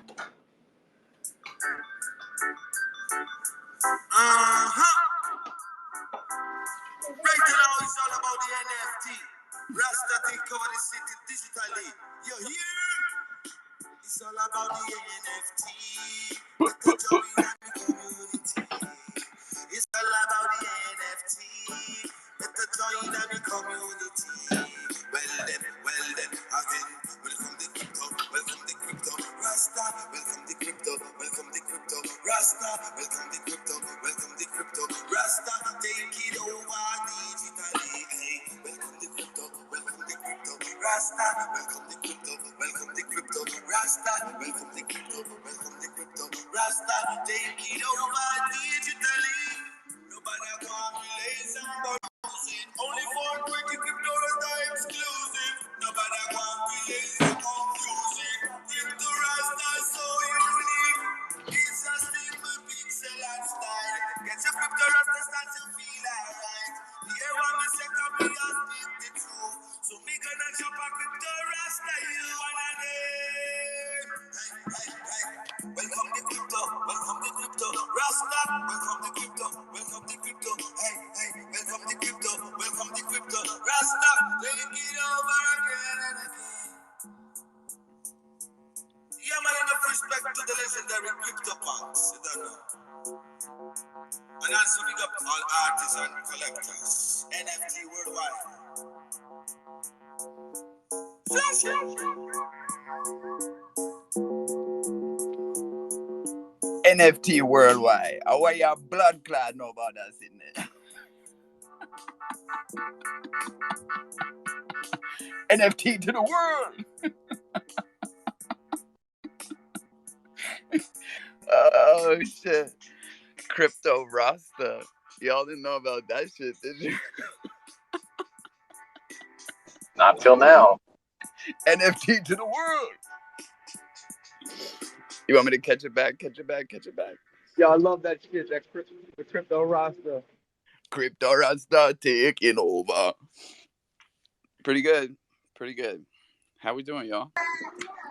Right now it's all about the NFT. Rasta take cover the city digitally. You hear? It's all about the NFT. With the joy in the community. It's all about the NFT. With the joy in the community. Well then, again, welcome the crypto, Rasta, welcome the crypto, Rasta, welcome the crypto, Rasta, take it over digitally, hey. Welcome the crypto, Rasta, welcome the crypto, Rasta, welcome the crypto, Rasta, take it over digitally. Nobody want to lazy but only for 20 crypto Rasta exclusive. Nobody want to lazy confusing. Crypto Rasta so unique. It's a simple pixel and style. Get your crypto Rasta start to feel alright. Here one me say come me and speak the truth. So me gonna jump a crypto Rasta you wanna name. Hey. Welcome the crypto, Rasta, welcome the crypto, hey, welcome the crypto, Rasta, take it over again and again. Yeah, man, enough respect to the legendary crypto punks, you don't know. And also big up all artists and collectors, NFT worldwide. Flash NFT worldwide. How are your blood clot know about us in there? NFT to the world. Oh shit. Crypto Rasta. Y'all didn't know about that shit, did you? Not till now. NFT to the world. You want me to catch it back? Yo, I love that shit. That crypto Rasta. Crypto Rasta taking over. Pretty good. How we doing, y'all?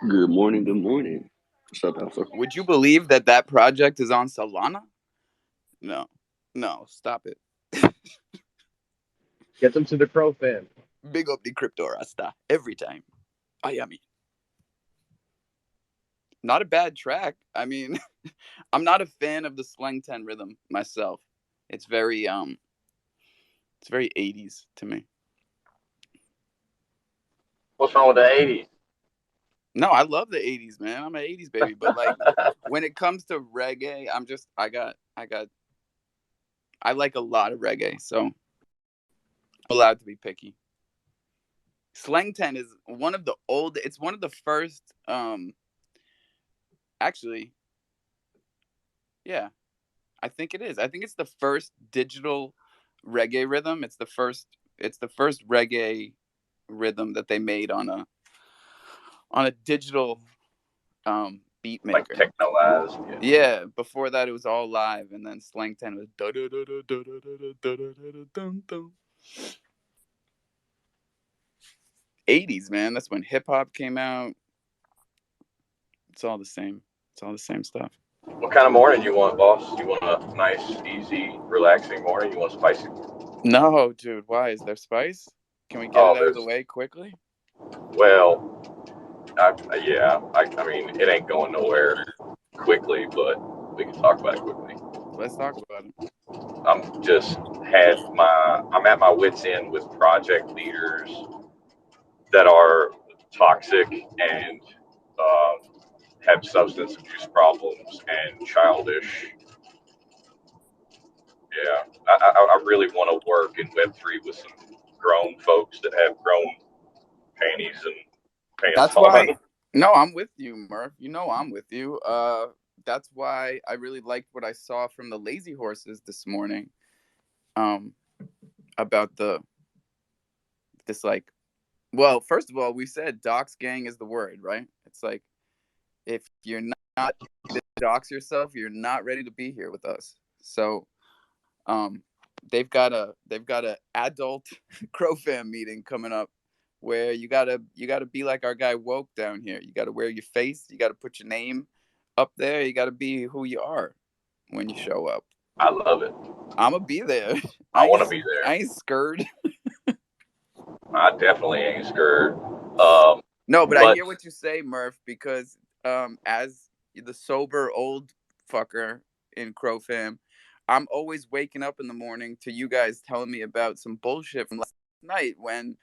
Good morning. What's up, Alpha? Would you believe that project is on Solana? No, stop it. Get them to the crofam. Big up the Crypto Rasta every time. I mean, not a bad track. I mean, I'm not a fan of the Slang 10 rhythm myself. It's very 80s to me. What's wrong with the 80s? No, I love the 80s, man. I'm an 80s baby, but like when it comes to reggae, I like a lot of reggae, so I'm allowed to be picky. Slang 10 is one of the first actually, yeah, I think it is. I think it's the first digital reggae rhythm. It's the first reggae rhythm that they made on a digital beat maker. Like technoized. Yeah, before that it was all live, and then Slang 10 was 80s, man. That's when hip hop came out. It's all the same stuff. What kind of morning you want, boss? You want a nice, easy, relaxing morning? You want spicy? No, dude. Why? Is there spice? Can we get it out of the way quickly? Well, I mean, it ain't going nowhere quickly, but we can talk about it quickly. Let's talk about it. I'm at my wit's end with project leaders that are toxic and have substance abuse problems and childish. Yeah, I really want to work in Web3 with some grown folks that have grown panties and pants. That's why. No, I'm with you, Murph. You know I'm with you. That's why I really liked what I saw from the Lazy Horses this morning. About this like, well, first of all, we said dox gang is the word, right? It's like, if you're not to dox yourself, you're not ready to be here with us. So, they've got a adult crofam meeting coming up, where you gotta be like our guy Woke down here. You gotta wear your face. You gotta put your name up there. You got to be who you are when you show up. I love it. I'm gonna be there. I want to be there. I ain't scared. I definitely ain't scared. No, but I hear what you say, Murph, because as the sober old fucker in crofam, I'm always waking up in the morning to you guys telling me about some bullshit from last night when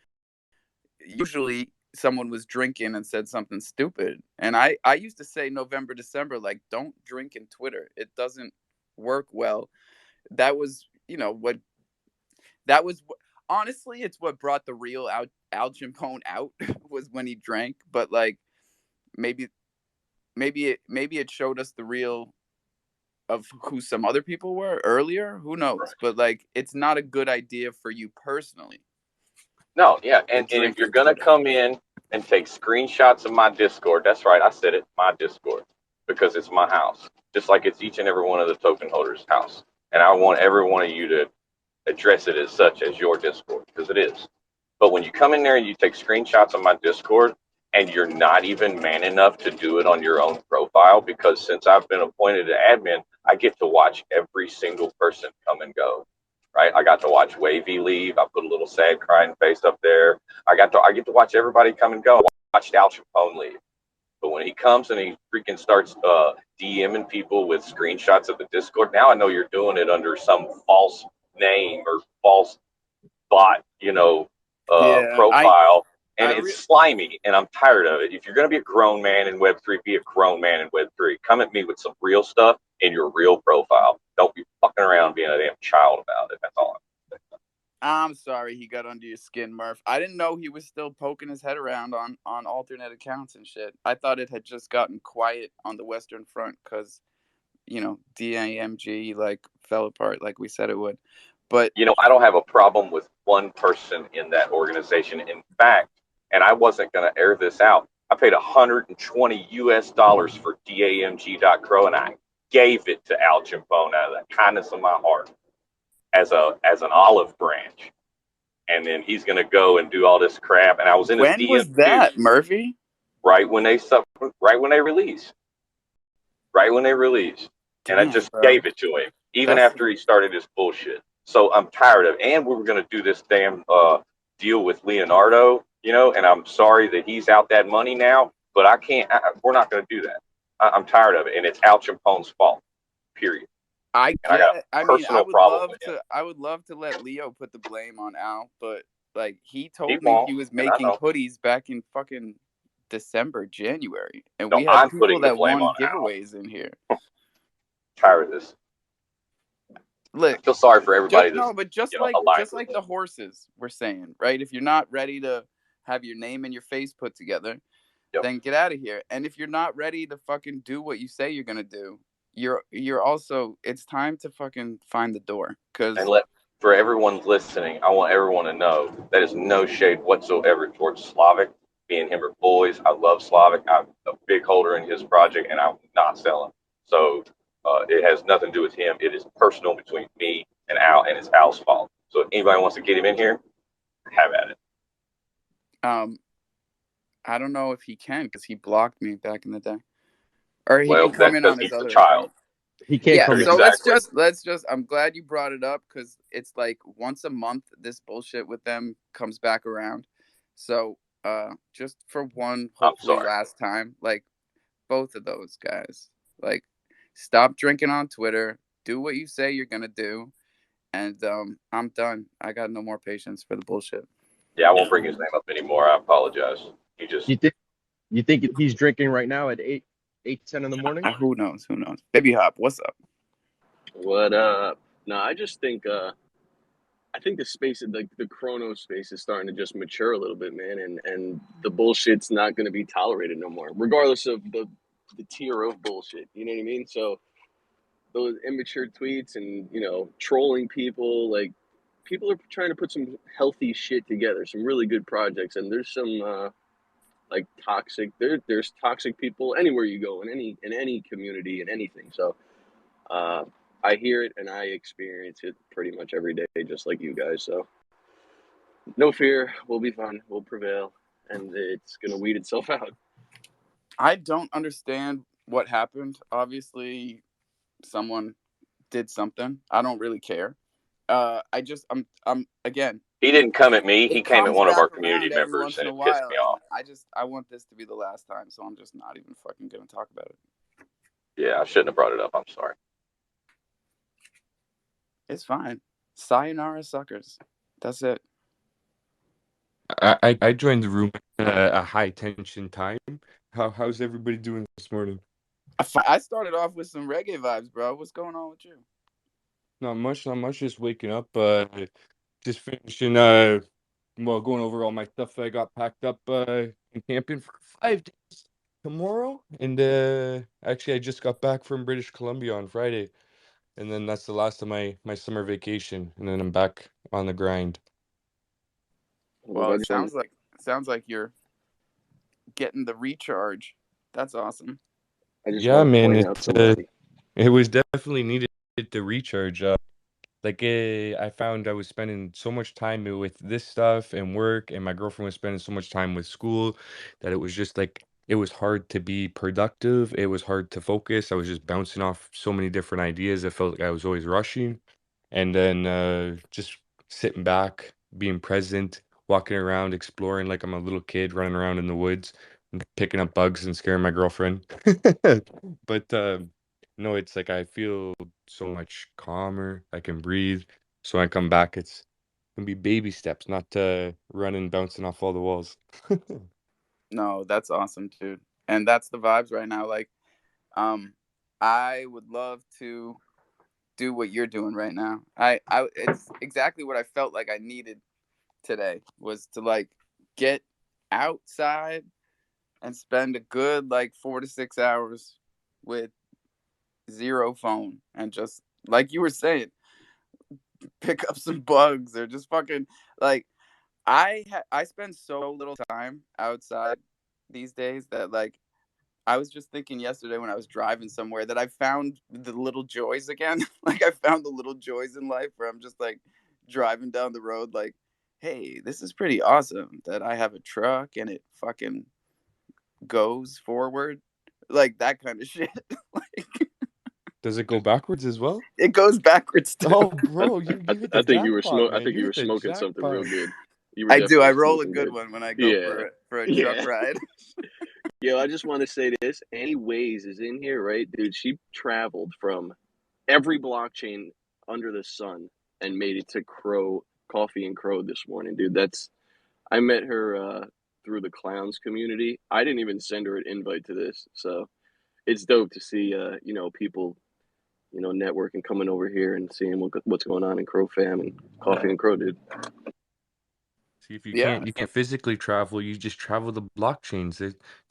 usually someone was drinking and said something stupid. And I used to say November, December, like, don't drink in Twitter. It doesn't work well. That was, honestly, it's what brought the real Al Chimpone out was when he drank. But like, maybe it showed us the real of who some other people were earlier. Who knows? Right. But like, it's not a good idea for you personally. No, yeah, and if you're gonna come in and take screenshots of my Discord, that's right, I said it, my Discord, because it's my house, just like it's each and every one of the token holders' house, and I want every one of you to address it as such as your Discord, because it is. But when you come in there and you take screenshots of my Discord, and you're not even man enough to do it on your own profile, because since I've been appointed an admin, I get to watch every single person come and go. Right, I got to watch Wavy leave. I put a little sad crying face up there. I get to watch everybody come and go. I watched Al Chimpone leave. But when he comes and he freaking starts DMing people with screenshots of the Discord, now I know you're doing it under some false name or false bot, profile. It's slimy, and I'm tired of it. If you're going to be a grown man in Web3, be a grown man in Web3. Come at me with some real stuff in your real profile. Don't be fucking around being a damn child about it. That's all I'm sorry he got under your skin, Murph. I didn't know he was still poking his head around on alternate accounts and shit. I thought it had just gotten quiet on the Western Front because, DAMG fell apart like we said it would. But I don't have a problem with one person in that organization. In fact, and I wasn't going to air this out, I paid $120 for DAMG.Cro, and I gave it to Al Chimpone out of the kindness of my heart as an olive branch. And then he's going to go and do all this crap. And I was in his DM. When was that, Murphy? Right when they released. Right when they released. Damn, and I just bro. gave it to him, even after he started his bullshit. So I'm tired of it. And we were going to do this damn deal with Leonardo, and I'm sorry that he's out that money now, but I can't. We're not going to do that. I'm tired of it, and it's Al Chimpone's fault. Period. I would love to let Leo put the blame on Al, but he told me he was making hoodies back in fucking December, January, and we had people that won giveaways in here. Tired of this. Look, I feel sorry for everybody. Just like the horses we're saying, right? If you're not ready to have your name and your face put together, then get out of here. And if you're not ready to fucking do what you say you're gonna do, you're also, it's time to fucking find the door. For everyone listening, I want everyone to know that is no shade whatsoever towards Slavic. Me and him are boys. I love Slavic. I'm a big holder in his project, and I'm not selling. So it has nothing to do with him. It is personal between me and Al, and it's Al's fault. So if anybody wants to get him in here, have at it. I don't know if he can, because he blocked me back in the day. Or he can come in on his other child. He can't come in. So let's just I'm glad you brought it up, because it's like once a month this bullshit with them comes back around. So just for one, hopefully last time, both of those guys, stop drinking on Twitter, do what you say you're gonna do, and I'm done. I got no more patience for the bullshit. Yeah, I won't bring his name up anymore. I apologize. You think he's drinking right now at 8 to 10 in the morning? Who knows? Baby Hop, what's up? What up? No, I just think I think the space, the chrono space, is starting to just mature a little bit, man, and the bullshit's not going to be tolerated no more, regardless of the tier of bullshit. You know what I mean? So those immature tweets and trolling people, people are trying to put some healthy shit together, some really good projects, and there's some toxic. There's toxic people anywhere you go, in any community, in anything. So I hear it and I experience it pretty much every day, just like you guys. So no fear, we'll be fine, we'll prevail, and it's gonna weed itself out. I don't understand what happened. Obviously, someone did something. I don't really care. I'm again. He didn't come at me. He It came at comes one of our back community around every members, once and in a it pissed while, me and off. I want this to be the last time, so I'm just not even fucking gonna talk about it. Yeah, I shouldn't have brought it up. I'm sorry. It's fine. Sayonara, suckers. That's it. I joined the room at a high tension time. How's everybody doing this morning? I started off with some reggae vibes, bro. What's going on with you? Not much, not much. Just waking up. Just finishing. Well, going over all my stuff I got packed up. And camping for 5 days tomorrow. And actually, I just got back from British Columbia on Friday, and then that's the last of my summer vacation, and then I'm back on the grind. Well, it sounds like you're getting the recharge. That's awesome. I just Yeah, want to man, point out somebody. it was definitely needed to recharge. I found I was spending so much time with this stuff and work, and my girlfriend was spending so much time with school that it was just like it was hard to be productive. It was hard to focus. I was just bouncing off so many different ideas. I felt like I was always rushing, and then just sitting back, being present, walking around, exploring like I'm a little kid running around in the woods, and picking up bugs and scaring my girlfriend. But no, it's like I feel so much calmer. I can breathe. So when I come back, it's gonna be baby steps, not running, bouncing off all the walls. No, that's awesome, dude. And that's the vibes right now. Like, I would love to do what you're doing right now. It's exactly what I felt like I needed today was to like get outside and spend a good like 4 to 6 hours with zero phone and just like you were saying, pick up some bugs or just fucking like I spend so little time outside these days that like I was just thinking yesterday when I was driving somewhere that I found the little joys again. Like I found the little joys in life where I'm just like driving down the road like, hey, this is pretty awesome that I have a truck and it fucking goes forward. Like that kind of shit. Like Does it go backwards as well? it goes backwards too. Oh, bro, you hit the I think you were jackpot, man. I think You you were hit the smoking something real jackpot. good. You were I do. definitely I roll a smoking good good. one when I go Yeah, for a truck yeah. ride. Yo, I just want to say this. Annie Ways is in here, right? Dude, she traveled from every blockchain under the sun and made it to Coffee and Cro this morning, dude. I met her through the clowns community. I didn't even send her an invite to this. So it's dope to see people, networking coming over here and seeing what's going on in crofam and Coffee and Cro, dude. See, if Yeah. you can't physically travel, you just travel the blockchains.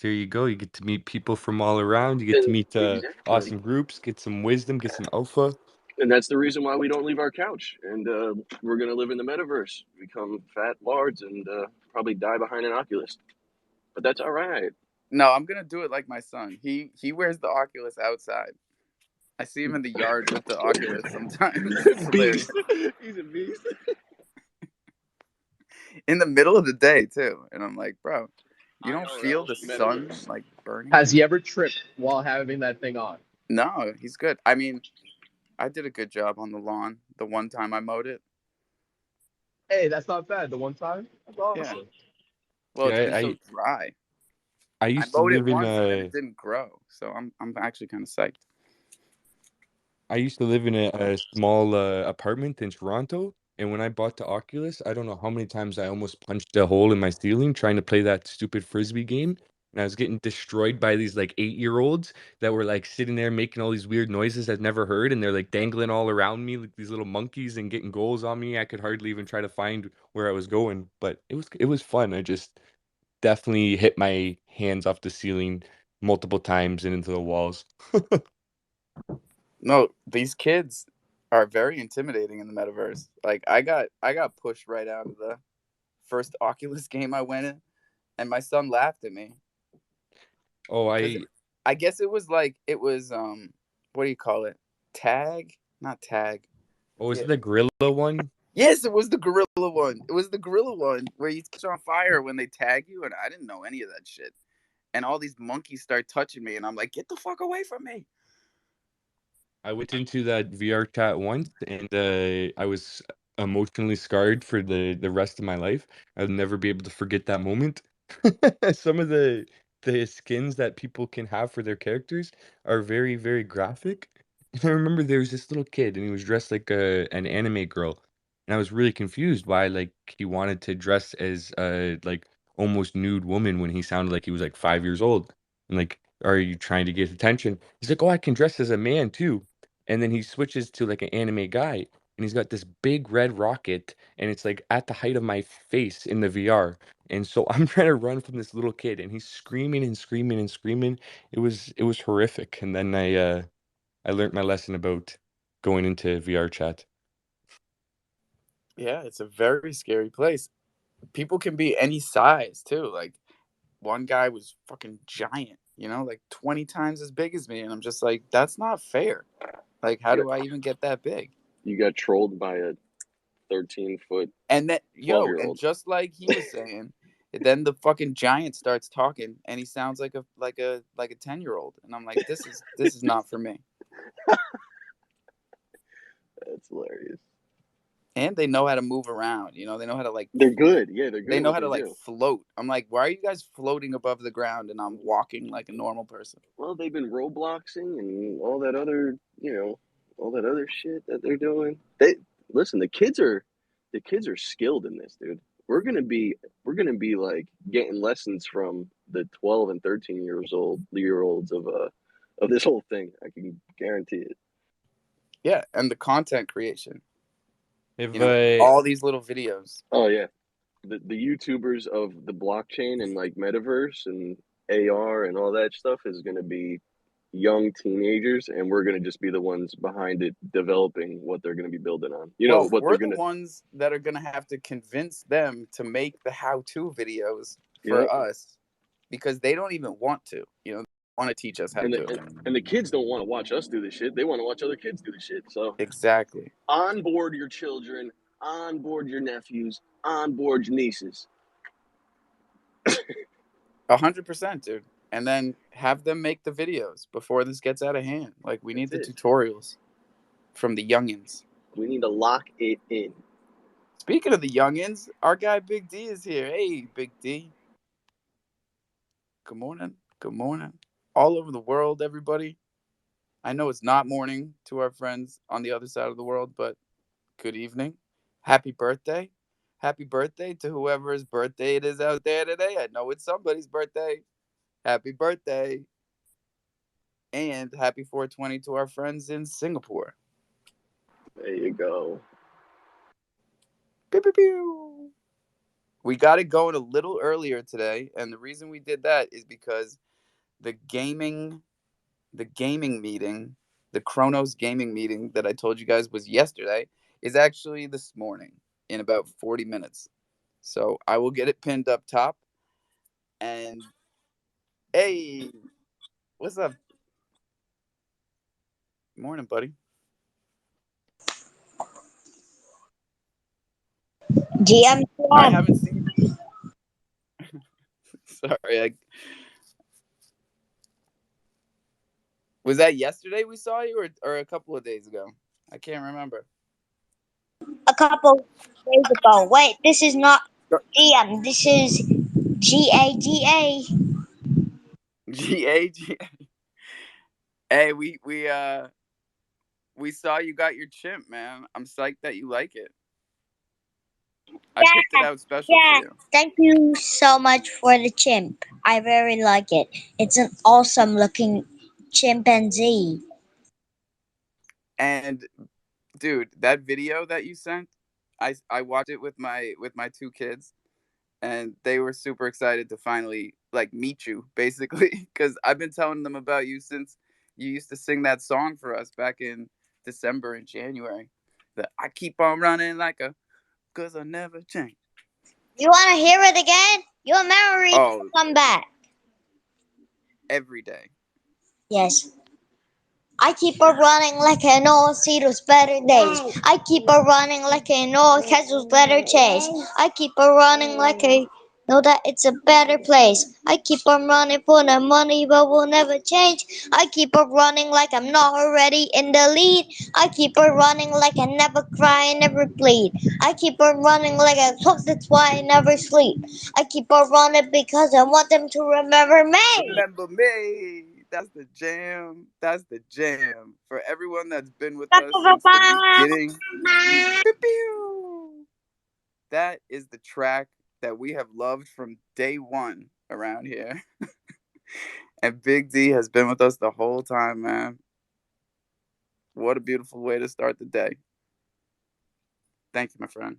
There you go. You get to meet people from all around. You get to And meet exactly. awesome groups, get some wisdom, get some alpha. And that's the reason why we don't leave our couch. And we're going to live in the metaverse, become fat lards, and probably die behind an Oculus. But that's all right. No, I'm gonna do it like my son. He wears the Oculus outside. I see him in the yard with the Oculus sometimes. It's hilarious. Beast. He's a beast. In the middle of the day too. And I'm like, bro, you don't feel IRL the sun metaverse. like burning? Has he ever tripped while having that thing on? No, he's good. I mean, I did a good job on the lawn the one time I mowed it. Hey, that's not bad. The one time? That's Yeah. awesome. Well, See, it's been so dry. I I used to mowed it live in once and then it didn't grow. So I'm actually kind of psyched. I used to live in a small apartment in Toronto, and when I bought the Oculus, I don't know how many times I almost punched a hole in my ceiling trying to play that stupid frisbee game. And I was getting destroyed by these like 8-year-olds that were like sitting there making all these weird noises I'd never heard, and they're like dangling all around me like these little monkeys and getting goals on me. I could hardly even try to find where I was going, but it was fun. I just definitely hit my hands off the ceiling multiple times and into the walls. No, these kids are very intimidating in the metaverse. Like I got pushed right out of the first Oculus game I went in, and my son laughed at me Oh, because I guess it was what do you call it? Tag? Not tag. is Yeah. it the gorilla one? Yes, it was the gorilla one. It was the gorilla one where you catch on fire when they tag you, and I didn't know any of that shit. and all these monkeys start touching me, and I'm like, get the fuck away from me. I went into that VR chat once, and I was emotionally scarred for the rest of my life. I'll never be able to forget that moment. Some of the skins that people can have for their characters are very, very graphic. And I remember there was this little kid, and he was dressed like an anime girl, and I was really confused why like he wanted to dress as like almost nude woman when he sounded like he was like 5 years old. And like, are you trying to get attention? He's like, oh, I can dress as a man too. And then he switches to like an anime guy, and he's got this big red rocket, and it's like at the height of my face in the VR. And so I'm trying to run from this little kid, and he's screaming and screaming and screaming. It was horrific. And then I learned my lesson about going into VR chat. Yeah, it's a very scary place. People can be any size too. Like one guy was fucking giant, like 20 times as big as me, and I'm just like, that's not fair. Like, how Yeah. do I even get that big? You got trolled by a 13-foot And then, and 12-year-old. just like he was saying, then the fucking giant starts talking, and he sounds like a 10-year-old, and I'm like, this is not for me. That's hilarious. And they know how to move around, they know how to like. They're good. Yeah, they're good. They at know what how to they like do. float. I'm like, why are you guys floating above the ground and I'm walking like a normal person? Well, they've been Robloxing and all that other, all that other shit that they're doing. They listen. The kids are skilled in this, dude. We're gonna be like getting lessons from the 12 and 13-year olds of this whole thing. I can guarantee it. Yeah, and the content creation. If All these little videos. Oh yeah, the YouTubers of the blockchain and like metaverse and AR and all that stuff is gonna be young teenagers, and we're going to just be the ones behind it developing what they're going to be building on. What we're they're the going to. ones that are going to have to convince them to make the how-to videos for Yep. us, because they don't even want to. They want to teach us how to do it. And the kids don't want to watch us do this shit. They want to watch other kids do this shit. So Exactly. on board your children, on board your nephews, on board your nieces. 100%, dude. And then have them make the videos before this gets out of hand. Like, we need the tutorials from the youngins. We need to lock it in. Speaking of the youngins, our guy Big D is here. Hey, Big D. Good morning. Good morning. All over the world, everybody. I know it's not morning to our friends on the other side of the world, but good evening. Happy birthday. Happy birthday to whoever's birthday it is out there today. I know it's somebody's birthday. Happy birthday. And happy 420 to our friends in Singapore. There you go. Pew, pew, pew. We got it going a little earlier today, and the reason we did that is because the gaming meeting, the Kronos gaming meeting that I told you guys was yesterday, is actually this morning in about 40 minutes. So I will get it pinned up top. And hey, what's up? Morning, buddy. GM. I haven't seen. Sorry, was that yesterday we saw you, or a couple of days ago? I can't remember. A couple days ago. Wait, this is not GM. This is GAGA. GAGA. Hey, we saw you got your chimp, man. I'm psyched that you like it. I picked it out special for you. Thank you so much for the chimp. I very like it. It's an awesome looking chimpanzee. And dude, that video that you sent, I watched it with my two kids, and they were super excited to finally like meet you, basically, because I've been telling them about you since you used to sing that song for us back in December and January. That I keep on running like a, 'cause I never change. You want to hear it again? Your memory will come back. Every day. Yes. I keep on running like I know see those better days. I keep on running like I know catch those better chase. I keep on running like I know that it's a better place. I keep on running for the money, but will never change. I keep on running like I'm not already in the lead. I keep on running like I never cry, never bleed. I keep on running like I hope that's why I never sleep. I keep on running because I want them to remember me. Remember me. That's the jam. That's the jam. For everyone that's been with us since the beginning. Pew, pew. That is the track that we have loved from day one around here. And Big D has been with us the whole time, man. What a beautiful way to start the day. Thank you, my friend.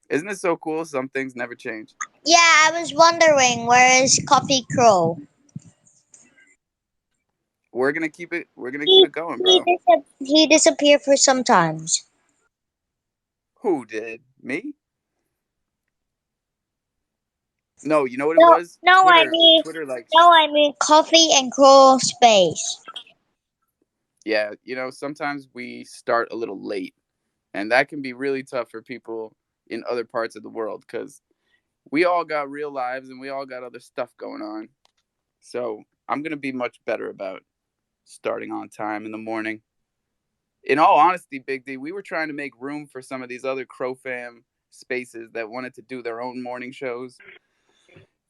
Isn't it so cool? Some things never change. Yeah, I was wondering where is Coffee Crow? We're gonna keep it. We're gonna keep He it going, bro. he disappeared for some times. Who did? Me? No, you know what it No, was? no, I Twitter. mean, Twitter, like, no, I mean Coffee and Cro space. yeah. Sometimes we start a little late, and that can be really tough for people in other parts of the world because we all got real lives and we all got other stuff going on. So I'm gonna be much better about starting on time in the morning. In all honesty, Big D, we were trying to make room for some of these other crofam spaces that wanted to do their own morning shows.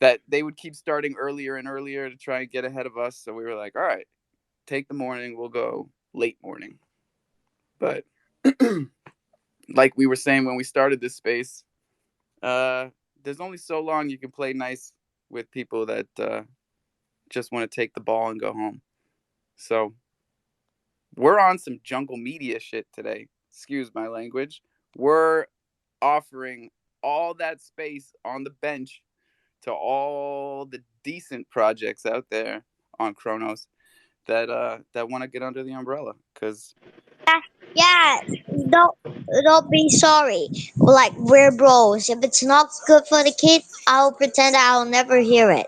That they would keep starting earlier and earlier to try and get ahead of us. So we were like, all right, take the morning, we'll go late morning. But like we were saying when we started this space, there's only so long you can play nice with people that just want to take the ball and go home. So we're on some jungle media shit today. Excuse my language. We're offering all that space on the bench to all the decent projects out there on Kronos that want to get under the umbrella. Because Yeah, don't don't be sorry. Like we're bros. If it's not good for the kid, I'll pretend I'll never hear it.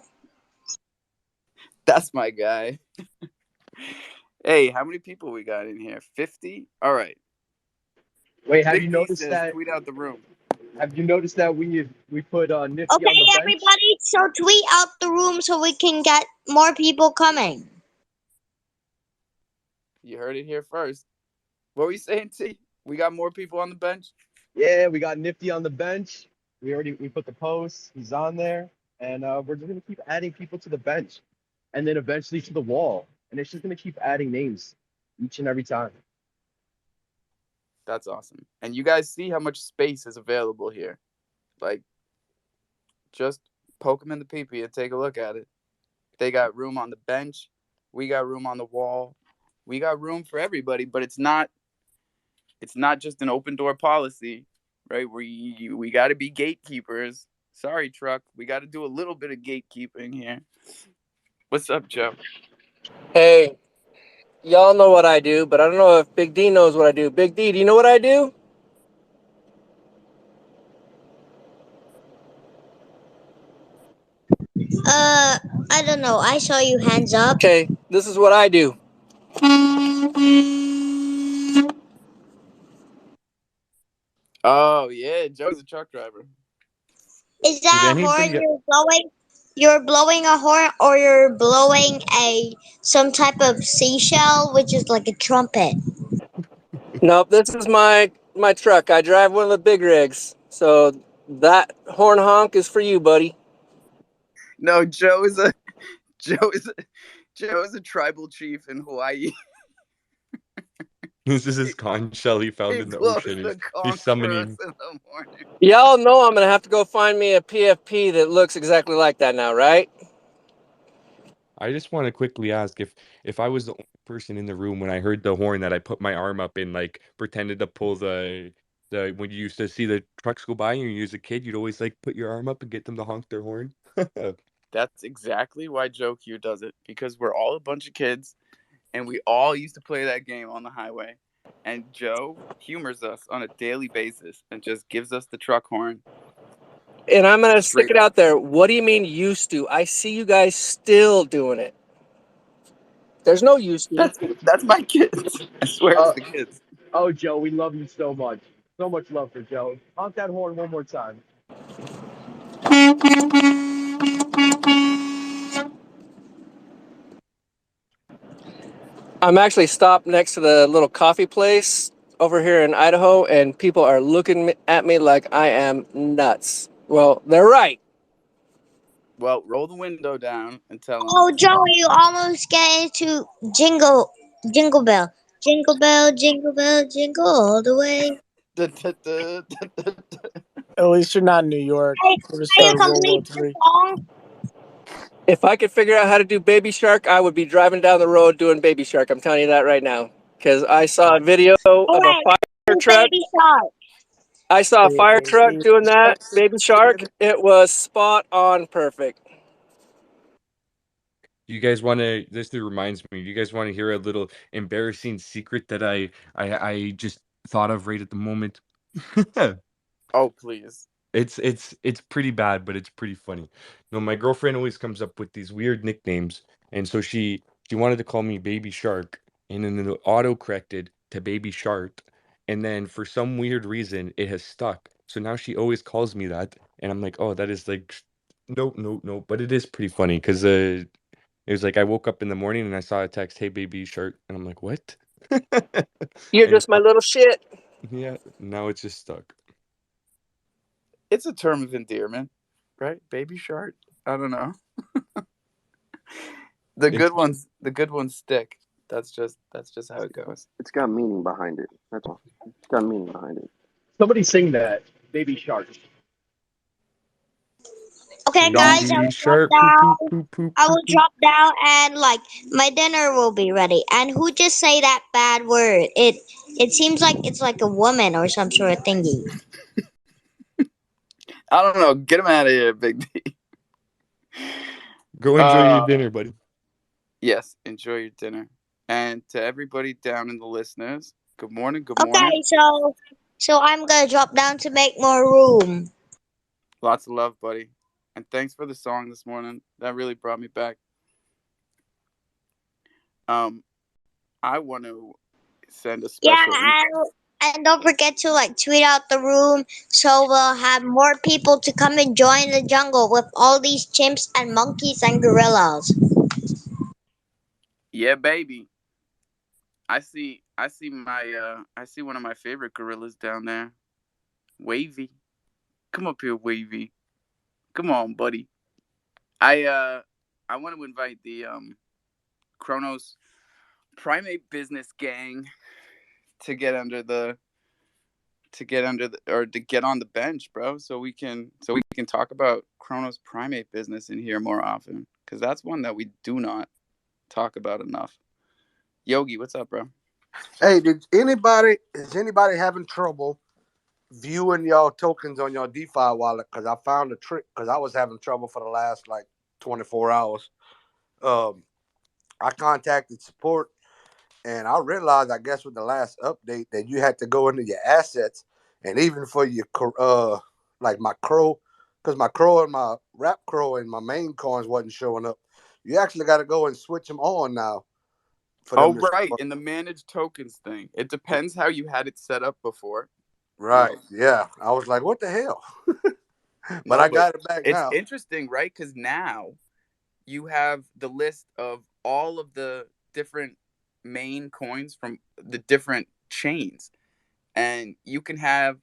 that's my guy. Hey, how many people we got in here? 50? All right. Wait, have you Big D noticed says that? tweet out the room. Have you noticed that we put Nifty Okay, on the bench? everybody, so tweet out the room so we can get more people coming. You heard it here first. What were you saying, T? We got more people on the bench? Yeah, we got Nifty on the bench. We put the post. He's on there, and we're just gonna keep adding people to the bench, and then eventually to the wall, and it's just gonna keep adding names each and every time. That's awesome. And you guys see how much space is available here. Like, just poke them in the pee-pee and take a look at it. They got room on the bench. We got room on the wall. We got room for everybody, but it's not just an open door policy, right? We got to be gatekeepers. Sorry, truck. We got to do a little bit of gatekeeping here. What's up, Joe? Hey, y'all know what I do, but I don't know if Big D knows what I do. Big D, do you know what I do? I don't know. I saw you hands up. Okay, this is what I do. Oh yeah, Joe's a truck driver. Is Did that a horn anybody? you're blowing? You're blowing a horn, or you're blowing a some type of seashell, which is like a trumpet. Nope, this is my truck. I drive one of the big rigs. So that horn honk is for you, buddy. No, Joe is a Joe is a Joe is a tribal chief in Hawaii. This is his conch shell he found He in the blows ocean. the He's conch for us summoning. in the morning. Y'all know I'm gonna have to go find me a PFP that looks exactly like that now, right? I just want to quickly ask if I was the only person in the room when I heard the horn that I put my arm up and like pretended to pull the when you used to see the trucks go by and you as a kid, you'd always like put your arm up and get them to honk their horn. That's exactly why Joe Q does it, because we're all a bunch of kids and we all used to play that game on the highway. And Joe humors us on a daily basis and just gives us the truck horn. And I'm gonna stick Straight it up. out there. What do you mean used to? I see you guys still doing it. There's no used to. That's my kids. I swear it's Uh, the kids. oh, Joe, we love you so much. So much love for Joe. Honk that horn one more time. I'm actually stopped next to the little coffee place over here in Idaho, and people are looking at me like I am nuts. Well, they're right. Well, roll the window down and tell them. Oh, Joe, you almost get into jingle bell. Jingle bell, jingle all the way. At least you're not in New York. Hey, We're gonna can you start World War complete the Three. song? If I could figure out how to do Baby Shark, I would be driving down the road doing Baby Shark. I'm telling you that right now. Because I saw a video of a Alright, fire do truck. Baby Shark. I saw a fire truck Baby doing that, shark, Baby Shark. It was spot on perfect. You guys want to? This reminds me. You guys want to hear a little embarrassing secret that I just thought of right at the moment? Oh, please. It's pretty bad, but it's pretty funny. No, my girlfriend always comes up with these weird nicknames, and so she wanted to call me Baby Shark, and then it auto corrected to Baby Shark, and then for some weird reason it has stuck. So now she always calls me that, and I'm like, oh, that is like, no, no, no. But it is pretty funny because it was like I woke up in the morning and I saw a text, "Hey, Baby Shark," and I'm like, what? You're And just my little shit. yeah, now it's just stuck. It's a term of endearment, right? Baby shark. I don't know. The It's good ones stick. That's just how it goes. It's got meaning behind it. That's all. It's got meaning behind it. Somebody sing that, Baby Shark. Okay, guys, Baby Shark, poop, poop, poop, poop, I poop, will poop. drop down and like my dinner will be ready. And who just say that bad word? It seems like it's like a woman or some sort of thingy. I don't know. Get him out of here, Big D. Go enjoy your dinner, buddy. Yes, enjoy your dinner. And to everybody down in the listeners, good morning. Good morning. Okay, so I'm gonna drop down to make more room. Lots of love, buddy. And thanks for the song this morning. That really brought me back. I want to send a Yeah, special. and don't forget to like tweet out the room so we'll have more people to come and join the jungle with all these chimps and monkeys and gorillas. Yeah, baby. I see one of my favorite gorillas down there. Wavy. Come up here, Wavy. Come on, buddy. I want to invite the Kronos Primate Business Gang to get under the or to get on the bench, bro, so we can talk about Kronos Primate business in here more often, because that's one that we do not talk about enough. Yogi, what's up, bro? Hey, is anybody having trouble viewing y'all tokens on your DeFi wallet? Because I found a trick, because I was having trouble for the last like 24 hours. I contacted support, and I realized, I guess, with the last update that you had to go into your assets, and even for your like my Cro, because my Cro and my Wrap Cro and my main coins wasn't showing up. You actually got to go and switch them on now. For them Oh, to right, in the managed tokens thing. It depends how you had it set up before. Right. Yeah. I was like, what the hell? But No, I got it back it's now. interesting, right? Because now you have the list of all of the different main coins from the different chains, and you can have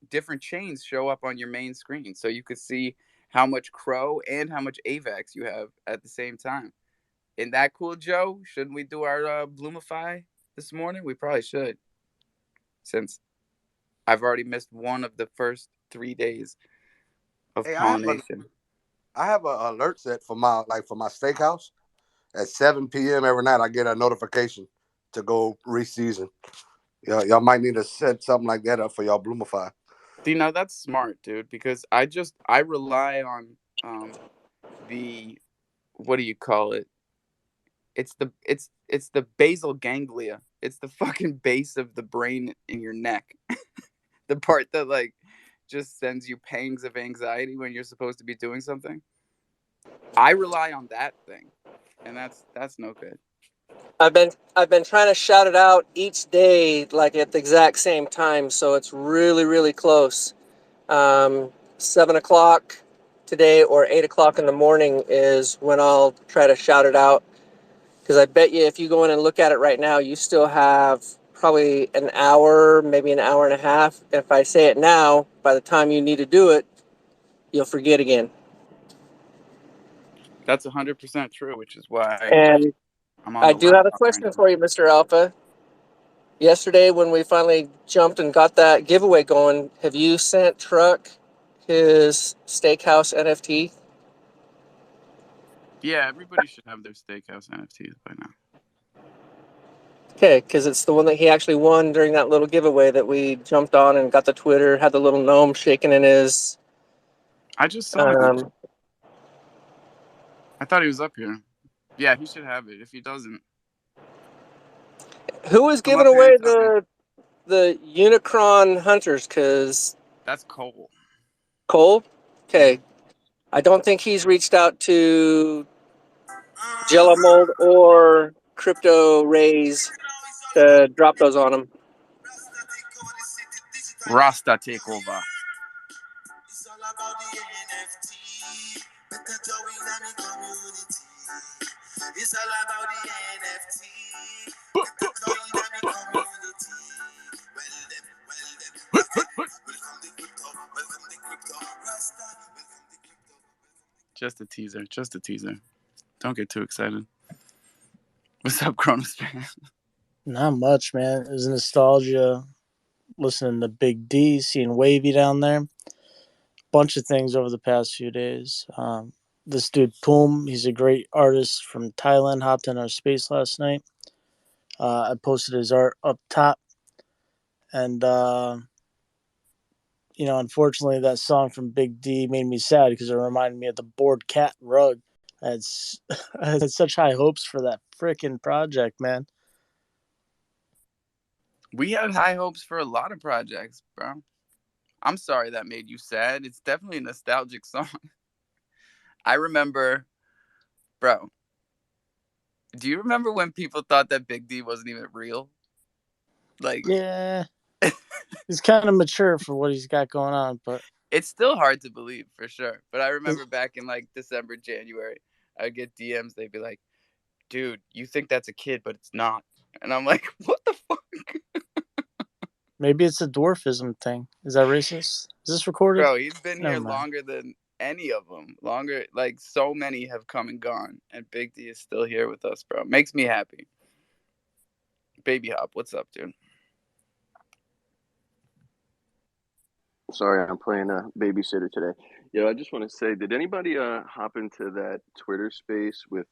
different chains show up on your main screen, so you could see how much Cro and how much AVAX you have at the same time. Isn't that cool, Joe? Shouldn't we do our Bloomify this morning? We probably should, since I've already missed one of the first 3 days of Hey, pollination. I have a alert set for my steakhouse at 7 p.m. every night. I get a notification to go reseason. Y'all might need to set something like that up for y'all Bloomify. See, now that's smart, dude, because I rely on the, what do you call it? It's the basal ganglia. It's the fucking base of the brain in your neck. The part that like just sends you pangs of anxiety when you're supposed to be doing something. I rely on that thing, and that's no good. I've been trying to shout it out each day, like at the exact same time, so it's really close. 7 o'clock, today or 8 o'clock in the morning is when I'll try to shout it out. Because I bet you if you go in and look at it right now, you still have probably an hour, maybe an hour and a half. If I say it now, by the time you need to do it, you'll forget again. That's 100% true, which is why And I'm on I the do have a laptop right question now. for you, Mr. Alpha. Yesterday, when we finally jumped and got that giveaway going, have you sent Truck his steakhouse NFT? Yeah, everybody should have their steakhouse NFTs by now. Okay, because it's the one that he actually won during that little giveaway that we jumped on and got the Twitter, had the little gnome shaking in his. I just saw him. I thought he was up here. Yeah, he should have it. If he doesn't, Who was come giving up here away and tell me. the Unicron Hunters? Because That's Cole. Cole? Okay. I don't think he's reached out to Jello Mold or Crypto Rays to drop those on him. Rasta takeover. It's all about the NFT. Better join the community. It's all about the NFT. Better join the community. Welcome the crypto. Welcome the crypto. Rasta. Welcome the crypto. Just a teaser. Just a teaser. Don't get too excited. What's up, Chronospan? Not much, man. It was nostalgia. Listening to Big D, seeing Wavy down there. Bunch of things over the past few days. This dude Poom, he's a great artist from Thailand. Hopped in our space last night. I posted his art up top, and unfortunately, that song from Big D made me sad because it reminded me of the Bored Cat rug. I had such high hopes for that freaking project, man. We had high hopes for a lot of projects, bro. I'm sorry that made you sad. It's definitely a nostalgic song. I remember, bro. Do you remember when people thought that Big D wasn't even real? Like, Yeah, he's kind of mature for what he's got going on, but it's still hard to believe for sure. But I remember back in like December, January, I'd get DMs. They'd be like, dude, you think that's a kid, but it's not. And I'm like, what the fuck? maybe it's a dwarfism thing. Is that racist? Is this recorded? Bro, he's been Never here mind. longer than any of them. Longer, like so many have come and gone. And Big D is still here with us, bro. Makes me happy. Baby Hop, what's up, dude? Sorry, I'm playing a babysitter today. I just want to say, did anybody hop into that Twitter space with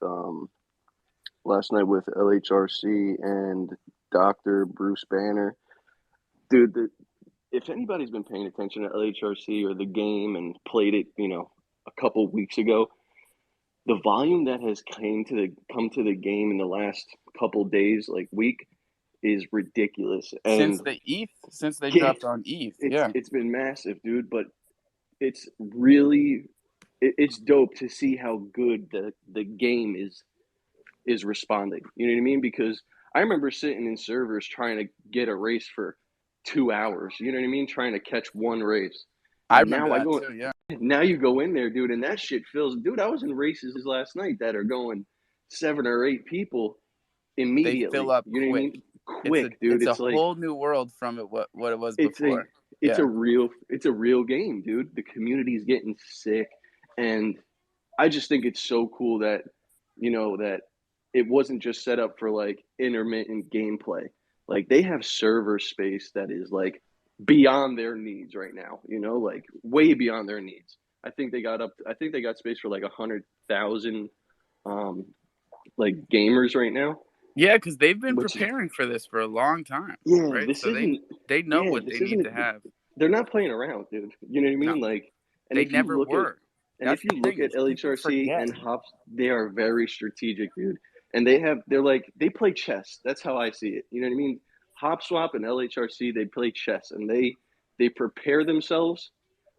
last night with LHRC and Dr. Bruce Banner? Dude, if anybody's been paying attention to LHRC or the game and played it, a couple weeks ago, the volume that has come to the game in the last couple days, like week, is ridiculous. And Since they yeah, dropped on ETH, yeah. it's been massive, dude. But it's really it's dope to see how good the game is responding. You know what I mean? Because I remember sitting in servers trying to get a race for 2 hours. You know what I mean? Trying to catch one race. I And remember that too, yeah. now you go in there, dude, and that shit feels. Dude, I was in races last night that are going 7 or 8 people They immediately. fill up You know what I quick. mean? Quick, dude. It's a Like whole new world from what it was it's before. it's Yeah. a real game, dude. The community's getting sick, and I just think it's so cool that that it wasn't just set up for like intermittent gameplay. Like they have server space that is like beyond their needs right now. Like way beyond their needs. I think they got space for like 100,000 like gamers right now. Yeah, because they've been Which preparing for this for a long time, yeah, right? this So isn't they know yeah, what this they need isn't to have. they're not playing around, dude. You know what I No, mean? Like, and they if you never look at were. That's the thing is people LHRC forget. and Hops, they are very strategic, dude. And they play chess. That's how I see it. You know what I mean? HopSwap and LHRC, they play chess, and they prepare themselves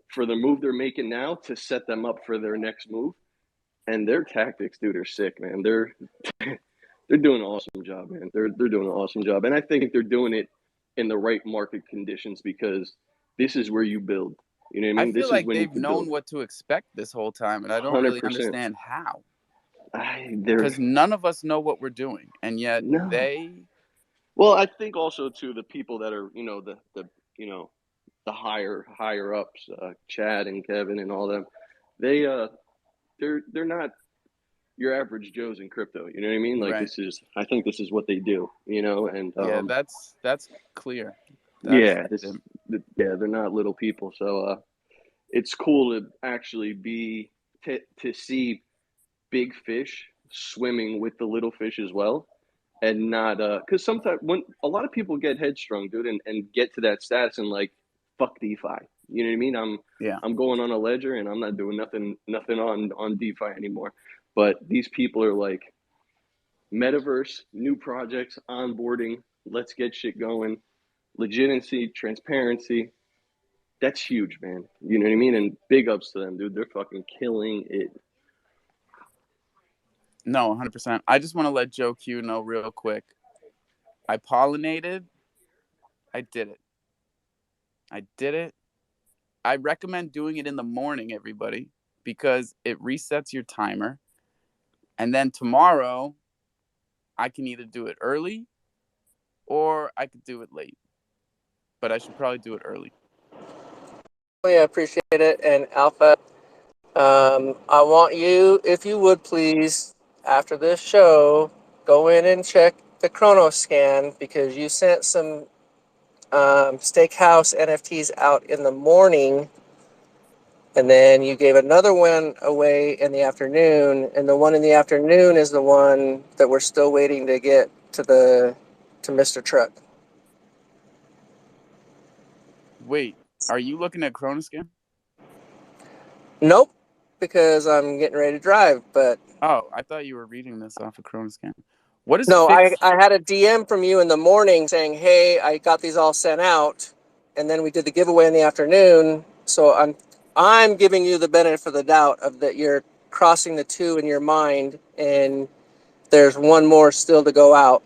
for the move they're making now to set them up for their next move. And their tactics, dude, are sick, man. They're they're doing an awesome job, man. They're doing an awesome job, and I think they're doing it in the right market conditions because this is where you build. You know what I I mean? feel This is like when you they've can known build. what to expect this whole time, and I don't really 100%. understand how. They're Because none of us know what we're doing, and yet no. they. Well, I think also too the people that are the you know the higher ups, Chad and Kevin and all them, they they're not your average Joes in crypto. You know what I mean? Like Right. I think this is what they do. And Yeah, that's clear. That's yeah, evident. they're not little people. So it's cool to actually to see big fish swimming with the little fish as well, and not because sometimes when a lot of people get headstrong, dude, and get to that status and like fuck DeFi. You know what I mean? Yeah. I'm going on a ledger and I'm not doing nothing on DeFi anymore. But these people are like metaverse, new projects, onboarding, let's get shit going, legitimacy, transparency. That's huge, man. You know what I mean? And big ups to them, dude. They're fucking killing it. No, 100%. I just want to let Joe Q know real quick. I pollinated. I did it. I did it. I recommend doing it in the morning, everybody, because it resets your timer. And then tomorrow, I can either do it early or I could do it late. But I should probably do it early. I appreciate it. And Alpha, I want you, if you would please, after this show, go in and check the Chrono scan because you sent some Steakhouse NFTs out in the morning, and then you gave another one away in the afternoon, and the one in the afternoon is the one that we're still waiting to get to Mr. Truck. Wait, are you looking at Chronoscan? Nope, because I'm getting ready to drive, but Oh, I thought you were reading this off of Chronoscan. What is no, I fixed? had a DM from you in the morning saying, hey, I got these all sent out, and then we did the giveaway in the afternoon, so I'm giving you the benefit of the doubt of that you're crossing the two in your mind, and there's one more still to go out.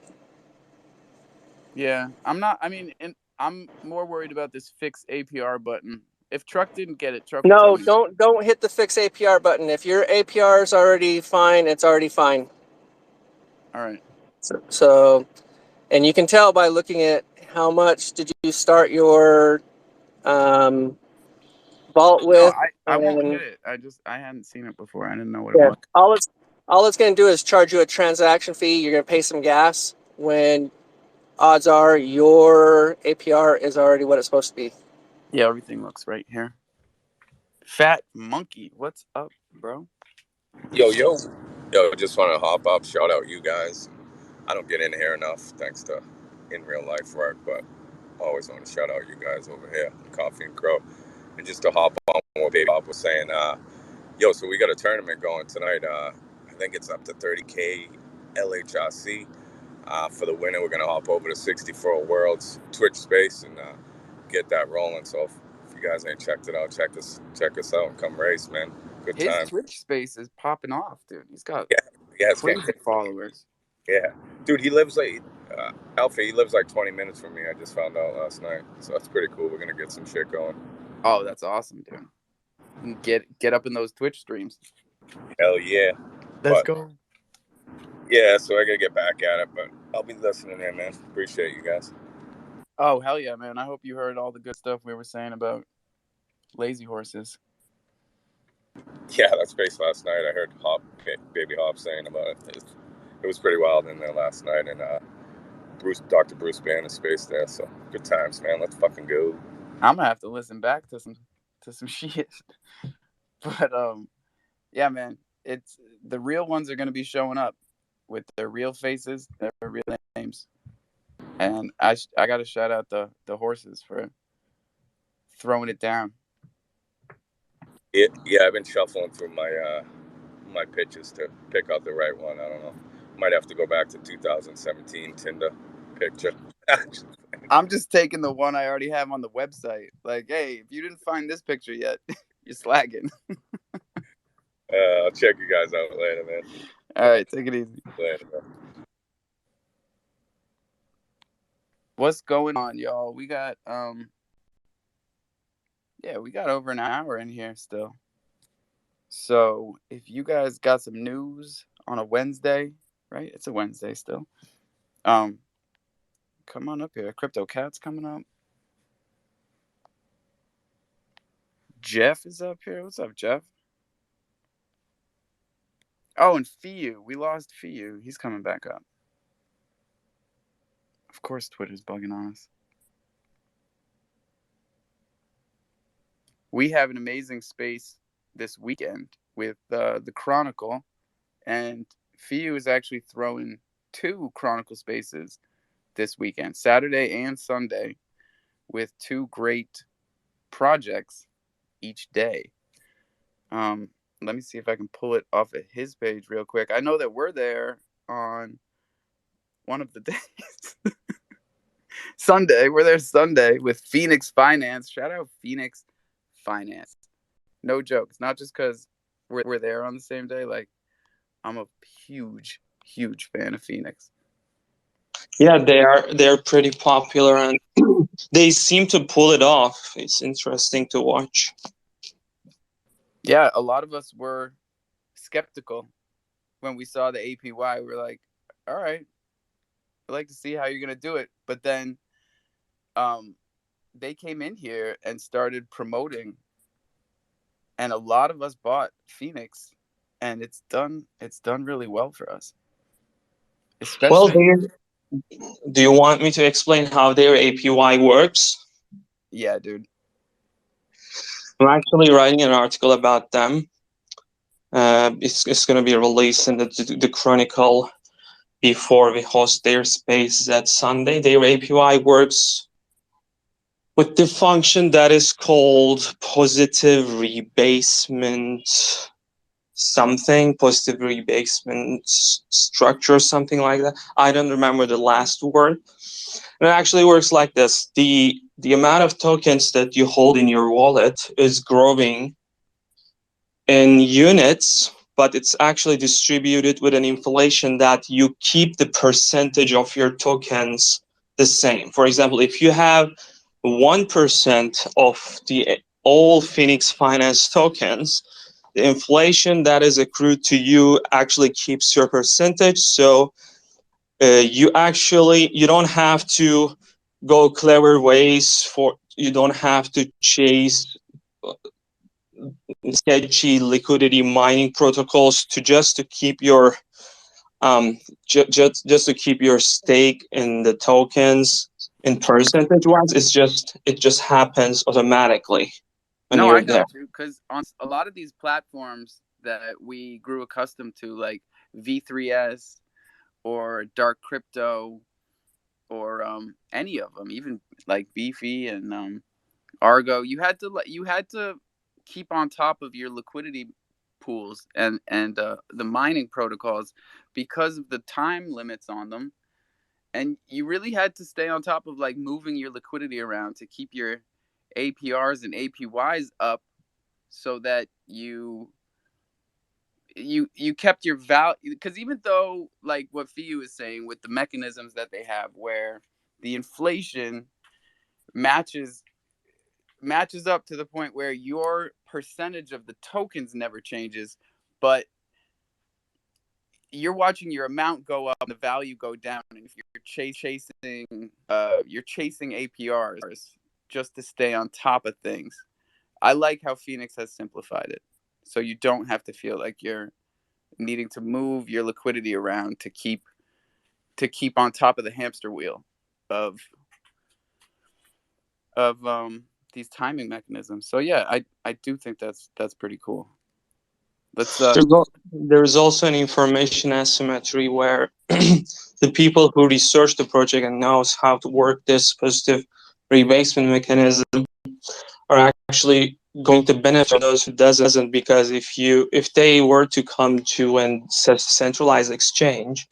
Yeah, I'm not. I mean, I'm more worried about this fix APR button. If Truck didn't get it, Truck will tell No, me. don't hit the fix APR button. If your APR is already fine, it's already fine. All right. So, and you can tell by looking at how much did you start your vault No, with, I won't hit and it. I hadn't seen it before. I didn't know what it yeah, was. all it's going to do is charge you a transaction fee. You're going to pay some gas when odds are your APR is already what it's supposed to be. Yeah, everything looks right here. Fat Monkey, what's up, bro? Yo, just want to hop up, shout out you guys. I don't get in here enough thanks to in real life work, but I always want to shout out you guys over here, Coffee and Cro. And just to hop on what Baby Hop was saying, so we got a tournament going tonight. I think it's up to 30K LHRC. For the winner, we're going to hop over to 64 Worlds Twitch space and get that rolling. So if you guys ain't checked it out, check us out and come race, man. Good His time. Twitch space is popping off, dude. He's got It's getting crazy followers. Yeah, dude, he lives like Alfie. He lives like 20 minutes from me. I just found out last night, so that's pretty cool. We're gonna get some shit going. Oh, that's awesome, dude. You can get up in those Twitch streams. Hell yeah! Let's But go. yeah, so I gotta get back at it. But I'll be listening in, man. Appreciate you guys. Oh, hell yeah, man. I hope you heard all the good stuff we were saying about lazy horses. Yeah, that space last night. I heard Baby Hop saying about it. It was pretty wild in there last night, and Dr. Bruce Banner space there. So good times, man. Let's fucking go. I'm gonna have to listen back to some shit. But yeah, man. It's the real ones are gonna be showing up with their real faces, their real names. And I gotta shout out the horses for throwing it down. Yeah, I've been shuffling through my pitches to pick out the right one. I don't know. Might have to go back to 2017 Tinder picture. I'm just taking the one I already have on the website. Like, hey, if you didn't find this picture yet, you're slacking. I'll check you guys out later, man. All right, take it easy. Later, man. What's going on, y'all? We got Yeah, we got over an hour in here still. So if you guys got some news on a Wednesday, right? It's a Wednesday still. Um, come on up here. Crypto Cat's coming up. Jeff is up here. What's up, Jeff? Oh, and Fiu. We lost Fiu. He's coming back up. Of course, Twitter's bugging on us. We have an amazing space this weekend with the Chronicle, and Fiu is actually throwing 2 Chronicle spaces this weekend, Saturday and Sunday, with 2 great projects each day. Let me see if I can pull it off of his page real quick. I know that we're there on one of the days. Sunday. We're there Sunday with Phoenix Finance. Shout out Phoenix Finance. No joke. It's not just because we're there on the same day. Like, I'm a huge, huge fan of Phoenix. Yeah, they're pretty popular and they seem to pull it off. It's interesting to watch. Yeah, a lot of us were skeptical when we saw the APY. We were like, all right, I'd like to see how you're going to do it. But then they came in here and started promoting, and a lot of us bought Phoenix, and it's done really well for us. Well, Especially, do you want me to explain how their APY works? Yeah, dude. I'm actually writing an article about them. It's going to be released in the Chronicle before we host their spaces at Sunday. Their APY works with the function that is called positive rebasement structure, something like that. I don't remember the last word. And it actually works like this. The amount of tokens that you hold in your wallet is growing in units, but it's actually distributed with an inflation that you keep the percentage of your tokens the same. For example, if you have 1% of all Phoenix Finance tokens, the inflation that is accrued to you actually keeps your percentage. So you don't have to go clever ways you don't have to chase sketchy liquidity mining protocols to keep your just to keep your stake in the tokens in percentage wise. It just happens automatically when No, you're I there. got you. Because on a lot of these platforms that we grew accustomed to, like V3S or Dark Crypto or any of them, even like Beefy and Argo, you had to keep on top of your liquidity pools and the mining protocols because of the time limits on them, and you really had to stay on top of like moving your liquidity around to keep your APRs and APYs up so that you kept your value. Because even though, like what Fiu is saying, with the mechanisms that they have where the inflation matches up to the point where your percentage of the tokens never changes, but you're watching your amount go up and the value go down. And if you're chasing APRs just to stay on top of things. I like how Phoenix has simplified it, so you don't have to feel like you're needing to move your liquidity around to keep on top of the hamster wheel of these timing mechanisms. So yeah, I do think that's pretty cool. There's also an information asymmetry where the people who research the project and knows how to work this positive rebasement mechanism are actually going to benefit those who doesn't, because if they were to come to a centralized exchange,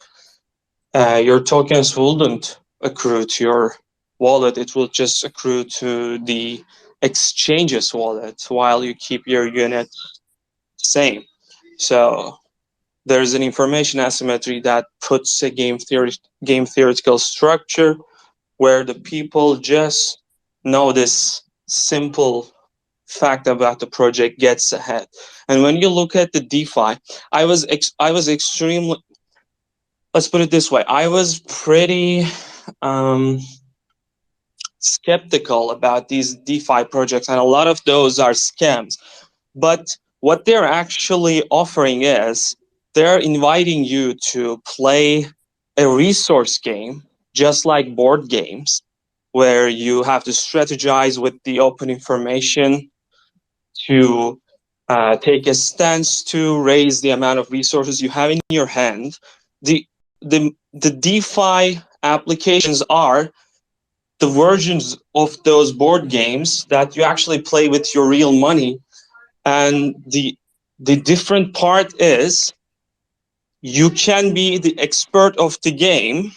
your tokens wouldn't accrue to your wallet. It will just accrue to the exchange's wallet while you keep your unit same. So there's an information asymmetry that puts a game theoretical structure where the people just know this simple fact about the project gets ahead. And when you look at the DeFi, I was extremely, let's put it this way, I was pretty skeptical about these DeFi projects, and a lot of those are scams. But what they're actually offering is they're inviting you to play a resource game, just like board games, where you have to strategize with the open information to take a stance to raise the amount of resources you have in your hand. The DeFi applications are the versions of those board games that you actually play with your real money. And the different part is you can be the expert of the game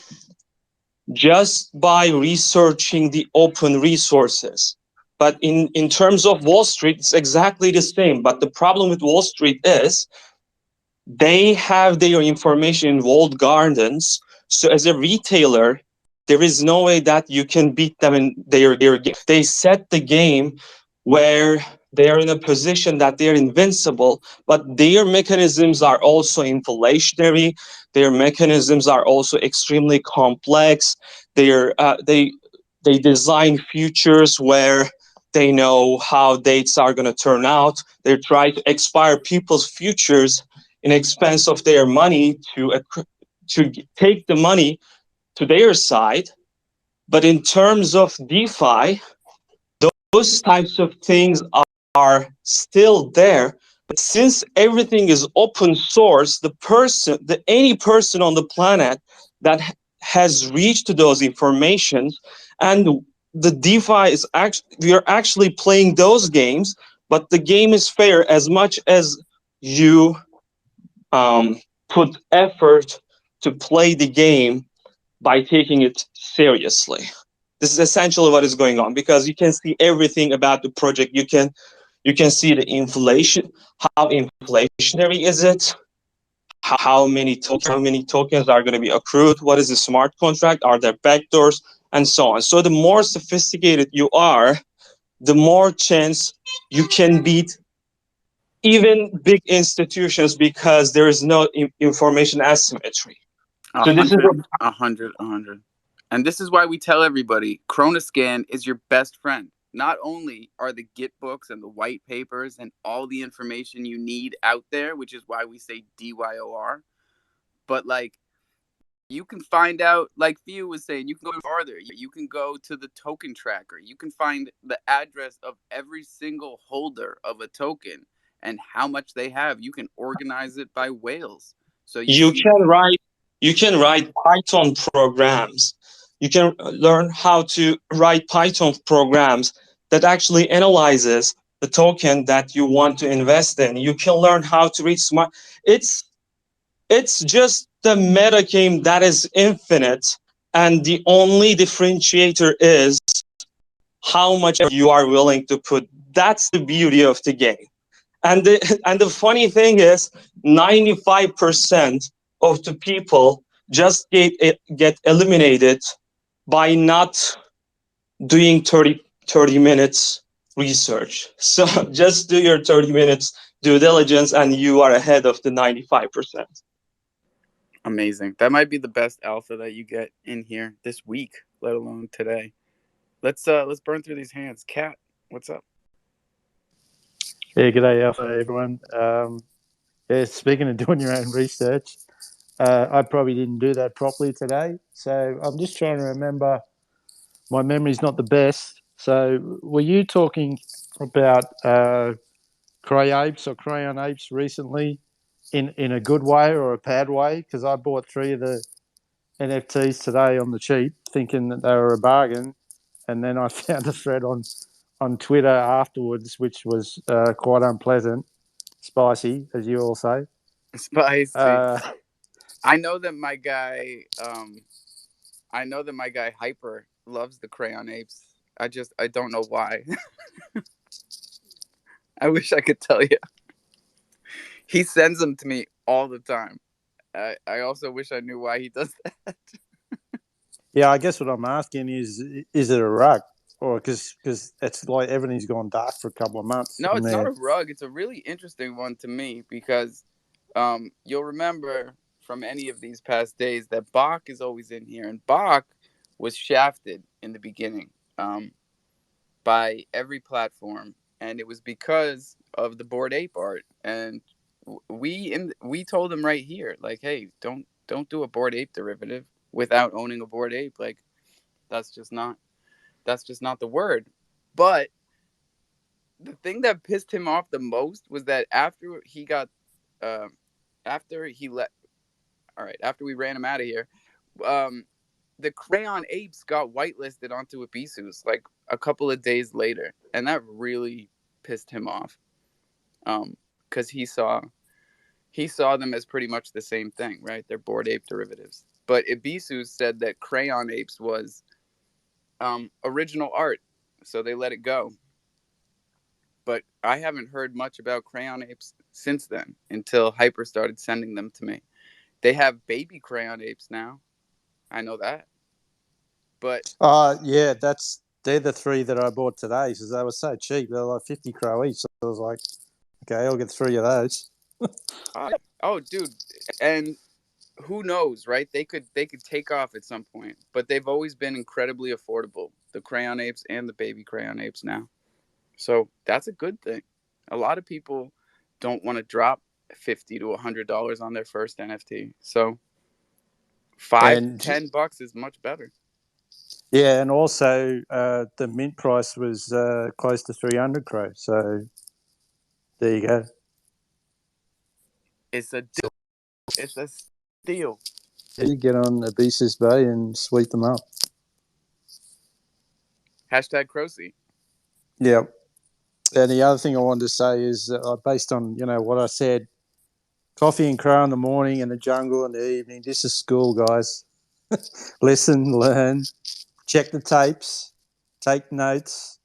just by researching the open resources. But in terms of Wall Street, it's exactly the same. But the problem with Wall Street is they have their information in walled gardens. So as a retailer, there is no way that you can beat them in their game. They set the game where they are in a position that they're invincible, but their mechanisms are also inflationary. Their mechanisms are also extremely complex. They design futures where they know how dates are going to turn out. They try to expire people's futures in expense of their money to take the money to their side. But in terms of DeFi, those types of things are still there. But since everything is open source, any person on the planet that has reached to those informations, and the DeFi is we are actually playing those games, but the game is fair as much as you put effort to play the game by taking it seriously. This is essentially what is going on, because you can see everything about the project. You can see the inflation, how inflationary is it, how many tokens are going to be accrued, what is the smart contract, are there backdoors, and so on. So the more sophisticated you are, the more chance you can beat even big institutions, because there is no information asymmetry. So this is 100. And this is why we tell everybody, Chronoscan is your best friend. Not only are the Git books and the white papers and all the information you need out there, which is why we say DYOR, but like you can find out, like Theo was saying, you can go farther. You can go to the token tracker. You can find the address of every single holder of a token and how much they have. You can organize it by whales. So you can write Python programs. You can learn how to write Python programs that actually analyzes the token that you want to invest in. You can learn how to read smart. It's just the meta game that is infinite, and the only differentiator is how much you are willing to put. That's the beauty of the game. And the funny thing is, 95% of the people just get eliminated by not doing 30 minutes research. So just do your 30 minutes due diligence, and you are ahead of the 95%. Amazing. That might be the best alpha that you get in here this week, let alone today. Let's burn through these hands. Kat, what's up? Yeah, g'day, Alpha, everyone. Yeah, speaking of doing your own research, I probably didn't do that properly today. So I'm just trying to remember. My memory's not the best. So were you talking about cray apes or crayon apes recently in a good way or a bad way? Because I bought 3 of the NFTs today on the cheap, thinking that they were a bargain. And then I found a thread on Twitter afterwards, which was quite unpleasant. Spicy, as you all say. Spicy. I know that my guy Hyper loves the crayon apes. I don't know why. I wish I could tell you. He sends them to me all the time. I also wish I knew why he does that. Yeah, I guess what I'm asking is it a rug? or because it's like everything's gone dark for a couple of months. No, it's not there. a rug. It's a really interesting one to me because you'll remember from any of these past days that Bach is always in here, and Bach was shafted in the beginning by every platform, and it was because of the Bored Ape art. And we told him right here, like, hey, don't do a Bored Ape derivative without owning a Bored Ape. Like, that's just not the word. But the thing that pissed him off the most was that after he got after he let after we ran him out of here, the crayon apes got whitelisted onto Abisus like a couple of days later, and that really pissed him off because he saw them as pretty much the same thing, right? They're Bored Ape derivatives. But Abisus said that crayon apes was original art, so they let it go. But I haven't heard much about crayon apes since then until Hyper started sending them to me. They have baby crayon apes now. I know that. But yeah, they're the 3 that I bought today because they were so cheap. They were like 50 Cro each. So I was like, okay, I'll get 3 of those. oh, dude, and who knows, right? They could take off at some point, but they've always been incredibly affordable. The crayon apes and the baby crayon apes now. So that's a good thing. A lot of people don't want to drop $50 to $100 on their first NFT. So $5 to $10 is much better. Yeah, and also the mint price was close to 300 Cro. So there you go. It's a deal. It's a steal. Yeah, you get on Abisus Bay and sweep them up. Hashtag Crocy. Yeah. And the other thing I wanted to say is based on, what I said, Coffee and Cro in the morning and the jungle in the evening. This is school, guys. Listen, learn, check the tapes, take notes.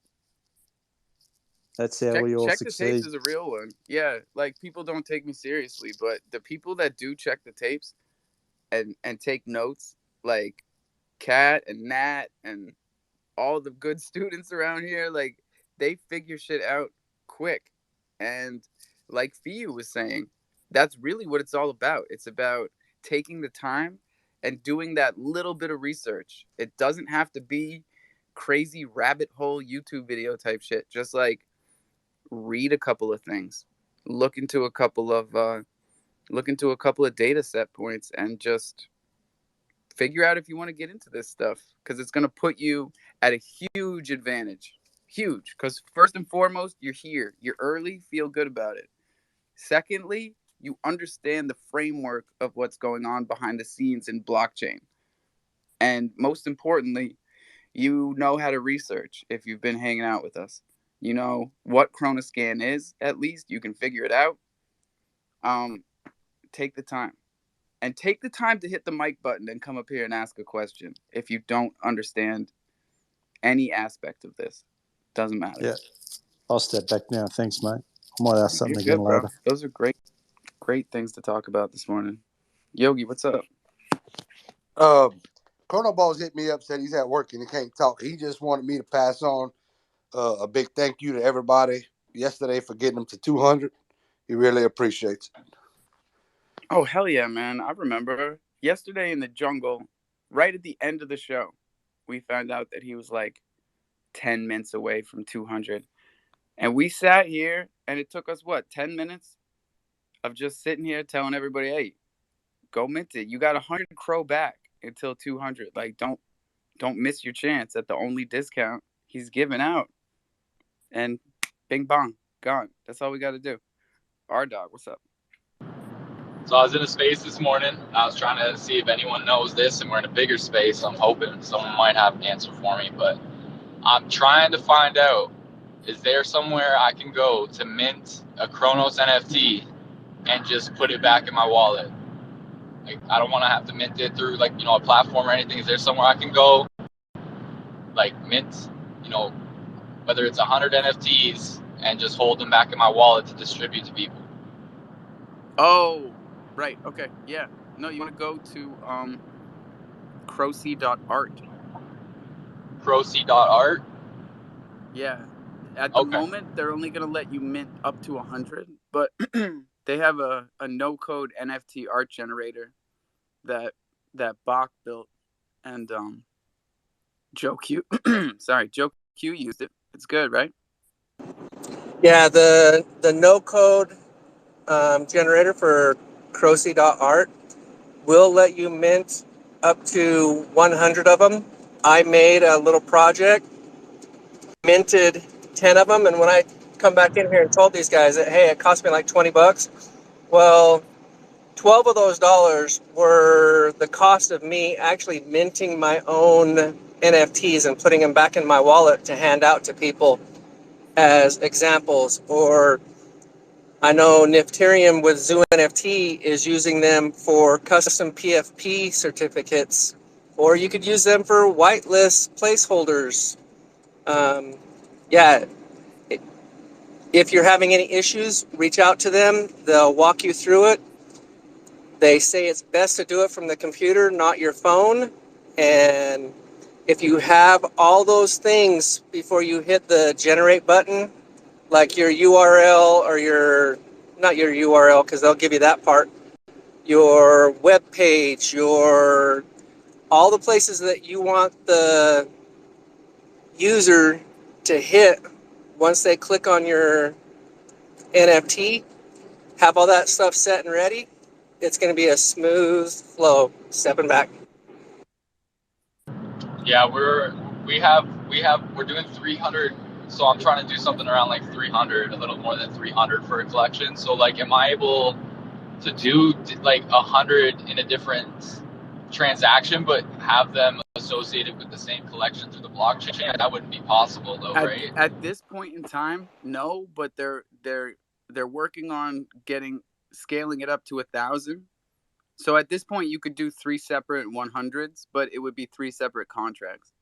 That's how we all check succeed. the tapes is a real one. Yeah, like people don't take me seriously, but the people that do check the tapes and take notes, like Kat and Nat and all the good students around here, like they figure shit out quick. And like Fiu was saying, that's really what it's all about. It's about taking the time and doing that little bit of research. It doesn't have to be crazy rabbit hole YouTube video type shit. Just like read a couple of things, look into a couple of data set points, and just figure out if you want to get into this stuff, because it's going to put you at a huge advantage. Huge, because first and foremost, you're here, you're early, feel good about it. Secondly, you understand the framework of what's going on behind the scenes in blockchain. And most importantly, you know how to research if you've been hanging out with us. You know what Chronoscan is, at least. You can figure it out. Take the time. And take the time to hit the mic button and come up here and ask a question if you don't understand any aspect of this. Doesn't matter. Yeah. I'll step back now. Thanks, mate. I might ask something again bro. later. Those are great things to talk about this morning. Yogi, what's up? Chrono Balls hit me up, said he's at work and he can't talk. He just wanted me to pass on a big thank you to everybody yesterday for getting him to 200. He really appreciates it. Oh, hell yeah, man. I remember yesterday in the jungle, right at the end of the show, we found out that he was like 10 minutes away from 200. And we sat here and it took us, 10 minutes of just sitting here telling everybody, hey, go mint it. You got 100 Cro back until 200. Like, don't miss your chance at the only discount he's giving out. And bing bong, gone. That's all we got to do. R-Dog, what's up? So I was in a space this morning. I was trying to see if anyone knows this, and we're in a bigger space. I'm hoping someone might have an answer for me, but I'm trying to find out, is there somewhere I can go to mint a Kronos NFT and just put it back in my wallet? Like, I don't want to have to mint it through a platform or anything. Is there somewhere I can go, like mint, whether it's 100 NFTs and just hold them back in my wallet to distribute to people? Oh, right. Okay. Yeah. No, you want to go to crocy.art. Crocy.art? Yeah. At the Okay. moment, they're only going to let you mint up to 100, but they have a no-code NFT art generator that Bach built, and Joe Q, sorry, Joe Q used it. It's good, right? Yeah, the no code generator for Crocy.art will let you mint up to 100 of them. I made a little project, minted 10 of them, and when I come back in here and told these guys that, hey, it cost me like $20, well, 12 of those dollars were the cost of me actually minting my own NFTs and putting them back in my wallet to hand out to people as examples. Or I know Nifterium with Zoo NFT is using them for custom PFP certificates, or you could use them for whitelist placeholders. Yeah, if you're having any issues, reach out to them. They'll walk you through it. They say it's best to do it from the computer, not your phone. And if you have all those things before you hit the generate button, like your URL or not your URL, because they'll give you that part, your web page, all the places that you want the user to hit once they click on your NFT, have all that stuff set and ready. It's going to be a smooth flow stepping back. Yeah, we're doing 300. So I'm trying to do something around like 300, a little more than 300 for a collection. So like, am I able to do like 100 in a different transaction, but have them associated with the same collection through the blockchain? That wouldn't be possible though, right? At this point in time, no, but they're working on scaling it up to 1,000. So at this point, you could do 3 separate 100s, but it would be 3 separate contracts.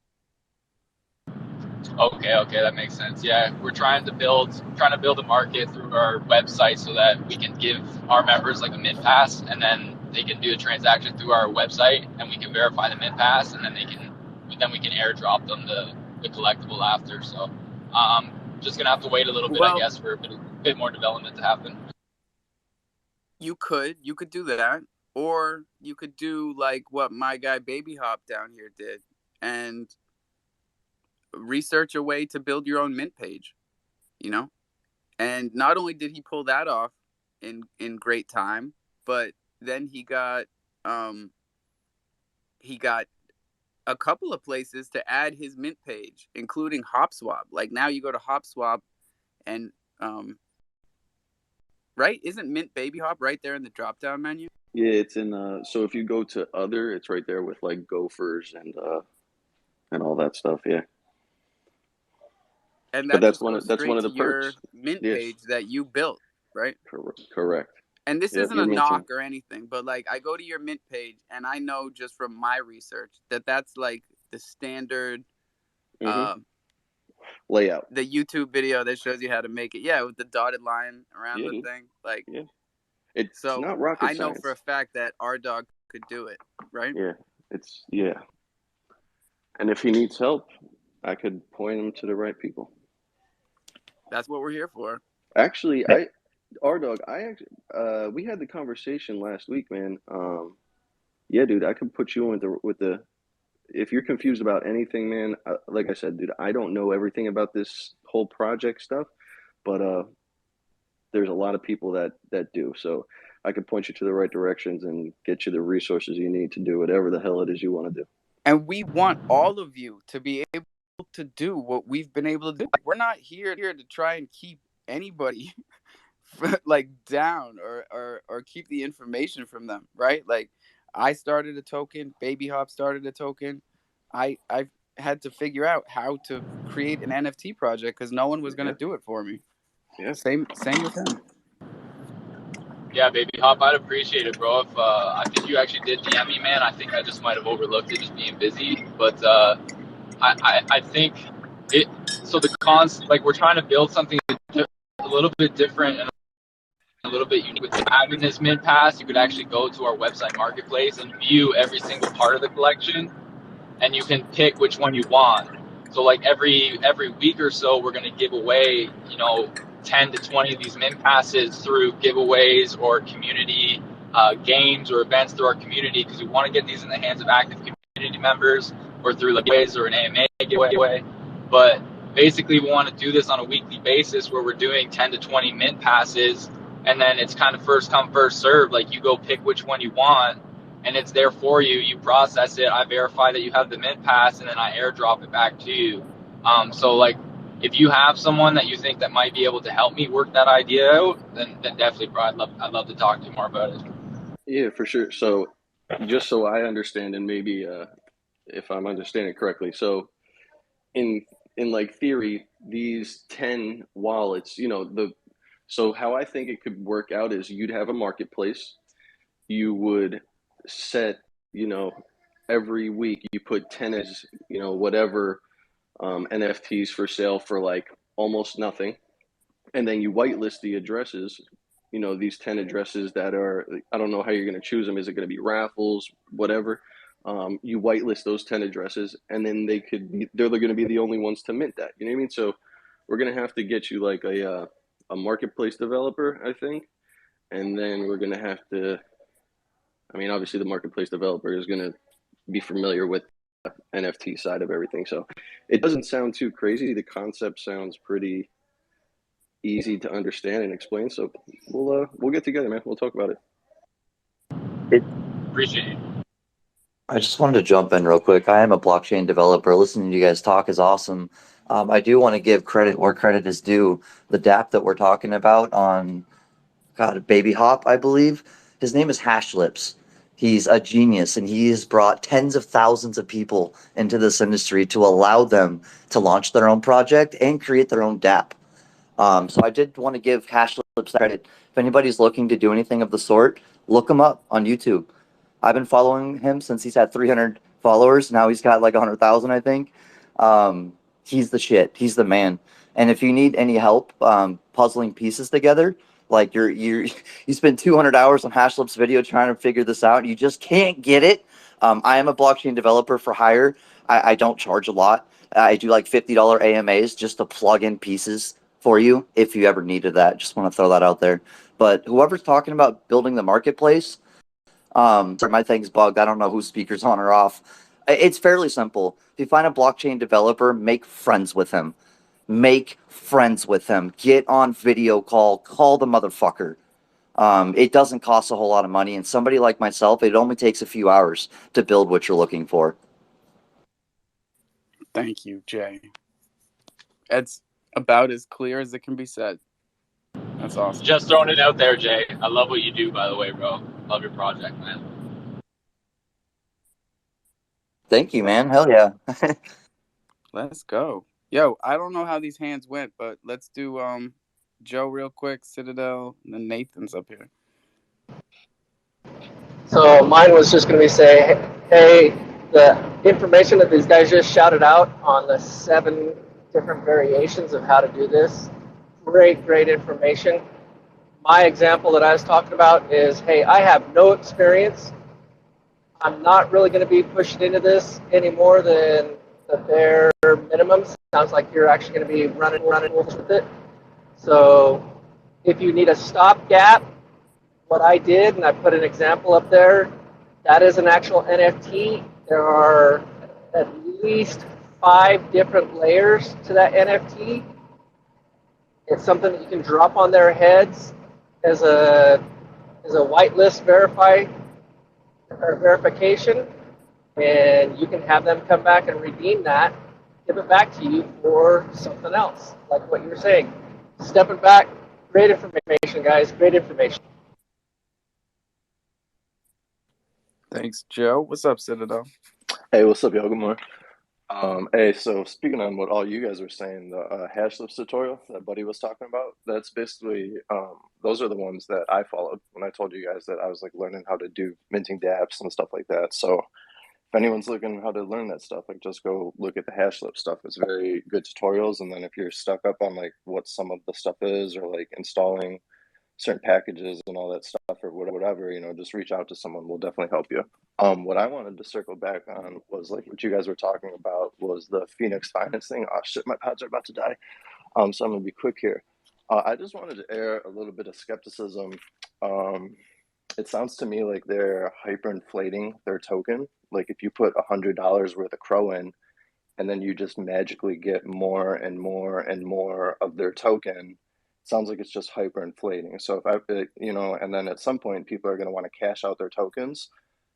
Okay, that makes sense. Yeah, we're trying to build a market through our website so that we can give our members like a mint pass, and then they can do a transaction through our website, and we can verify the mint pass, and then we can airdrop them the collectible after. So, just gonna have to wait a little bit, I guess, for a bit more development to happen. You could do that, or you could do like what my guy Baby Hop down here did, and research a way to build your own mint page, and not only did he pull that off in great time, but then he got a couple of places to add his mint page, including HopSwap. Like now you go to HopSwap and right, isn't Mint Baby Hop right there in the drop down menu? Yeah, it's in so if you go to other, it's right there with like gophers and all that stuff, yeah. And But that's one of the your perks. mint Yes. page that you built, right? Correct. And this Yep, isn't a knock or anything, but like I go to your mint page and I know just from my research that that's like the standard layout. The YouTube video that shows you how to make it. Yeah, with the dotted line around the thing. Like, yeah. It's so not rocket I know science. for a fact that our dog could do it, right? Yeah. And if he needs help, I could point him to the right people. That's what we're here for. Actually, we had the conversation last week, man. Yeah, dude, I could put you with the if you're confused about anything, man. Like I said, dude, I don't know everything about this whole project stuff, but there's a lot of people that do. So I could point you to the right directions and get you the resources you need to do whatever the hell it is you want to do. And we want all of you to be able to do what we've been able to do. We're not here to try and keep anybody like down or keep the information from them, right? Like I started a token, Baby Hop started a token. I've had to figure out how to create an NFT project because no one was going to do it for me. Yeah. Same with him. Yeah, Baby Hop, I'd appreciate it, bro. If I think you actually did DM me, man. I think I just might have overlooked it, just being busy. But I think it. So the cons, like we're trying to build something a little bit different and a little bit unique. With having this mint pass, you could actually go to our website marketplace and view every single part of the collection, and you can pick which one you want. So like every week or so, we're going to give away, 10 to 20 of these mint passes through giveaways or community games or events through our community, because we want to get these in the hands of active community members, or through like giveaways or an AMA giveaway. But basically, we want to do this on a weekly basis where we're doing 10 to 20 mint passes, and then it's kind of first come, first serve. Like, you go pick which one you want, and it's there for you. You process it. I verify that you have the mint pass, and then I airdrop it back to you. So like, if you have someone that you think that might be able to help me work that idea out, then definitely, bro, I'd love to talk to you more about it. Yeah, for sure. So just so I understand, and maybe if I'm understanding correctly, so in like theory, these 10 wallets, so how I think it could work out is you'd have a marketplace. You would set, every week you put 10 as, whatever NFTs for sale for like almost nothing. And then you whitelist the addresses, these 10 addresses that are, I don't know how you're going to choose them. Is it going to be raffles, whatever? You whitelist those 10 addresses, and then they're going to be the only ones to mint that. You know what I mean? So we're going to have to get you like a marketplace developer, I think. And then we're going to have to, obviously the marketplace developer is going to be familiar with the NFT side of everything. So it doesn't sound too crazy. The concept sounds pretty easy to understand and explain. So we'll get together, man. We'll talk about it. Appreciate you. I just wanted to jump in real quick. I am a blockchain developer. Listening to you guys talk is awesome. I do want to give credit where credit is due. The DApp that we're talking about on, God, Baby Hop, I believe. His name is Hashlips. He's a genius, and he has brought tens of thousands of people into this industry to allow them to launch their own project and create their own DApp. So I did want to give Hashlips credit. If anybody's looking to do anything of the sort, look him up on YouTube. I've been following him since he's had 300 followers. Now he's got like 100,000, I think. He's the shit. He's the man. And if you need any help puzzling pieces together, like you spend 200 hours on Hashlips' video trying to figure this out, and you just can't get it. I am a blockchain developer for hire. I don't charge a lot. I do like $50 AMAs just to plug in pieces for you if you ever needed that. Just want to throw that out there. But whoever's talking about building the marketplace, sorry, my thing's bugged. I don't know whose speaker's on or off. It's fairly simple. If you find a blockchain developer, make friends with him. Make friends with him. Get on video call. Call the motherfucker. It doesn't cost a whole lot of money. And somebody like myself, it only takes a few hours to build what you're looking for. Thank you, Jay. It's about as clear as it can be said. That's awesome. Just throwing it out there, Jay. I love what you do, by the way, bro. Love your project, man. Thank you, man. Hell yeah. Let's go. Yo, I don't know how these hands went, but let's do Joe real quick, Citadel, and then Nathan's up here. So mine was just going to be say, hey, the information that these guys just shouted out on the 7 different variations of how to do this, great information. My example that I was talking about is, hey, I have no experience. I'm not really going to be pushing into this any more than the bare minimum. Sounds like you're actually going to be running with it. So if you need a stopgap, what I did, and I put an example up there, that is an actual NFT. There are at least 5 different layers to that NFT. It's something that you can drop on their heads as a whitelist verification, and you can have them come back and redeem that, give it back to you for something else, like what you were saying. Stepping back, great information, guys, great information. Thanks, Joe. What's up, Citadel? Hey, what's up, y'all? Good morning. Hey, so speaking on what all you guys were saying, the Hashlips tutorial that Buddy was talking about, that's basically, those are the ones that I followed when I told you guys that I was like learning how to do minting dApps and stuff like that. So if anyone's looking how to learn that stuff, like just go look at the Hashlips stuff. It's very good tutorials. And then if you're stuck up on like what some of the stuff is, or like installing certain packages and all that stuff or whatever, you know, just reach out to someone. We'll definitely help you. What I wanted to circle back on was like what you guys were talking about was the Phoenix Finance thing. Oh shit, my pads are about to die. So I'm gonna be quick here. I just wanted to air a little bit of skepticism. It sounds to me like they're hyperinflating their token. Like if you put $100 worth of Crow in, and then you just magically get more and more and more of their token. Sounds like it's just hyperinflating. So if you know, and then at some point people are going to want to cash out their tokens.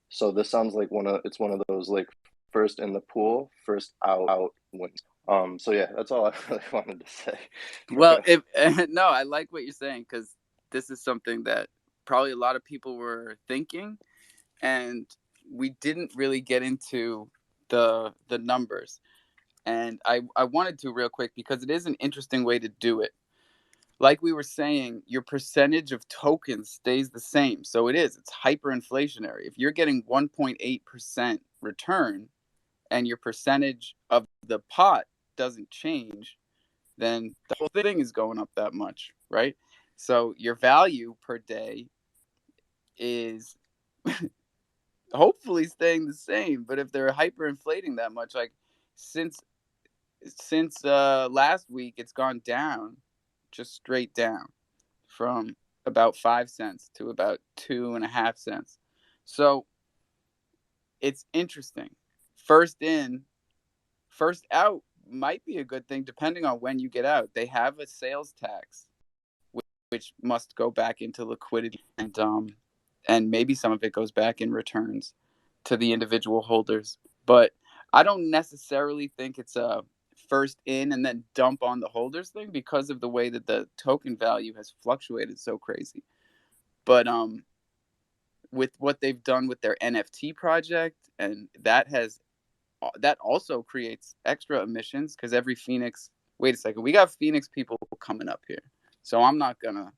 So this sounds like it's one of those like first in the pool, first out wins. So yeah, that's all I really wanted to say. Well, no, I like what you're saying, because this is something that probably a lot of people were thinking, and we didn't really get into the numbers. And I wanted to real quick because it is an interesting way to do it. Like we were saying, your percentage of tokens stays the same. So it's hyperinflationary. If you're getting 1.8% return and your percentage of the pot doesn't change, then the whole thing is going up that much, right? So your value per day is hopefully staying the same. But if they're hyperinflating that much, like since last week, it's gone down, just straight down from about 5 cents to about 2.5 cents. So it's interesting. First in, first out might be a good thing depending on when you get out. They have a sales tax, which must go back into liquidity, and maybe some of it goes back in returns to the individual holders. But I don't necessarily think it's a first in and then dump on the holders thing because of the way that the token value has fluctuated so crazy. But with what they've done with their NFT project, and that also creates extra emissions, because every Phoenix, wait a second, we got Phoenix people coming up here, so I'm not gonna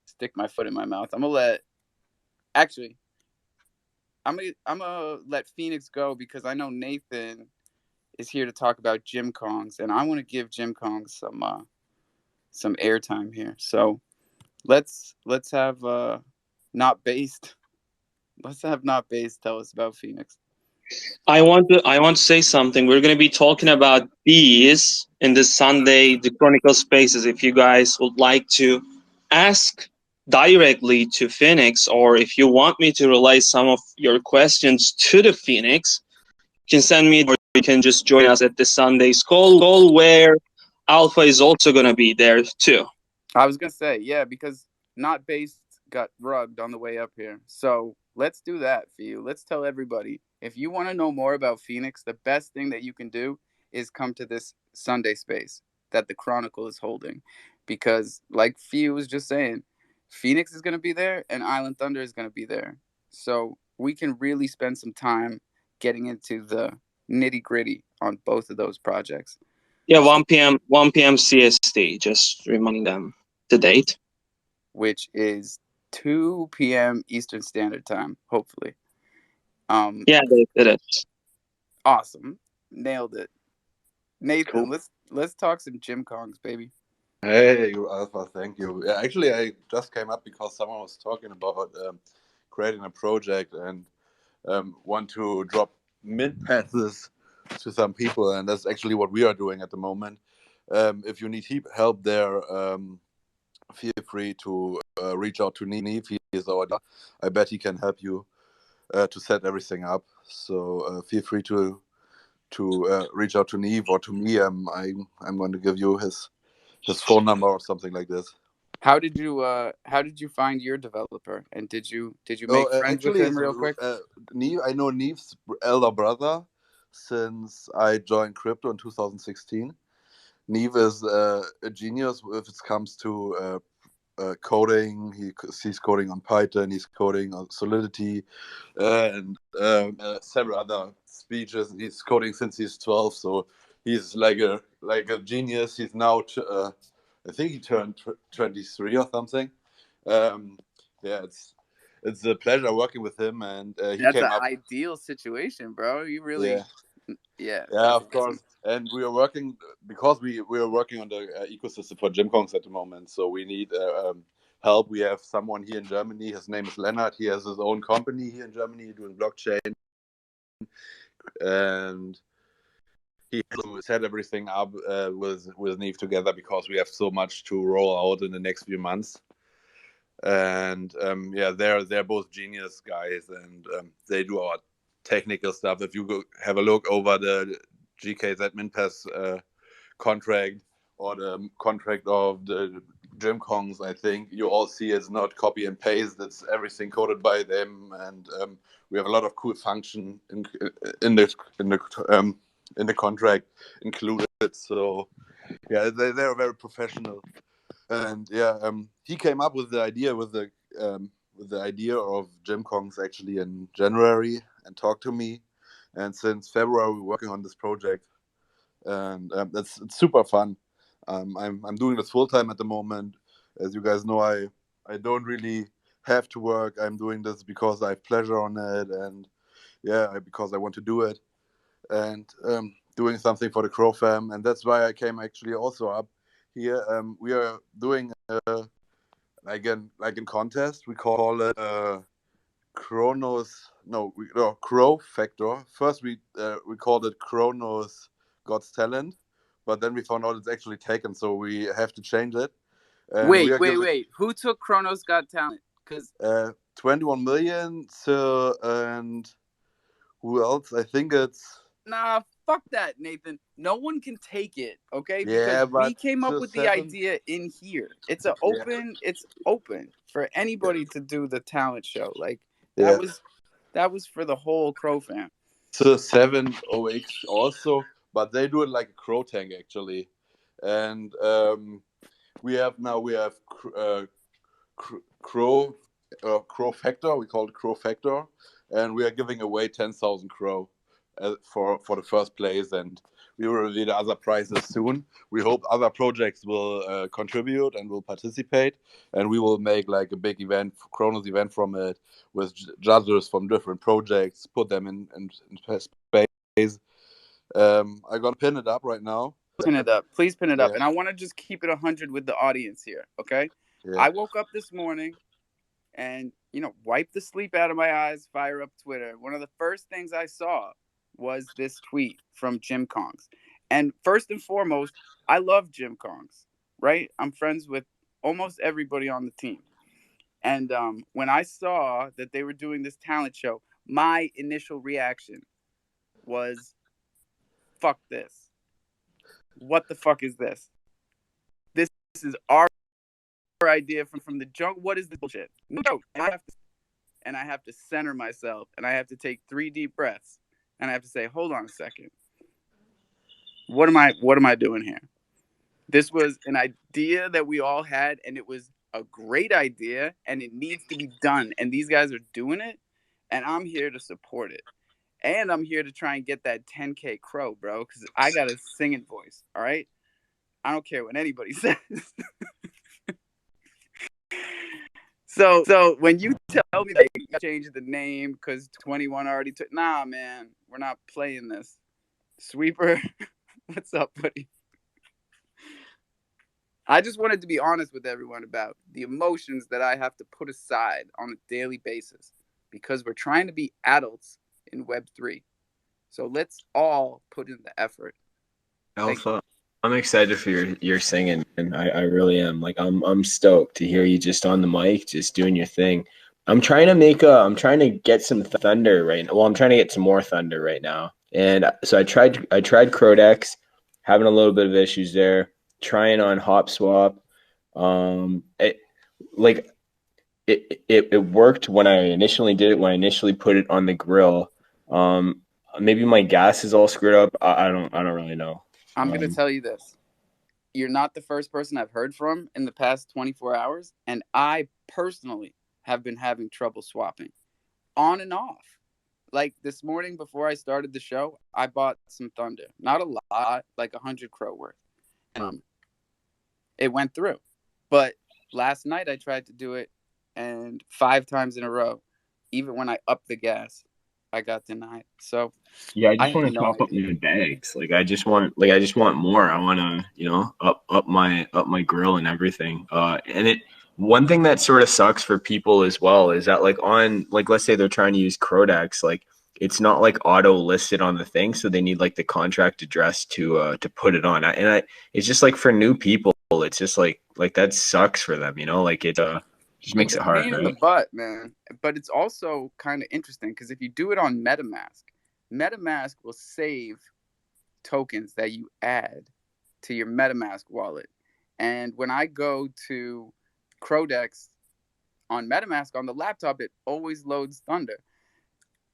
stick my foot in my mouth. I'm gonna let Phoenix go, because I know Nathan is here to talk about Jim Kongs, and I want to give Jim Kong some airtime here. So let's have not based. Let's have not based tell us about Phoenix. I want to say something. We're going to be talking about these in the Sunday the Chronicle Spaces. If you guys would like to ask directly to Phoenix, or if you want me to relay some of your questions to the Phoenix, you can send me, or you can just join us at the Sunday's call where Alpha is also going to be there too. I was going to say, yeah, because not based got rugged on the way up here. So let's do that for you. Let's tell everybody, if you want to know more about Phoenix, the best thing that you can do is come to this Sunday space that the Chronicle is holding. Because like Fee was just saying, Phoenix is going to be there and Island Thunder is going to be there. So we can really spend some time getting into the nitty gritty on both of those projects. Yeah, 1 p.m. CST. Just reminding them the date, which is 2 p.m. Eastern Standard Time, hopefully. Yeah, it is. Awesome. Nailed it. Nathan, Cool. let's talk some Jim Kongs, baby. Hey, Alpha, thank you. Yeah, actually, I just came up because someone was talking about creating a project and want to drop mint passes to some people, and that's actually what we are doing at the moment. If you need help there, feel free to reach out to Neve. He is our. I bet he can help you to set everything up. So feel free to reach out to Neve or to me. I'm going to give you his phone number or something like this. How did you find your developer, and did you make friends with him real quick? Neve, I know Neve's elder brother since I joined crypto in 2016. Neve is a genius if it comes to coding. He's coding on Python. He's coding on Solidity and several other speeches. He's coding since he's 12, so he's like a genius. He's now I think he turned 23 or something. Yeah, it's a pleasure working with him, and he That's came an up. ideal situation, bro. You really, yeah, of course. And we are working because we are working on the ecosystem for Gym Kongs at the moment. So we need help. We have someone here in Germany. His name is Leonard. He has his own company here in Germany doing blockchain, and he has to set everything up with Neve together because we have so much to roll out in the next few months. And yeah, they're both genius guys, and they do our technical stuff. If you go have a look over the GK's admin pass contract or the contract of the Gym Kongs, I think you all see it's not copy and paste. It's everything coded by them, and we have a lot of cool function in the contract included. So yeah, they're very professional. And yeah, he came up with the idea of Gym Kongs actually in January and talked to me. And since February, we're working on this project, and it's super fun. I'm doing this full time at the moment. As you guys know, I don't really have to work. I'm doing this because I have pleasure on it, and yeah, because I want to do it, and doing something for the crofam, and that's why I came actually also up here. We are doing like in contest. We call it Crow Factor. First we called it Kronos God's Talent, but then we found out it's actually taken, so we have to change it. And Wait. Who took Kronos Got Talent? Because 21 million. So, and who else? I think it's. Nah, fuck that, Nathan. No one can take it, okay? Yeah, Because we but came up to with the 7. idea in here. It's Yeah. It's open for anybody to do the talent show. Like Yeah. that was for the whole Crow fam. So 7OX also, but they do it like a crow tank actually, and we have crow factor. We call it crow factor, and we are giving away 10,000 crow for the first place, and we will reveal the other prizes soon. We hope other projects will contribute and will participate, and we will make like a big event, Kronos event from it, with judges from different projects, put them in space. I'm gonna pin it up right now. Pin it up. Please pin it up. Yeah. And I want to just keep it 100 with the audience here, okay? Yeah. I woke up this morning and, wipe the sleep out of my eyes, fire up Twitter. One of the first things I saw was this tweet from Gym Kongs. And first and foremost, I love Gym Kongs, right? I'm friends with almost everybody on the team. And when I saw that they were doing this talent show, my initial reaction was, fuck this. What the fuck is this? This is our idea from the junk. What is this bullshit? No joke. And I have to center myself, and I have to take 3 deep breaths, and I have to say, hold on a second. What am I doing here? This was an idea that we all had, and it was a great idea, and it needs to be done. And these guys are doing it, and I'm here to support it. And I'm here to try and get that 10K crow, bro, because I got a singing voice, all right? I don't care what anybody says. So when you tell me that you changed the name because 21 already took, nah, man, we're not playing this. Sweeper, what's up, buddy? I just wanted to be honest with everyone about the emotions that I have to put aside on a daily basis because we're trying to be adults in Web3. So let's all put in the effort. Alpha, I'm excited for your singing, and I really am. Like I'm stoked to hear you just on the mic, just doing your thing. I'm trying to get some thunder right now. Well, I'm trying to get some more thunder right now. And so I tried Crodex, having a little bit of issues there. Trying on Hop Swap. It worked when I initially did it, when I initially put it on the grill. Maybe my gas is all screwed up. I don't really know. I'm going to tell you this. You're not the first person I've heard from in the past 24 hours. And I personally have been having trouble swapping on and off. Like this morning before I started the show, I bought some Thunder. Not a lot, like 100 crow worth. And it went through. But last night I tried to do it, and 5 times in a row, even when I upped the gas, I got denied. So yeah, I just want to top up my bags. Like I just want more. I want to, up my grill and everything. And One thing that sort of sucks for people as well is that like on like let's say they're trying to use Crodex, like it's not like auto listed on the thing, so they need like the contract address to put it on. It's just like for new people, it's just like that sucks for them, you know? Like it just It's makes a it hard, pain in the right? butt, man. But it's also kind of interesting because if you do it on MetaMask will save tokens that you add to your MetaMask wallet. And when I go to Crodex on MetaMask on the laptop, it always loads Thunder.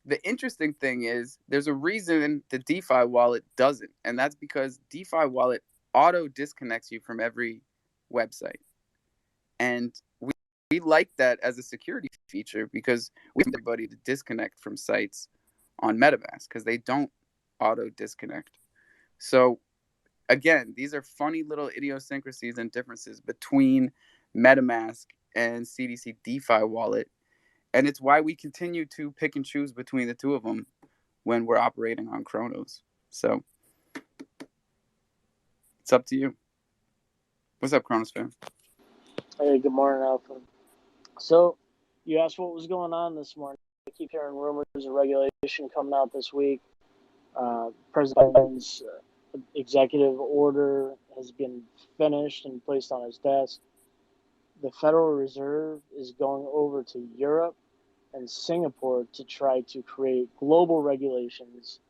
The interesting thing is there's a reason the DeFi wallet doesn't, and that's because DeFi wallet auto disconnects you from every website. And we like that as a security feature because we want everybody to disconnect from sites on MetaMask because they don't auto disconnect. So again, these are funny little idiosyncrasies and differences between MetaMask and CDC DeFi wallet. And it's why we continue to pick and choose between the two of them when we're operating on Chronos. So it's up to you. What's up, Chronos fam? Hey, good morning, Alpha. So, you asked what was going on this morning. I keep hearing rumors of regulation coming out this week. President Biden's executive order has been finished and placed on his desk. The Federal Reserve is going over to Europe and Singapore to try to create global regulations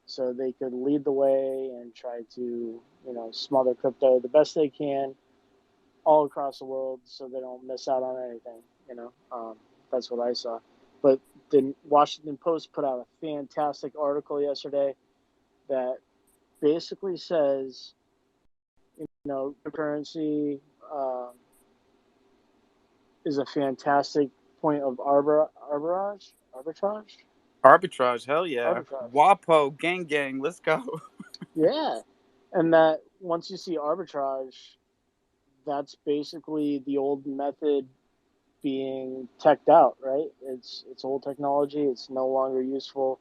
so they could lead the way and try to, smother crypto the best they can all across the world so they don't miss out on anything, that's what I saw. But the Washington Post put out a fantastic article yesterday that basically says, cryptocurrency is a fantastic point of arbitrage. Arbitrage, hell yeah. Arbitrage. WAPO, gang, let's go. Yeah. And that once you see arbitrage, that's basically the old method being teched out, right? It's old technology. It's no longer useful.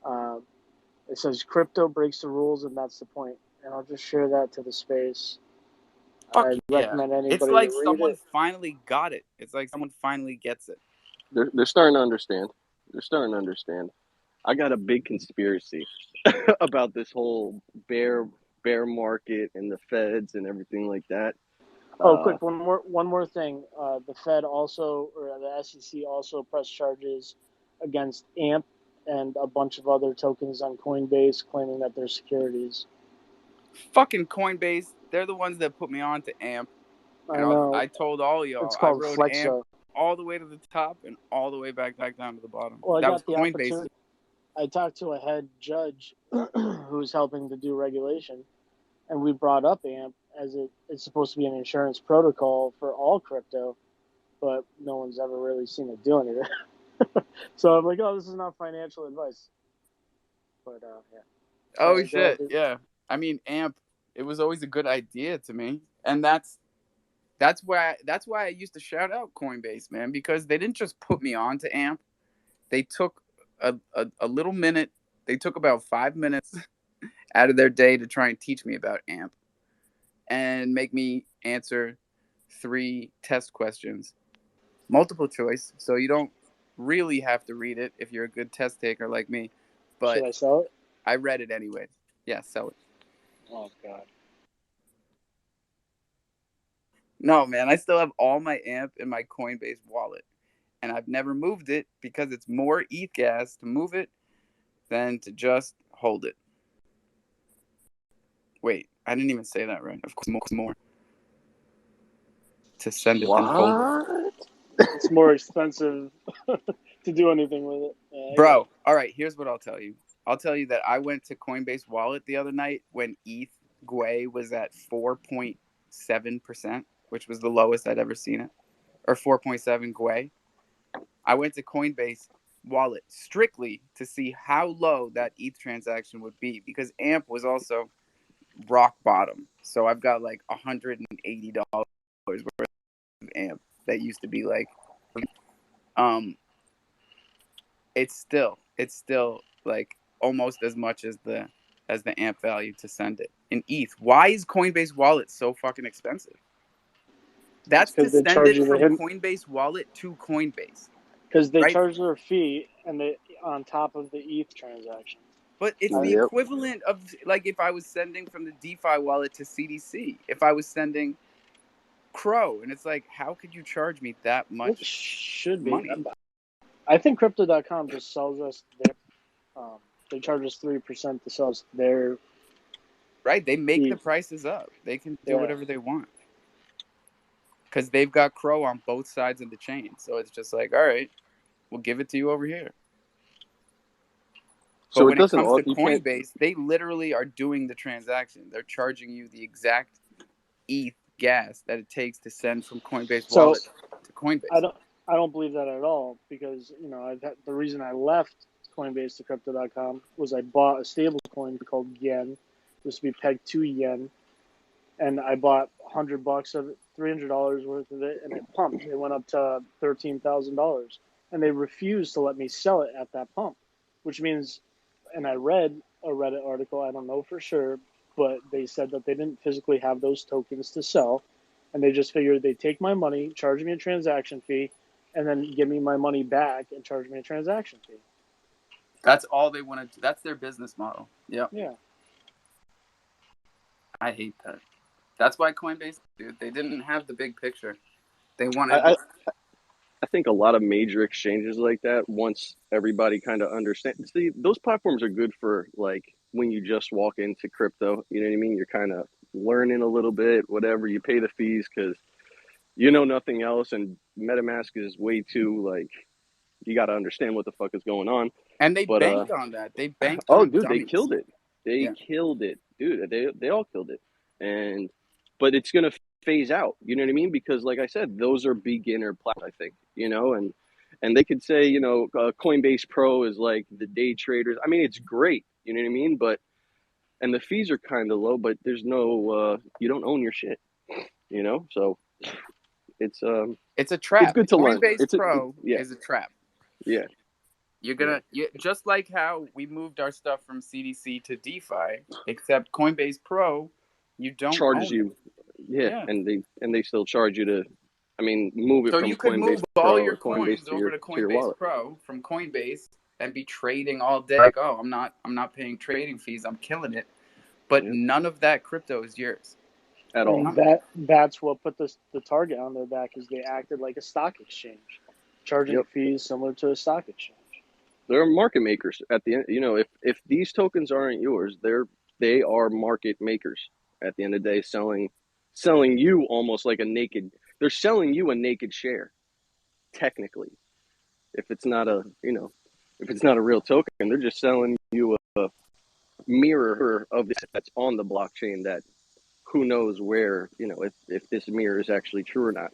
It says crypto breaks the rules, and that's the point. And I'll just share that to the space. Fuck I'd yeah. recommend It's anybody like to read someone it. finally got it. It's like someone finally gets it. They're starting to understand. They're starting to understand. I got a big conspiracy about this whole bear market and the feds and everything like that. Oh, quick, one more thing. The Fed also, or the SEC also pressed charges against AMP and a bunch of other tokens on Coinbase, claiming that they're securities. Fucking Coinbase, they're the ones that put me on to AMP. I know. I told all y'all, It's called I rode Flexo. AMP all the way to the top and all the way back down to the bottom. Well, that was Coinbase. I talked to a head judge who's helping to do regulation, and we brought up AMP as it's supposed to be an insurance protocol for all crypto, but no one's ever really seen it do anything. So I'm like, oh, this is not financial advice. But yeah. Oh shit, yeah. I mean, AMP. It was always a good idea to me, and that's why I used to shout out Coinbase, man, because they didn't just put me on to AMP. They took a little minute. They took about 5 minutes out of their day to try and teach me about AMP and make me answer 3 test questions, multiple choice. So you don't really have to read it if you're a good test taker like me. But should I sell it? I read it anyways. Yeah, sell it. Oh God. No, man, I still have all my AMP in my Coinbase wallet, and I've never moved it because it's more ETH gas to move it than to just hold it. Wait, I didn't even say that right. Of course, more to send it than hold it. It's more expensive to do anything with it. Yeah, bro. All right, here's what I'll tell you. I'll tell you that I went to Coinbase Wallet the other night when ETH GUI was at 4.7%, which was the lowest I'd ever seen it, or 4.7 GUI. I went to Coinbase Wallet strictly to see how low that ETH transaction would be because AMP was also rock bottom. So I've got like $180 worth of AMP that used to be like, it's still like almost as much as the AMP value to send it in ETH. Why is Coinbase Wallet so fucking expensive? That's to because they send charge it you the from hidden, Coinbase wallet to Coinbase, because they right? charge their fee and they on top of the ETH transaction. But it's the Yep. equivalent of like if I was sending from the DeFi wallet to CDC, if I was sending Crow, and it's like, how could you charge me that It much should be. money? I think Crypto.com just sells us their. They charge us 3% to sell us their. Right? They make the ETH. prices up. They can do Yeah. whatever they want because they've got Crow on both sides of the chain. So it's just like, all right, we'll give it to you over here. But So it when it doesn't comes all to you can't. Coinbase, they literally are doing the transaction. They're charging you the exact ETH gas that it takes to send from Coinbase So wallet to Coinbase. I don't believe that at all because the reason I left Coinbase to Crypto.com was I bought a stable coin called Yen. It was to be pegged to yen, and I bought $100 of it, $300 worth of it, and it pumped. It went up to $13,000, and they refused to let me sell it at that pump, which means, and I read a Reddit article. I don't know for sure, but they said that they didn't physically have those tokens to sell, and they just figured they'd take my money, charge me a transaction fee, and then give me my money back and charge me a transaction fee. That's all they want to do. That's their business model. Yep. Yeah. I hate that. That's why Coinbase, dude, they didn't have the big picture. They wanted. I think a lot of major exchanges like that, once everybody kind of understands, see, those platforms are good for like when you just walk into crypto. You know what I mean? You're kind of learning a little bit, whatever. You pay the fees because you know nothing else, and MetaMask is way too like you got to understand what the fuck is going on. And they But banked on that. They banked oh, on dude, they dummies. killed it. They Yeah. killed it, dude. They all killed it, but it's gonna phase out. You know what I mean? Because like I said, those are beginner platforms. I think and they could say Coinbase Pro is like the day traders. I mean, it's great. You know what I mean? But and the fees are kind of low, but there's no you don't own your shit. So it's It's a trap. good to learn. Coinbase Pro yeah, is a trap. yeah. You're gonna just like how we moved our stuff from CDC to DeFi, except Coinbase Pro, you don't Charges own it. you, yeah, and they still charge you to, I mean, move it So from you could Coinbase move all Pro your or Coinbase coins over to to your Coinbase wallet Pro from Coinbase and be trading all day. Like, oh, I'm not paying trading fees. I'm killing it. But none of that crypto is yours at I all. mean, that's what put the target on their back is they acted like a stock exchange, charging Yep. fees similar to a stock exchange. They're market makers at the end. If these tokens aren't yours, they are market makers at the end of the day, selling you almost like a naked. They're selling you a naked share, technically. If it's not a real token, they're just selling you a mirror of this that's on the blockchain that who knows where, if this mirror is actually true or not.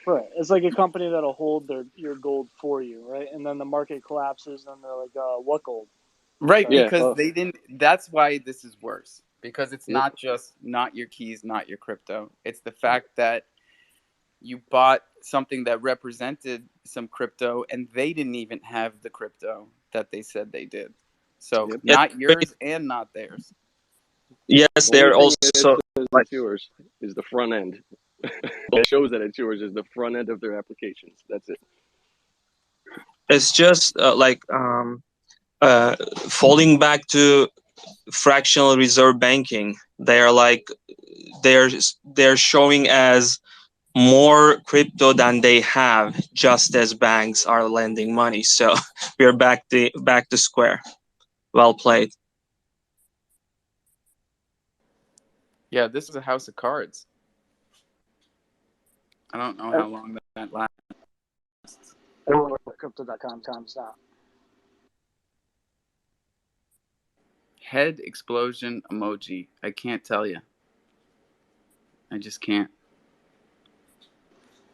Right. It's like a company that'll hold your gold for you, right? And then the market collapses, and they're like, "What gold?" right? Sorry. Because they didn't. That's why this is worse. Because it's Yep. not just not your keys, not your crypto. It's the fact that you bought something that represented some crypto and they didn't even have the crypto that they said they did. So Yep. not yours and not theirs. Yes, The they're only thing that also says like it's yours is the front end. What shows that it's yours is the front end of their applications. That's it. it's just falling back to fractional reserve banking. They're like they're showing as more crypto than they have, just as banks are lending money. So we're back to square. Well played. Yeah, this is a house of cards. I don't know how long that lasts. I don't know what Crypto.com times now. Head explosion emoji. I can't tell you. I just can't.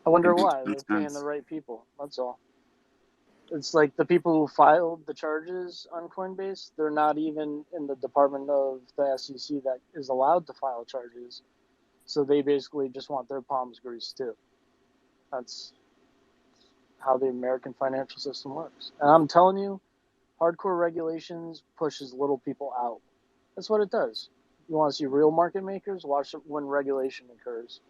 I wonder It makes why. no They're paying sense. the right people. That's all. It's like the people who filed the charges on Coinbase, they're not even in the department of the SEC that is allowed to file charges. So they basically just want their palms greased too. That's how the American financial system works. And I'm telling you, hardcore regulations pushes little people out. That's what it does. You want to see real market makers? Watch it when regulation occurs.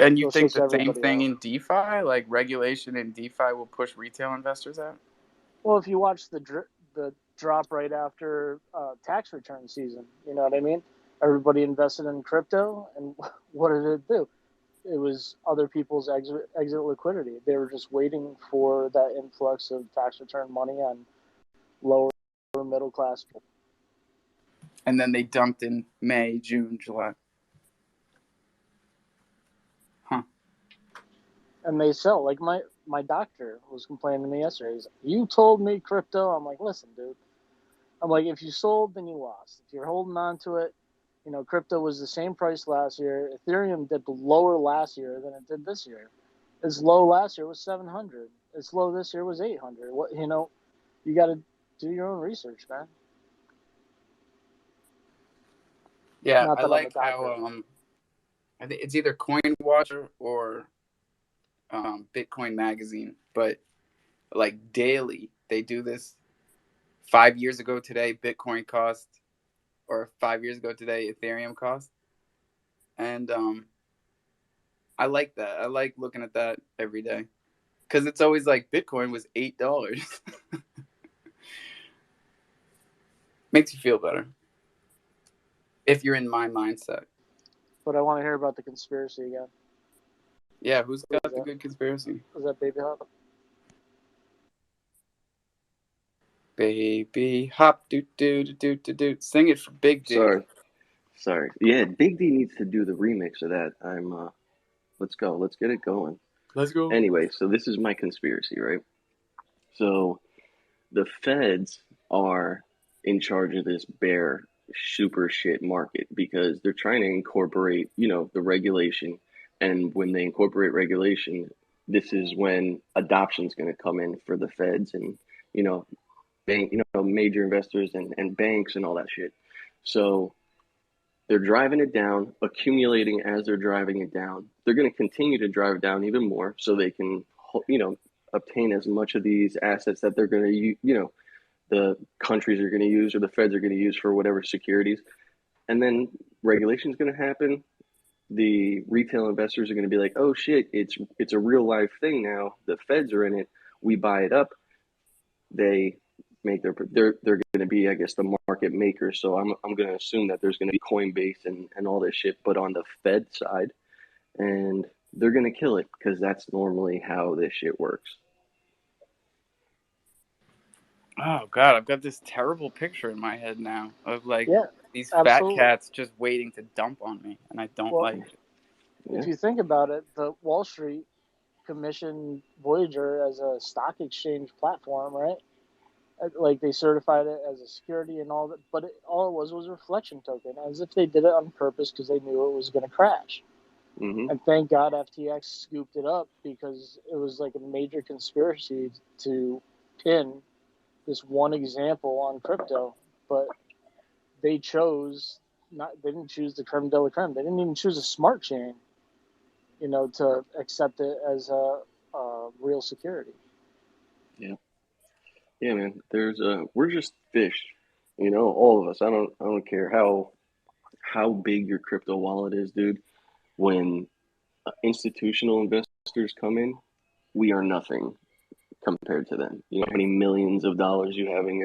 And you They'll think chase the same everybody thing out. in DeFi, like regulation in DeFi will push retail investors out? Well, if you watch the drop right after tax return season, you know what I mean? Everybody invested in crypto, and what did it do? It was other people's exit liquidity. They were just waiting for that influx of tax return money on lower middle class people. And then they dumped in May, June, July. Huh. And they sell. Like my doctor was complaining to me yesterday. He's like, "You told me crypto." I'm like, "Listen, dude. I'm like, if you sold, then you lost. If you're holding on to it, you know, crypto was the same price last year. Ethereum dipped lower last year than it did this year. Its low last year was 700. Its low this year was 800. What, you know, you got to do your own research, man. Yeah, Not I that I'm a like doctor. how I think it's either Coin Watcher or Bitcoin Magazine, but like daily they do this. 5 years ago today, Bitcoin cost, or 5 years ago today, Ethereum cost, and I like that. I like looking at that every day because it's always like Bitcoin was $8. Makes you feel better if you're in my mindset. But I want to hear about the conspiracy again. Yeah, who's Who got is the that? good conspiracy? Is that Baby Hop? Baby hop, do do do do do do. Sing it for Big D. Sorry. Yeah, Big D needs to do the remix of that. Let's go. Let's get it going. Let's go. Anyway, so this is my conspiracy, right? So the feds are in charge of this bear super shit market because they're trying to incorporate, you know, the regulation. And when they incorporate regulation, this is when adoption is going to come in for the feds and, you know, major investors and banks and all that shit. So they're driving it down, accumulating as they're driving it down. They're going to continue to drive it down even more so they can, you know, obtain as much of these assets that they're going to, you know, the countries are going to use or the feds are going to use for whatever securities. And then regulation is going to happen. The retail investors are going to be like, oh shit, it's a real life thing now. The feds are in it. We buy it up. They make they're going to be, I guess, the market makers. So I'm going to assume that there's going to be Coinbase and all this shit, but on the Fed side, and they're going to kill it because that's normally how this shit works. Oh God, I've got this terrible picture in my head now of like these fat absolutely. cats just waiting to dump on me, and I don't like it. If you think about it, the Wall Street commissioned Voyager as a stock exchange platform, right? Like they certified it as a security and all that, but all it was a reflection token, as if they did it on purpose because they knew it was going to crash. Mm-hmm. And thank God FTX scooped it up because it was like a major conspiracy to pin this one example on crypto, but they chose not. They didn't choose the creme de la creme. They didn't even choose a smart chain, you know, to accept it as a real security. Yeah, man. We're just fish, you know, all of us. I don't care how big your crypto wallet is, dude. When institutional investors come in, we are nothing compared to them. You know how many millions of dollars you have in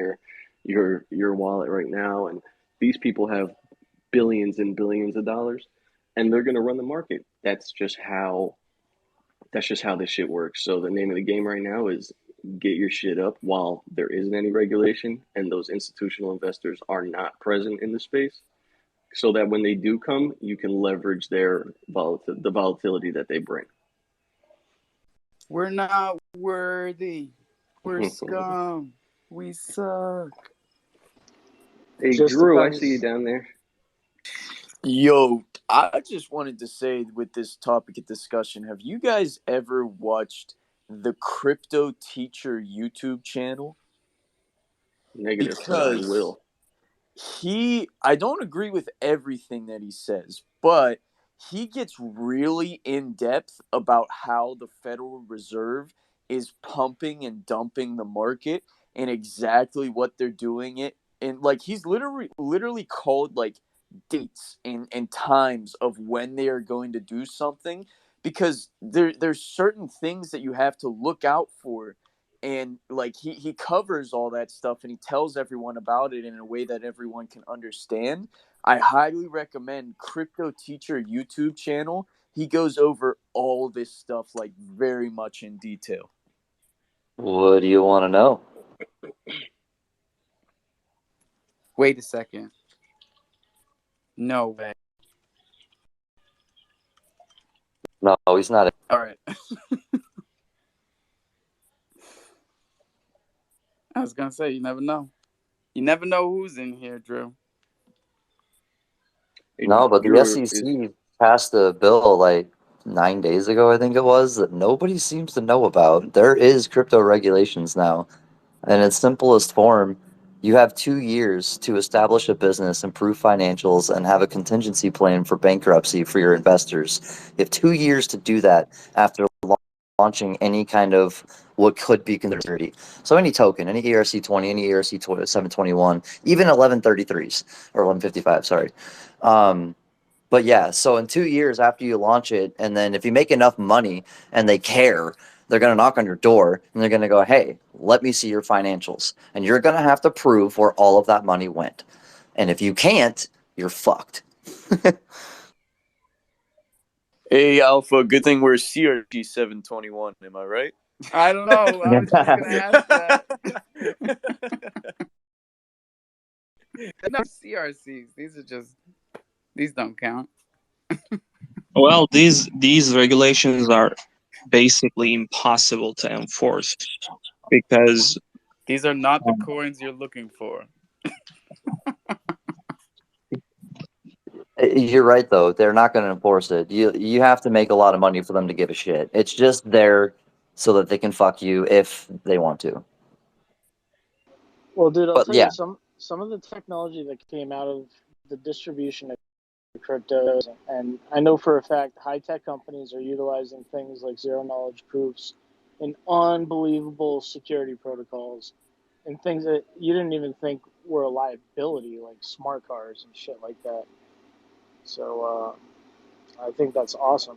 your wallet right now, and these people have billions and billions of dollars, and they're going to run the market. That's just how this shit works. So the name of the game right now is get your shit up while there isn't any regulation and those institutional investors are not present in the space, so that when they do come, you can leverage the volatility that they bring. We're not worthy. We're scum. We suck. Hey, Just Drew, I depends. see you down there. Yo, I just wanted to say with this topic of discussion, have you guys ever watched the Crypto Teacher YouTube channel? Negative, but I will. I don't agree with everything that he says, but he gets really in depth about how the Federal Reserve is pumping and dumping the market and exactly what they're doing it. And like he's literally called like dates and times of when they are going to do something because there's certain things that you have to look out for, and like he covers all that stuff and he tells everyone about it in a way that everyone can understand. I highly recommend Crypto Teacher YouTube channel. He goes over all this stuff like very much in detail. What do you want to know? Wait a second. No way. No, he's not. All right. I was gonna say, you never know. You never know who's in here, Drew. No, but the Drew, SEC passed a bill like 9 days ago, I think it was, that nobody seems to know about. There is crypto regulations now. In its simplest form, you have 2 years to establish a business, improve financials, and have a contingency plan for bankruptcy for your investors. You have 2 years to do that after launching any kind of what could be considered security. So any token, any ERC20, any ERC721, even 1133s or 1155, sorry. But yeah, so in 2 years after you launch it, and then if you make enough money and they care, they're going to knock on your door and they're going to go, hey, let me see your financials. And you're going to have to prove where all of that money went. And if you can't, you're fucked. Hey, Alpha, good thing we're CRT 721, am I right? I don't know. I was just gonna ask that. No CRCs. These don't count. Well, these regulations are basically impossible to enforce because These are not the coins you're looking for. You're right, though. They're not going to enforce it. You have to make a lot of money for them to give a shit. It's just there so that they can fuck you if they want to. Well, dude, I'll But tell yeah, you some of the technology that came out of the distribution of cryptos, and I know for a fact high tech companies are utilizing things like zero knowledge proofs and unbelievable security protocols and things that you didn't even think were a liability, like smart cars and shit like that. So I think that's awesome.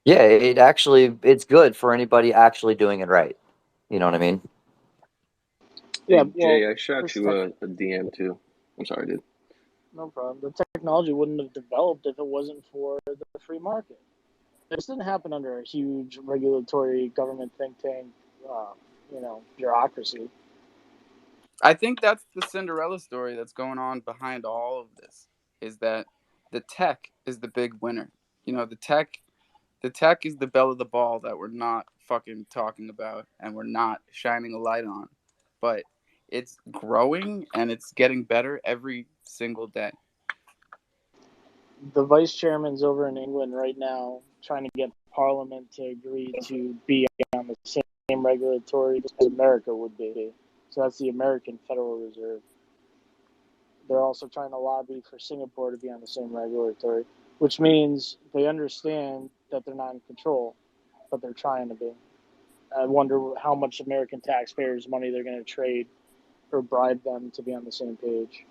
yeah, it's good for anybody actually doing it right. You know what I mean? Yeah, hey, well, Jay, I shot this you a DM too. I'm sorry, dude. no problem. The technology wouldn't have developed if it wasn't for the free market. This didn't happen under a huge regulatory government think tank, bureaucracy. I think that's the Cinderella story that's going on behind all of this, is that the tech is the big winner. You know, the tech is the belle of the ball that we're not fucking talking about and we're not shining a light on. But it's growing and it's getting better every single day. The vice chairman's over in England right now trying to get Parliament to agree to be on the same regulatory as America would be. So that's the American Federal Reserve. They're also trying to lobby for Singapore to be on the same regulatory, which means they understand that they're not in control, but they're trying to be. I wonder how much American taxpayers' money they're going to trade or bribe them to be on the same page.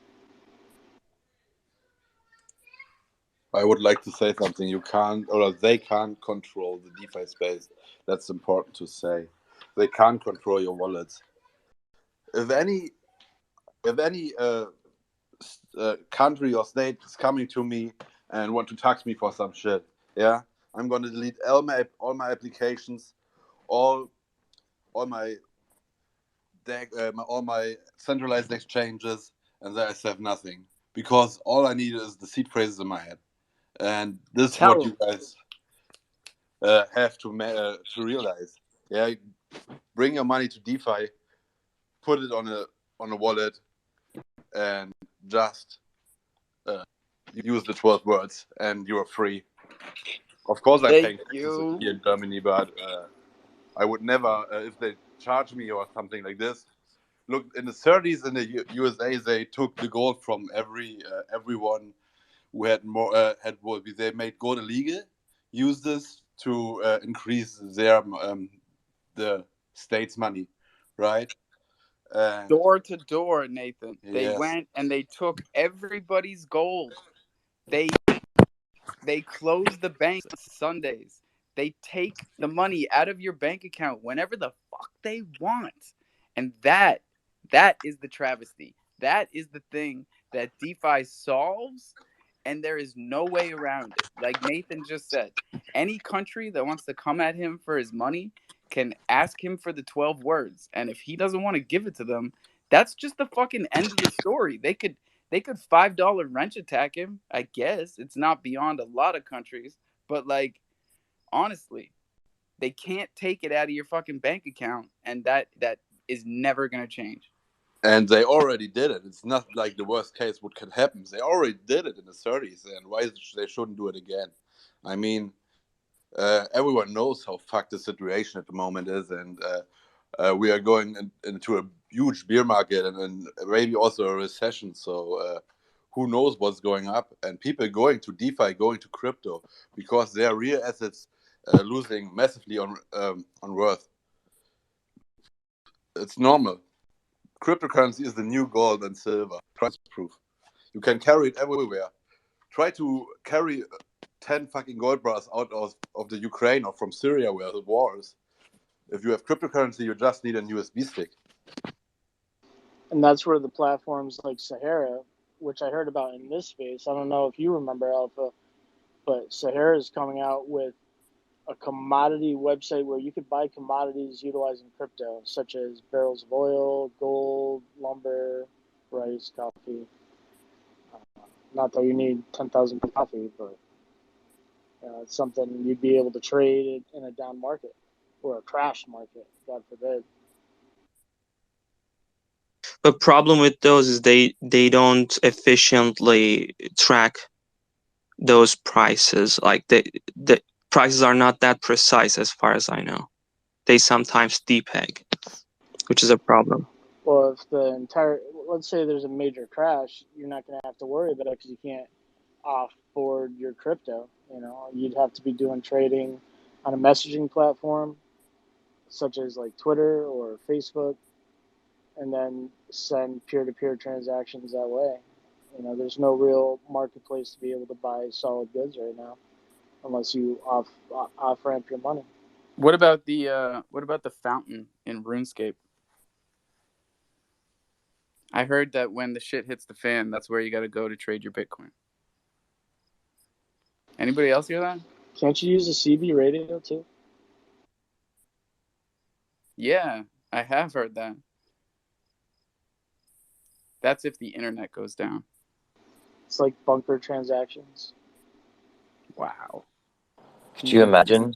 I would like to say something. You can't, or they can't control the DeFi space. That's important to say. They can't control your wallets. If any country or state is coming to me and want to tax me for some shit, yeah, I'm gonna delete all my applications, all my all my centralized exchanges, and then I have nothing because all I need is the seed phrases in my head, and this is what Tell you them. guys have to realize. Yeah, bring your money to DeFi, put it on a wallet, and just use the 12 words, and you are free. Of course, I'm Thank paying taxes you. here in Germany, but I would never, if they charge me or something like this. Look, in the 30s in the USA, they took the gold from everyone who had more they made gold illegal, used this to increase their the state's money, right? And Door to door, Nathan. They yes, went and they took everybody's gold. They They close the banks Sundays. They take the money out of your bank account whenever the fuck they want. And that is the travesty. That is the thing that DeFi solves, and there is no way around it. Like Nathan just said, any country that wants to come at him for his money can ask him for the 12 words. And if he doesn't want to give it to them, that's just the fucking end of the story. They could $5 wrench attack him, I guess. It's not beyond a lot of countries, but like honestly, they can't take it out of your fucking bank account, and that is never gonna change. And they already did it. It's not like the worst case what could happen. They already did it in the 30s, and why they shouldn't do it again? I mean, everyone knows how fucked the situation at the moment is, and we are going into a huge beer market and maybe also a recession. So who knows what's going up? And people going to DeFi, going to crypto, because their real assets losing massively on worth. It's normal. Cryptocurrency is the new gold and silver. Price proof. You can carry it everywhere. Try to carry 10 fucking gold bars out of the Ukraine or from Syria where the war is. If you have cryptocurrency, you just need a USB stick. And that's where the platforms like Sahara, which I heard about in this space, I don't know if you remember, Alpha, but Sahara is coming out with a commodity website where you could buy commodities utilizing crypto, such as barrels of oil, gold, lumber, rice, coffee. Not that you need 10,000 for coffee, but it's something you'd be able to trade in a down market or a crash market, God forbid. The problem with those is they don't efficiently track those prices. Like the prices are not that precise as far as I know. They sometimes depeg, which is a problem. Well, if let's say there's a major crash, you're not going to have to worry about it because you can't offboard your crypto. You'd have to be doing trading on a messaging platform such as like Twitter or Facebook, and then send peer-to-peer transactions that way. There's no real marketplace to be able to buy solid goods right now, unless you off-ramp your money. What about the fountain in RuneScape? I heard that when the shit hits the fan, that's where you got to go to trade your Bitcoin. Anybody else hear that? Can't you use a CB radio too? Yeah, I have heard that. That's if the internet goes down. It's like bunker transactions. Wow. Could you imagine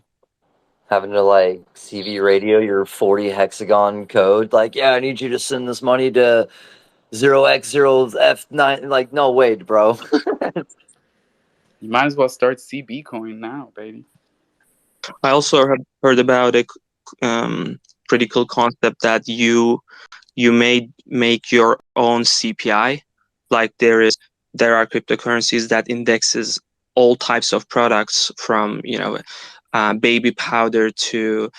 having to like CV radio your 40 hexagon code? Like, yeah, I need you to send this money to 0x0F9. Like, no, wait, bro. You might as well start CB coin now, baby. I also heard about a pretty cool concept that you may make your own CPI. Like there are cryptocurrencies that indexes all types of products from baby powder to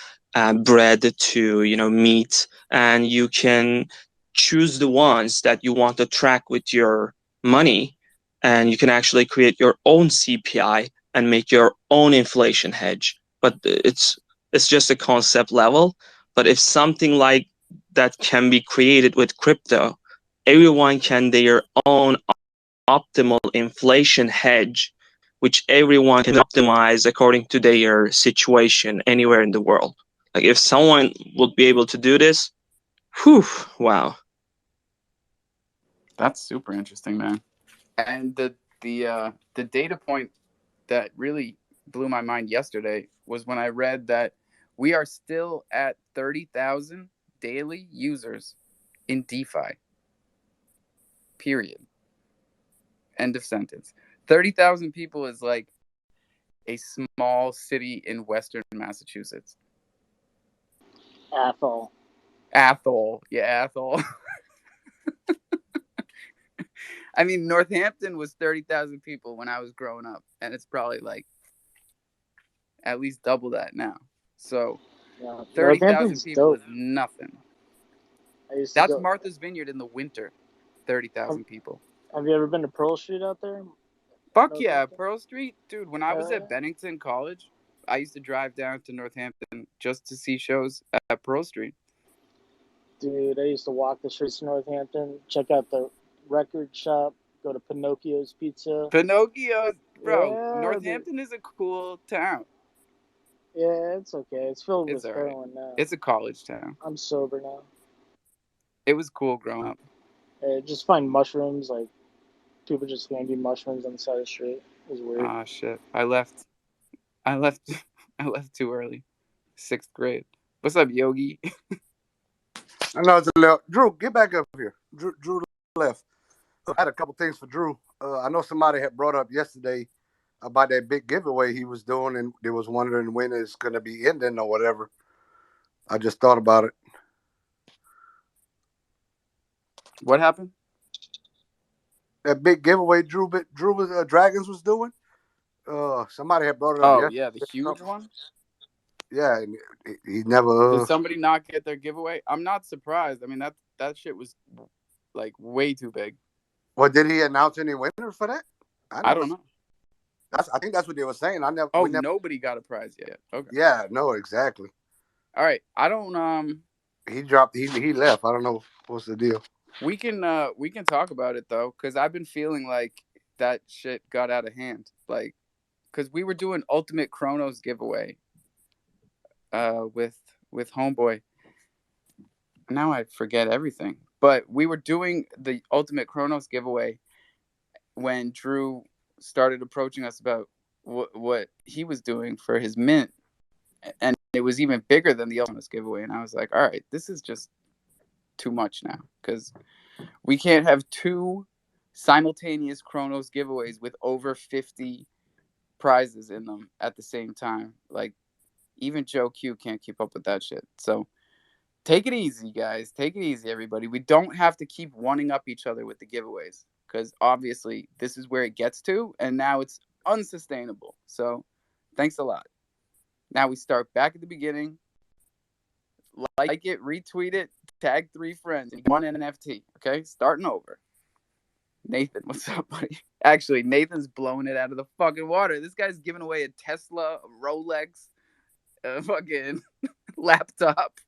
bread to meat, and you can choose the ones that you want to track with your money, and you can actually create your own CPI and make your own inflation hedge. But it's just a concept level. But if something like that can be created with crypto, everyone can their own optimal inflation hedge, which everyone can optimize according to their situation anywhere in the world. Like if someone would be able to do this, whew, wow. That's super interesting, man. And the data point that really blew my mind yesterday was when I read that we are still at 30,000 daily users in DeFi. Period. End of sentence. 30,000 people is like a small city in western Massachusetts. Athol. Yeah, Athol. I mean, Northampton was 30,000 people when I was growing up, and it's probably like at least double that now. So 30,000 people dope. is nothing. That's Martha's Vineyard in the winter. 30,000 people. Have you ever been to Pearl Street out there? Fuck yeah, Northampton? Pearl Street, dude. When I was Hell at yeah. Bennington College, I used to drive down to Northampton just to see shows at Pearl Street. Dude, I used to walk the streets of Northampton, check out the record shop, go to Pinocchio's Pizza. Pinocchio, bro. Yeah, dude. Northampton is a cool town. Yeah, it's okay. It's filled It's with all right. heroin now. It's a college town. I'm sober now. It was cool growing up. Just find mushrooms, like people just hand you mushrooms on the side of the street. It was weird. Ah, shit. I left. I left too early. 6th grade. What's up, Yogi? I know it's a little. Drew, get back up here. Drew left. I had a couple things for Drew. I know somebody had brought up yesterday about that big giveaway he was doing, and they was wondering when it's going to be ending or whatever. I just thought about it. What happened? That big giveaway Drew was Dragons was doing. Somebody had brought it up. Oh yeah, the huge one. Yeah, and he never. Did somebody not get their giveaway? I'm not surprised. I mean that shit was like way too big. Well, did he announce any winners for that? I don't know. I think that's what they were saying. Nobody got a prize yet. Okay. Yeah, no, exactly. All right. I don't. He dropped. He left. I don't know what's the deal. We can talk about it though, because I've been feeling like that shit got out of hand. Like, because we were doing Ultimate Chronos giveaway. With Homeboy. Now I forget everything. But we were doing the Ultimate Chronos giveaway when Drew started approaching us about what he was doing for his mint, and it was even bigger than the Ultimate giveaway. And I was like, all right, this is just too much now, because we can't have 2 simultaneous Chronos giveaways with over 50 prizes in them at the same time. Like, even Joe Q can't keep up with that shit. So take it easy, guys. Take it easy, everybody. We don't have to keep one-ing up each other with the giveaways, because obviously this is where it gets to, and now it's unsustainable. So thanks a lot. Now we start back at the beginning. Like it, retweet it, tag 3 friends, and 1 NFT. Okay, starting over. Nathan, what's up, buddy? Actually, Nathan's blowing it out of the fucking water. This guy's giving away a Tesla, a Rolex, a fucking laptop.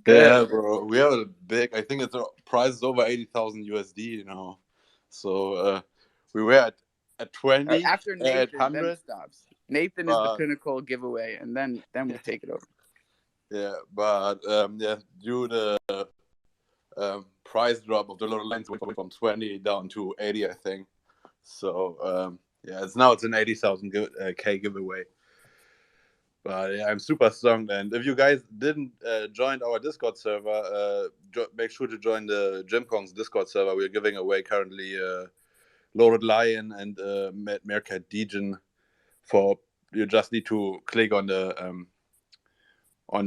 Yeah, bro. We have a big. I think it's a price is over 80,000 USD. You know, so we were at 20. After Nathan, at then 100. it stops. Nathan is the pinnacle giveaway, and then we take it over. Yeah, but due to the price drop of the little lens went from 20 down to 80, I think. So it's an 80,000 K giveaway. But yeah, I'm super stoked. And if you guys didn't join our Discord server, make sure to join the GymCon's Discord server. We're giving away currently Loaded Lion and Meerkat Degen. You just need to click on the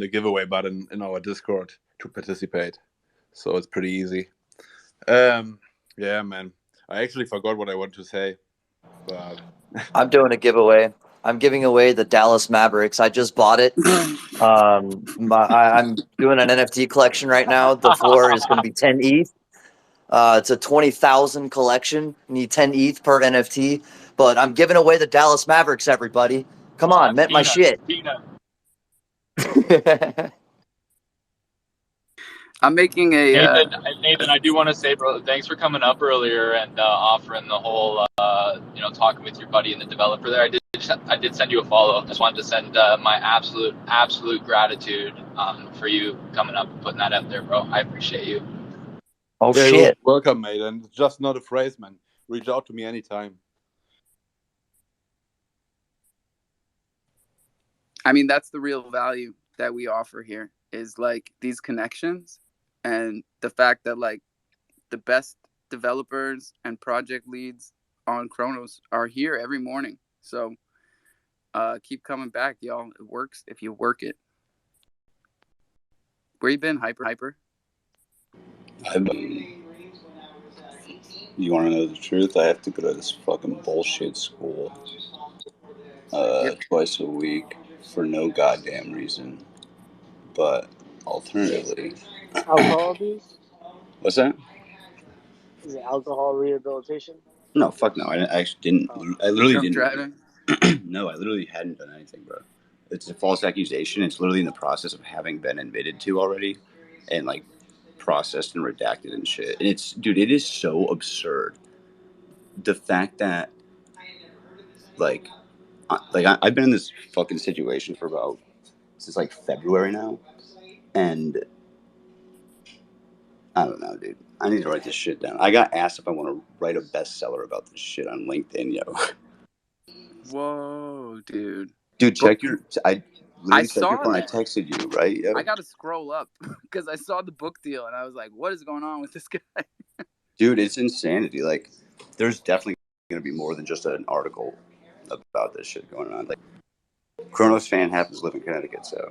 giveaway button in our Discord to participate. So it's pretty easy. Yeah, man. I actually forgot what I wanted to say. But I'm doing a giveaway. I'm giving away the Dallas Mavericks. I just bought it. I'm doing an NFT collection right now. The floor is going to be 10 ETH. It's a 20,000 collection. You need 10 ETH per NFT. But I'm giving away the Dallas Mavericks, everybody. Come on, mint my shit. I'm making a Nathan, I do want to say, bro, thanks for coming up earlier and offering the whole, talking with your buddy and the developer there. I did send you a follow. Just wanted to send my absolute gratitude for you coming up and putting that out there, bro. I appreciate you. Oh, yeah, shit. Welcome, mate. And it's just not a phrase, man. Reach out to me anytime. I mean, that's the real value that we offer here, is like these connections, and the fact that like the best developers and project leads on Chronos are here every morning. So keep coming back, y'all. It works if you work it. Where you been, Hyper? You want to know the truth? I have to go to this fucking bullshit school twice a week for no goddamn reason. But alternatively, Alcohol abuse? what's that? Is it alcohol rehabilitation? No, fuck no. I actually didn't. Oh. I literally Drunk didn't. driving? No, I literally hadn't done anything, bro. It's a false accusation. It's literally in the process of having been admitted to already, and like processed and redacted and shit. And it's, dude, it is so absurd. The fact that like, I've been in this fucking situation for about since like February now, and I don't know, dude. I need to write this shit down. I got asked if I want to write a bestseller about this shit on LinkedIn, yo. Whoa, dude. Dude, check your. I I literally checked your saw phone. I that. texted you, right? Yo. I got to scroll up because I saw the book deal and I was like, what is going on with this guy? Dude, it's insanity. Like, there's definitely going to be more than just an article about this shit going on. Like, Kronos fan happens to live in Connecticut, so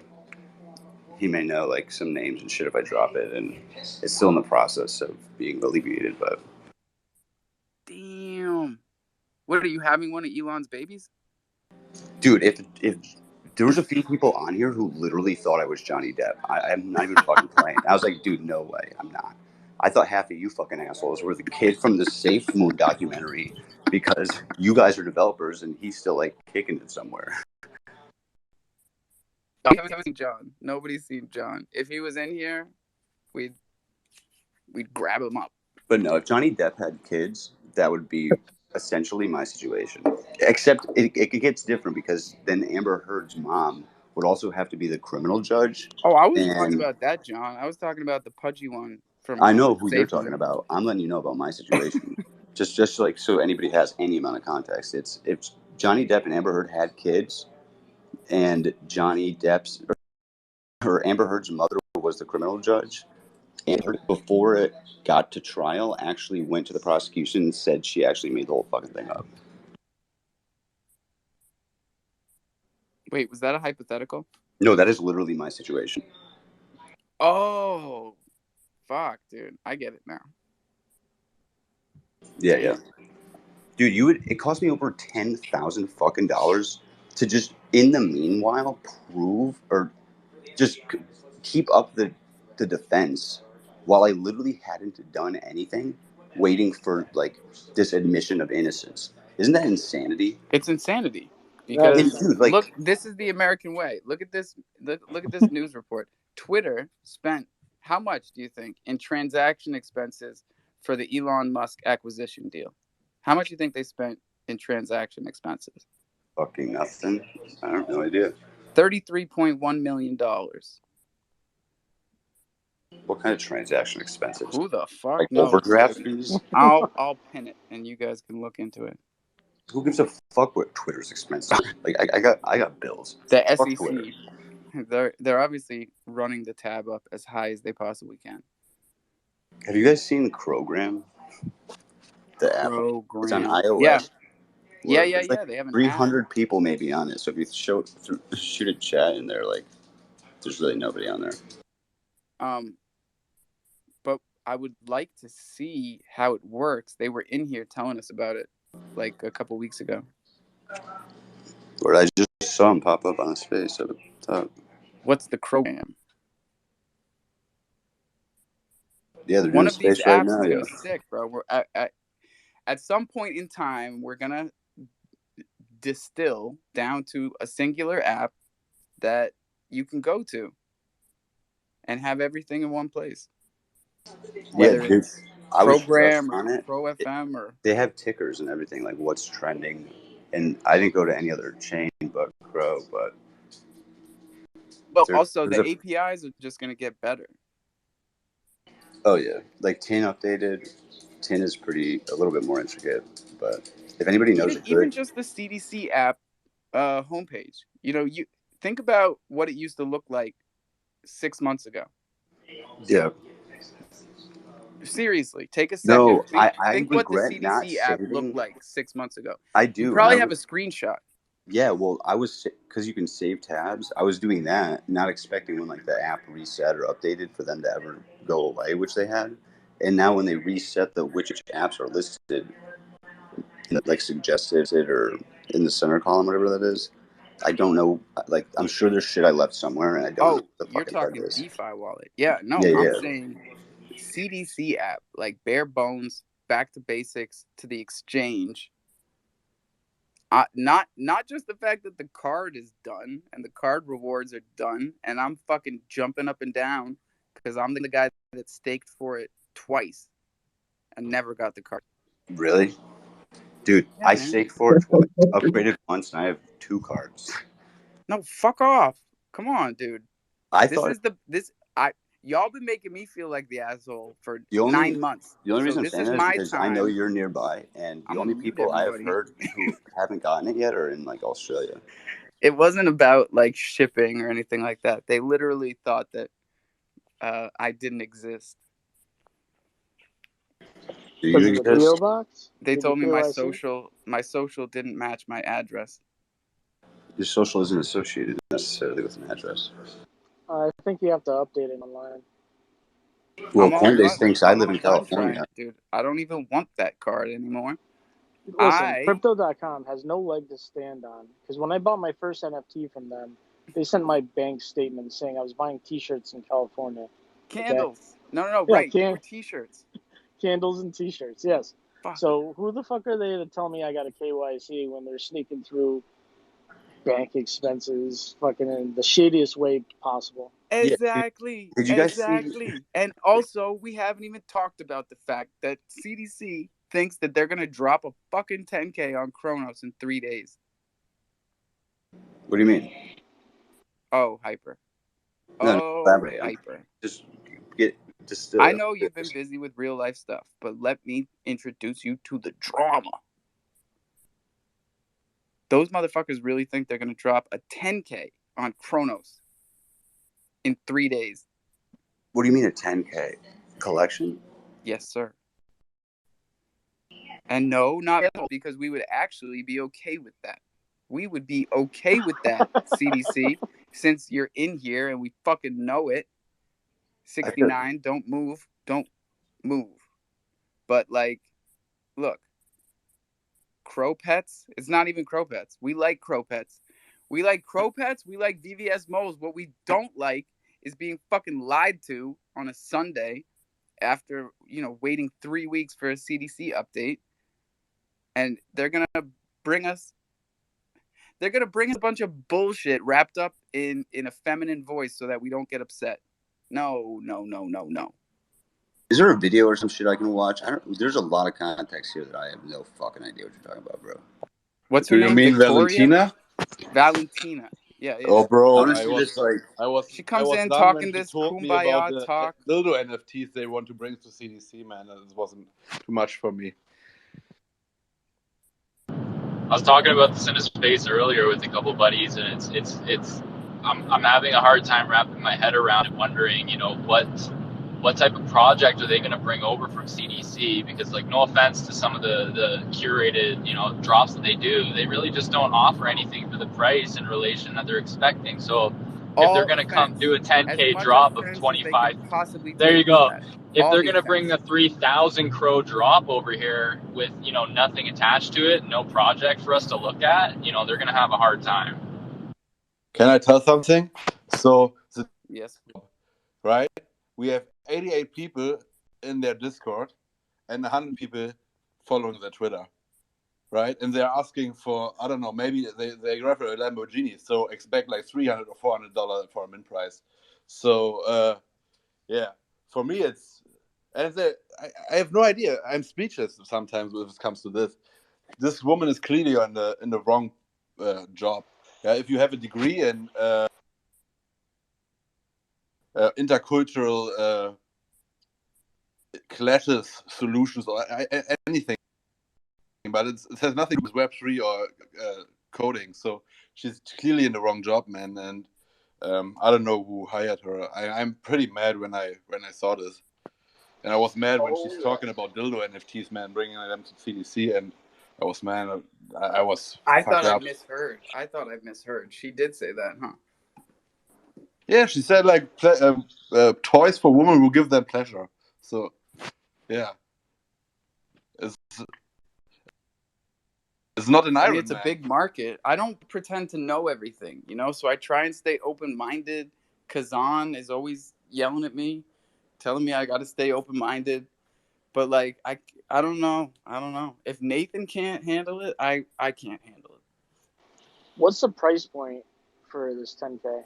he may know like some names and shit if I drop it, and it's still in the process of being alleviated. But Damn. What, are you having one of Elon's babies? dude, if there was a few people on here who literally thought I was Johnny Depp. I'm not even fucking playing. I was like, dude, no way, I'm not. I thought half of you fucking assholes were the kid from the Safe Moon documentary because you guys are developers and he's still like kicking it somewhere. I haven't seen John. Nobody's seen John. If he was in here, we'd grab him up. But no, if Johnny Depp had kids, that would be essentially my situation. Except it gets different because then Amber Heard's mom would also have to be the criminal judge. Oh, I wasn't talking And about that, John. I was talking about the pudgy one from I know who you're Safe talking Moon. about. I'm letting you know about my situation. just like so anybody has any amount of context. It's if Johnny Depp and Amber Heard had kids, and Johnny Depp's or Amber Heard's mother was the criminal judge, and before it got to trial, actually went to the prosecution and said she actually made the whole fucking thing up. Wait, was that a hypothetical? No, that is literally my situation. Oh, fuck, dude. I get it now. Yeah, yeah. Dude, it cost me over $10,000 fucking dollars to just in the meanwhile prove or just keep up the defense while I literally hadn't done anything, waiting for like this admission of innocence. Isn't that insanity? It's insanity That because is Dude, like, look, this is the American way. Look at this. Look at this news report. Twitter spent how much do you think in transaction expenses for the Elon Musk acquisition deal? How much do you think they spent in transaction expenses? fucking nothing. I have no idea. $33.1 million. What kind of transaction expenses? Who the fuck Like knows, overdraft dude? fees? I'll pin it and you guys can look into it. Who gives a fuck what Twitter's expenses? Like I got bills. The Fuck Twitter. SEC. They're obviously running the tab up as high as they possibly can. Have you guys seen Crogram? The app. It's on Program. iOS. Yeah. There's like They have an 300 people maybe on it. So if you shoot a chat in there, like there's really nobody on there. app. But I would like to see how it works. They were in here telling us about it like a couple weeks ago. Or I just saw him pop up on his face at the top. What's the program? Yeah, they're One doing of these space right apps now. is Yeah. gonna stick, bro. We're at some point in time, we're gonna distill down to a singular app that you can go to and have everything in one place. Whether Yeah, dude. it's I was just Program on or it. CroFM or They have tickers and everything, like what's trending. And I didn't go to any other chain but Crow, but also there's the a APIs are just gonna get better. oh yeah, like Tin updated. Tin is a little bit more intricate, but if anybody knows Even just the CDC app homepage. You think about what it used to look like 6 months ago. Yeah. Seriously, take a second. No, I Think what the regret not CDC app looked saving. like 6 months ago. I You do, and probably have a screenshot. yeah. Well, I was because you can save tabs. I was doing that, not expecting when like the app reset or updated for them to ever go away, which they had. And now when they reset which apps are listed, like suggested or in the center column, whatever that is, I don't know. Like I'm sure there's shit I left somewhere, and I don't know Oh, what the you're fucking heck talking is. DeFi wallet. Yeah, no, Yeah, I'm yeah. saying CDC app, like bare bones back to basics to the exchange. Not just the fact that the card is done and the card rewards are done, and I'm fucking jumping up and down because I'm the guy that staked for it twice and never got the card. Really? Dude, Yeah, I man. staked for it twice, upgraded once, and I have 2 cards. No, fuck off. Come on, dude. I This thought is y'all been making me feel like the asshole for the only 9 months. the only So reason I'm this saying is that is my because I know time. you're nearby, and the I'm only gonna mute people I have everybody. heard who haven't gotten it yet are in like Australia. It wasn't about like shipping or anything like that. They literally thought that I didn't exist. Do Because you of the exist? PO box. They Did the told me my KYC? social didn't match my address. Your social isn't associated necessarily with an address. I think you have to update it online. Well, Coinbase thinks I I'm live on in a contract, California. dude. I don't even want that card anymore. Listen, Crypto.com has no leg to stand on. Because when I bought my first NFT from them, they sent my bank statement saying I was buying T-shirts in California. Candles. Okay? No, Yeah, right. They were T-shirts. Candles and T-shirts, yes. Fuck. So who the fuck are they to tell me I got a KYC when they're sneaking through bank expenses, fucking in the shadiest way possible? Exactly. Did you guys see? Exactly. And also, we haven't even talked about the fact that CDC thinks that they're gonna drop a fucking 10K on Kronos in 3 days. What do you mean? Oh, hyper. No, elaborate. Hyper. Just get just. I know you've been busy with real life stuff, but let me introduce you to the drama. Those motherfuckers really think they're gonna drop a 10K on Kronos in 3 days. What do you mean a 10K collection? Yes, sir. And no, not at all, because we would actually be okay with that. We would be okay with that, CDC, since you're in here and we fucking know it. 69, don't move. But like, look, Crow Pets, it's not even Crow Pets. We like Crow Pets. We like Crow Pets, we like VVS Moles. What we don't like is being fucking lied to on a Sunday after, waiting 3 weeks for a CDC update. And they're gonna bring us a bunch of bullshit wrapped up in a feminine voice so that we don't get upset. No. Is there a video or some shit I can watch? There's a lot of context here that I have no fucking idea what you're talking about, bro. What's her name? Do you mean Victoria? Valentina? Yeah. Oh, bro, Honestly, just like She comes in done when talking she this told me about kumbaya the talk. dildo NFTs they want to bring to CDC, man. It wasn't too much for me. I was talking about this in a space earlier with a couple of buddies, and I'm having a hard time wrapping my head around and wondering, what type of project are they going to bring over from CDC? Because, like, no offense to some of the curated, drops that they do, they really just don't offer anything for the price in relation that they're expecting. So if they're going to come do a 10K drop of 25, there you go. If they're going to bring a 3,000 Cro drop over here with, nothing attached to it, no project for us to look at, they're going to have a hard time. Can I tell something? So, yes, right? We have 88 people in their Discord and 100 people following their Twitter, right? And they're asking for, I don't know, maybe they refer a Lamborghini, so expect like $300 or $400 for a mint price. So, yeah, for me it's, and I have no idea. I'm speechless sometimes when it comes to this. This woman is clearly in the wrong job. Yeah, if you have a degree in intercultural clashes, solutions, or anything, but it has nothing to do with Web3 or coding. So she's clearly in the wrong job, man. And I don't know who hired her. I'm pretty mad when I saw this. And I was mad when she's talking about dildo NFTs, man, bringing them to CDC, and I was mad. I was. I thought I misheard. She did say that, huh? Yeah, she said like toys for women will give them pleasure. So, yeah, it's not an Iron Man. It's a big market. I don't pretend to know everything, so I try and stay open-minded. Kazan is always yelling at me, telling me I got to stay open-minded. But like I don't know. I don't know. If Nathan can't handle it, I can't handle it. What's the price point for this 10K?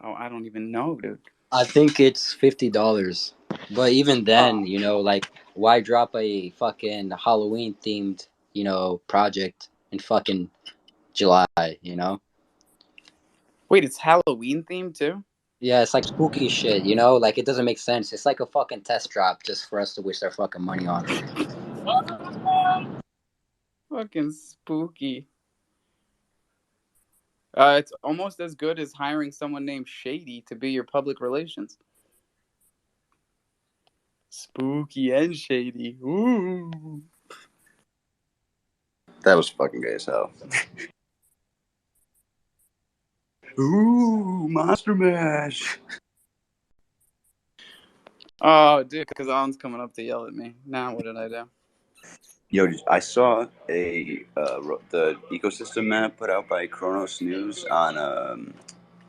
Oh, I don't even know, dude. I think it's $50. But even then, Oh, you know, like why drop a fucking Halloween themed, you know, project in fucking July, you know? wait, it's Halloween themed too? Yeah, it's like spooky shit, you know? Like it doesn't make sense. It's like a fucking test drop just for us to waste our fucking money on. Fucking spooky. It's almost as good as hiring someone named Shady to be your public relations. Spooky and shady. Ooh. That was fucking gay as hell. Ooh, Monster Mash. Oh, dude, Kazan's coming up to yell at me. Now, what did I do? Yo, I saw the ecosystem map put out by Kronos News on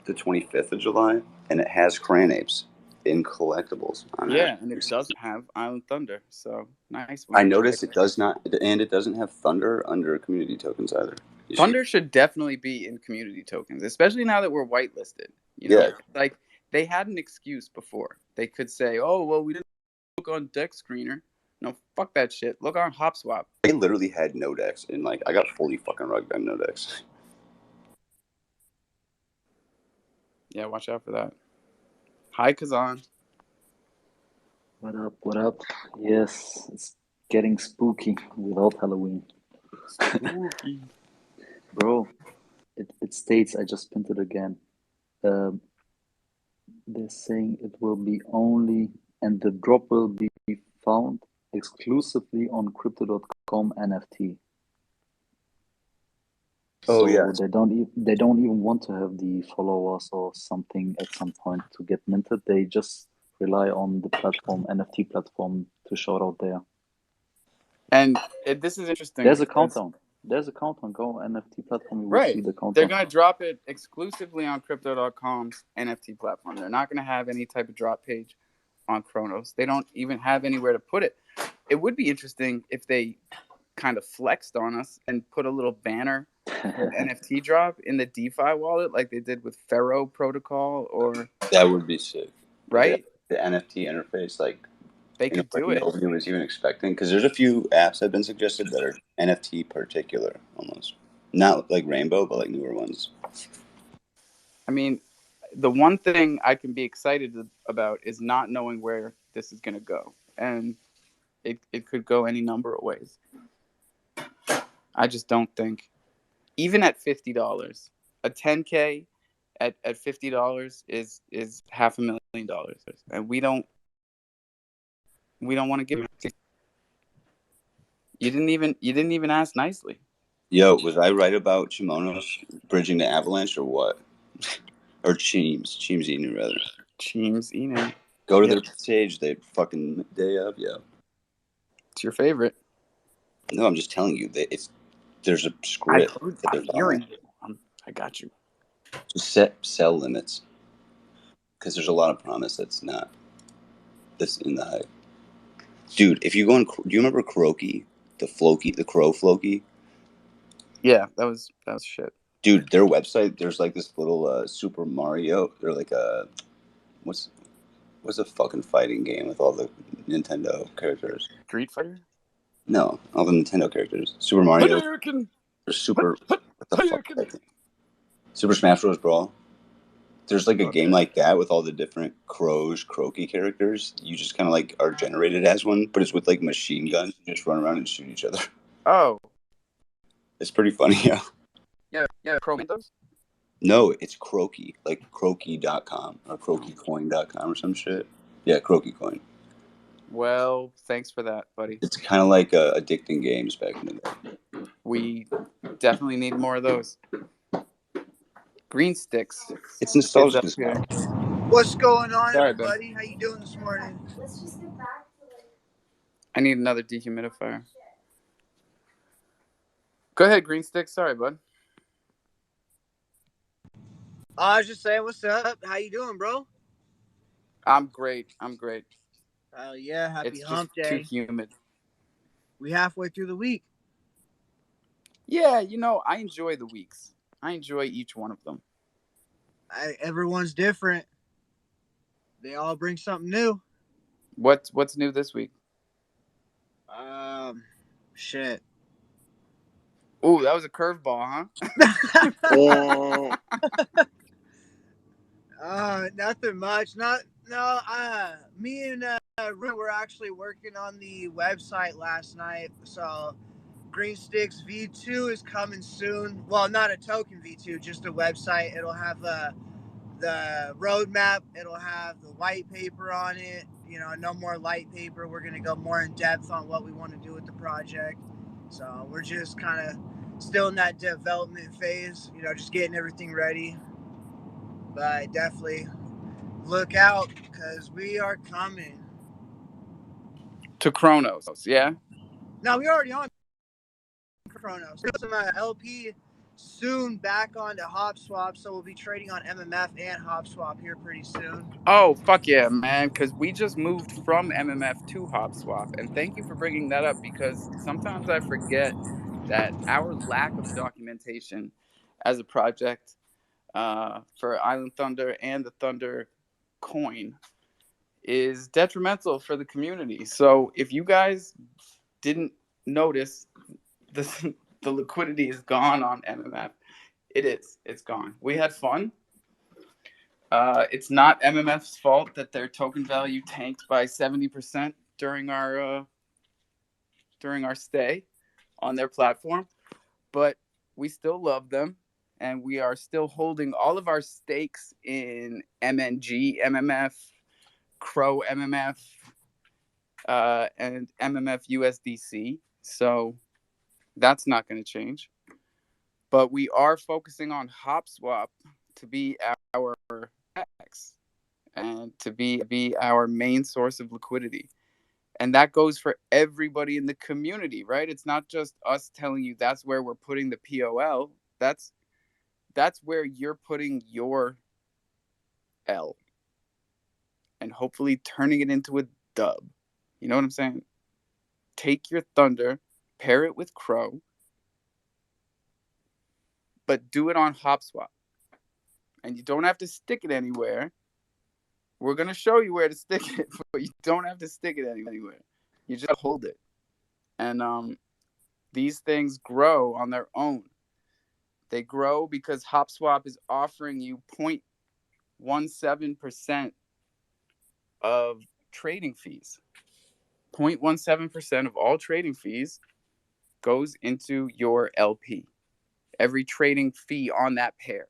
the 25th of July, and it has crayon apes in collectibles on Yeah, and it. it doesn't have Island Thunder, so nice I one. noticed it does not, and it doesn't have Thunder under community tokens either. Thunder should definitely be in community tokens, especially now that we're whitelisted. You know, Yeah. like they had an excuse before. They could say, "Oh, well, we didn't look on Deck Screener." No, fuck that shit. Look on HopSwap. They literally had no decks, and like I got fully fucking rugged on no decks. Yeah, watch out for that. Hi, Kazan. What up? What up? Yes, it's getting spooky without Halloween. Spooky. Bro, it states, I just pinned it again. They're saying it will be only, and the drop will be found exclusively on crypto.com NFT. Oh, So yeah. they don't even want to have the followers or something at some point to get minted. They just rely on the platform, NFT platform, to shout out there. And this is interesting. There's a countdown. There's a countdown. Go on NFT platform, you will see Right. the countdown. They're going to drop it exclusively on crypto.com's NFT platform. They're not going to have any type of drop page on Kronos. They don't even have anywhere to put it. It would be interesting if they kind of flexed on us and put a little banner for NFT drop in the DeFi wallet like they did with Pharaoh Protocol or... That would be sick. Right? The NFT interface, like, they could do it. Nobody was even expecting, because there's a few apps that have been suggested that are NFT particular, almost. Not like Rainbow, but like newer ones. I mean, the one thing I can be excited about is not knowing where this is going to go. And it could go any number of ways. I just don't think, even at $50, a 10K at $50 is $500,000, and we don't want to give it. You didn't even ask nicely. Yo, was I right about Chimonos bridging to Avalanche or what? Or Cheems Inu, rather. Cheems Inu. Go to their page, they fucking day of, yeah. It's your favorite. No, I'm just telling you that there's a script. I'm hearing you. I got you. Just set sell limits, because there's a lot of promise that's in the hype. Dude, if you go on, do you remember Kroki, the Crow Floki? Yeah, that was shit. Dude, their website, there's like this little Super Mario. They're like what's a fucking fighting game with all the Nintendo characters? Street Fighter? No, all the Nintendo characters. Super Mario. Hadouken! Or Super. What the fuck? Super Smash Bros. Brawl. There's like a game like that with all the different Croaky characters. You just kind of like are generated as one, but it's with like machine guns. You just run around and shoot each other. Oh. It's pretty funny, yeah. Yeah, Cromantos? No, it's Croaky, like Croaky.com or CroakyCoin.com or some shit. Yeah, CroakyCoin. Well, thanks for that, buddy. It's kind of like addicting games back in the day. We definitely need more of those. Green Sticks. It's nostalgic. What's going on, Sorry, everybody? How you doing this morning? I need another dehumidifier. Go ahead, Green Sticks. Sorry, bud. I was just saying, what's up? How you doing, bro? I'm great. Yeah, happy It's just hump too day. humid. We halfway through the week. Yeah, I enjoy the weeks. I enjoy each one of them. Everyone's different. They all bring something new. What's new this week? Um, Shit. Ooh, that was a curveball, huh? Oh, Nothing much. Not no. Me and Ruben were actually working on the website last night. So Green Sticks V2 is coming soon. Well, not a token V2, just a website. It'll have the roadmap. It'll have the white paper on it. No more light paper. We're gonna go more in depth on what we want to do with the project. So we're just kind of still in that development phase. Just getting everything ready. But definitely look out because we are coming. To Kronos, yeah? Now we already on Chronos. There's some LP soon back onto HopSwap, so we'll be trading on MMF and HopSwap here pretty soon. Oh, fuck yeah, man, because we just moved from MMF to HopSwap. And thank you for bringing that up, because sometimes I forget that our lack of documentation as a project for Island Thunder and the Thunder coin is detrimental for the community. So if you guys didn't notice, the liquidity is gone on MMF. It is. It's gone. We had fun. It's not MMF's fault that their token value tanked by 70% during our stay on their platform, but we still love them, and we are still holding all of our stakes in MNG, MMF, Cro MMF, and MMF USDC. So that's not going to change. But we are focusing on HopSwap to be our X and to be our main source of liquidity. And that goes for everybody in the community, right? It's not just us telling you that's where we're putting the POL. That's where you're putting your L and hopefully turning it into a dub. You know what I'm saying? Take your Thunder, pair it with Cro, but do it on HopSwap. And you don't have to stick it anywhere. We're going to show you where to stick it, but you don't have to stick it anywhere. You just hold it. And these things grow on their own. They grow because HopSwap is offering you 0.17% of trading fees. 0.17% of all trading fees goes into your LP. Every trading fee on that pair.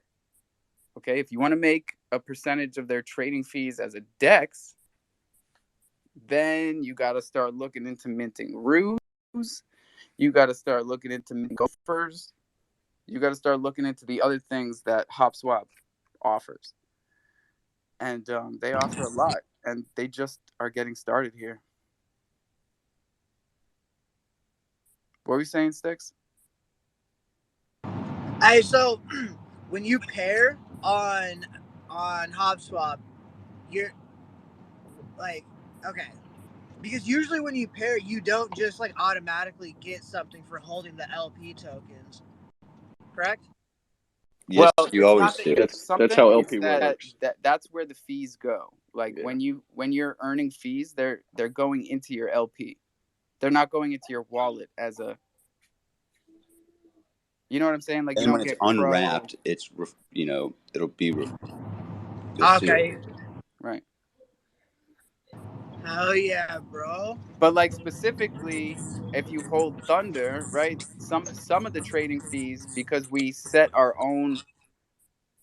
Okay, if you want to make a percentage of their trading fees as a DEX, then you got to start looking into minting Ruse. You got to start looking into minting Gophers. You got to start looking into the other things that HopSwap offers. And they offer a lot, and they just are getting started here. What were you saying, Sticks? Hey, so when you pair on HopSwap, you're like, okay, because usually when you pair, you don't just like automatically get something for holding the LP tokens, correct? Yes, Well, you it's always not that you do. get that's how something; it's LP works. that's where the fees go. Like Yeah. when you're earning fees, they're going into your LP. They're not going into your wallet as a. You know what I'm saying? Like you And don't when it's get Cro. unwrapped, it'll be, you'll see it. Okay. Right. Hell yeah, bro. But like specifically, if you hold Thunder, right? Some of the trading fees, because we set our own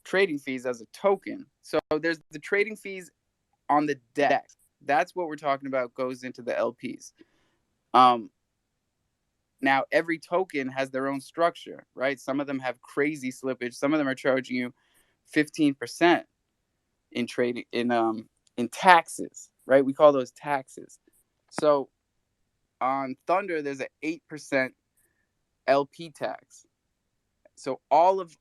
trading fees as a token. So there's the trading fees on the deck. That's what we're talking about, goes into the LPs. Now every token has their own structure, right? Some of them have crazy slippage. Some of them are charging you 15% in trading in taxes, right? We call those taxes. So on Thunder, there's an 8% LP tax. So all of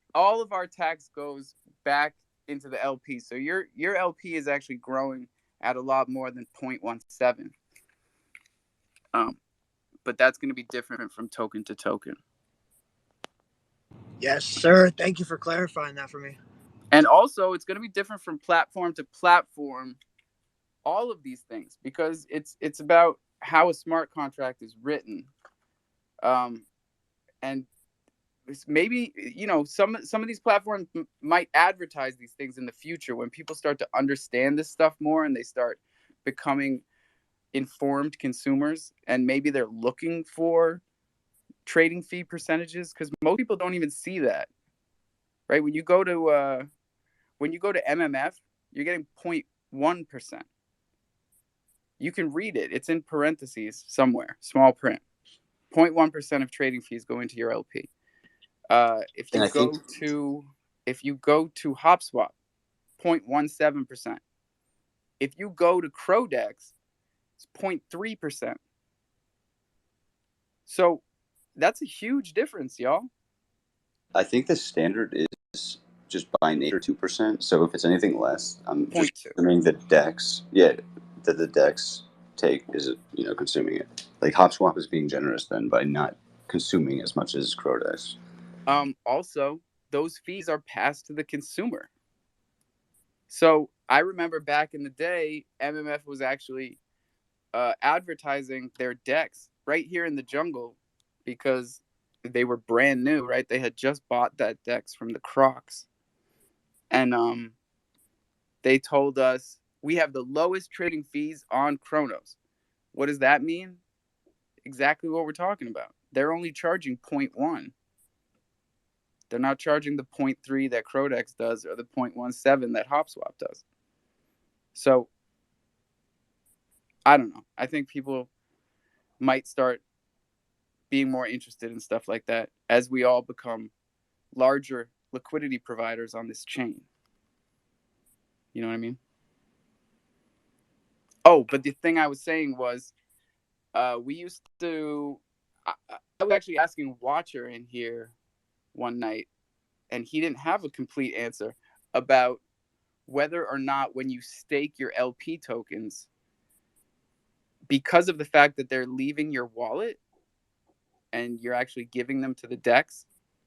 our tax goes back into the LP. So your LP is actually growing at a lot more than 0.17. But that's going to be different from token to token. Yes, sir. Thank you for clarifying that for me. And also, it's going to be different from platform to platform. All of these things, because it's about how a smart contract is written, and maybe some of these platforms might advertise these things in the future when people start to understand this stuff more and they start becoming informed consumers, and maybe they're looking for trading fee percentages, because most people don't even see that, right? When you go to MMF, you're getting 0.1%. You can read it. It's in parentheses somewhere, small print. 0.1% of trading fees go into your LP. If And you I think go to HopSwap, 0.17%. If you go to Crodex, it's 0.3%. So that's a huge difference, y'all. the standard is just by nature 2%. So if it's anything less, I'm just 0.2. assuming that the DEX take is consuming it. Like HopSwap is being generous then by not consuming as much as Crodex. Also, those fees are passed to the consumer. So I remember back in the day, MMF was actually advertising their DEX right here in the jungle because they were brand new, right? They had just bought that DEX from the Crocs. And they told us, we have the lowest trading fees on Chronos. What does that mean? Exactly what we're talking about. They're only charging 0.1. They're not charging the 0.3 that Crodex does or the 0.17 that HopSwap does. So I don't know. I think people might start being more interested in stuff like that as we all become larger liquidity providers on this chain. You know what I mean? Oh, but the thing I was saying was, we used to. I was actually asking Watcher in here one night, and he didn't have a complete answer about whether or not when you stake your LP tokens, because of the fact that they're leaving your wallet and you're actually giving them to the DEX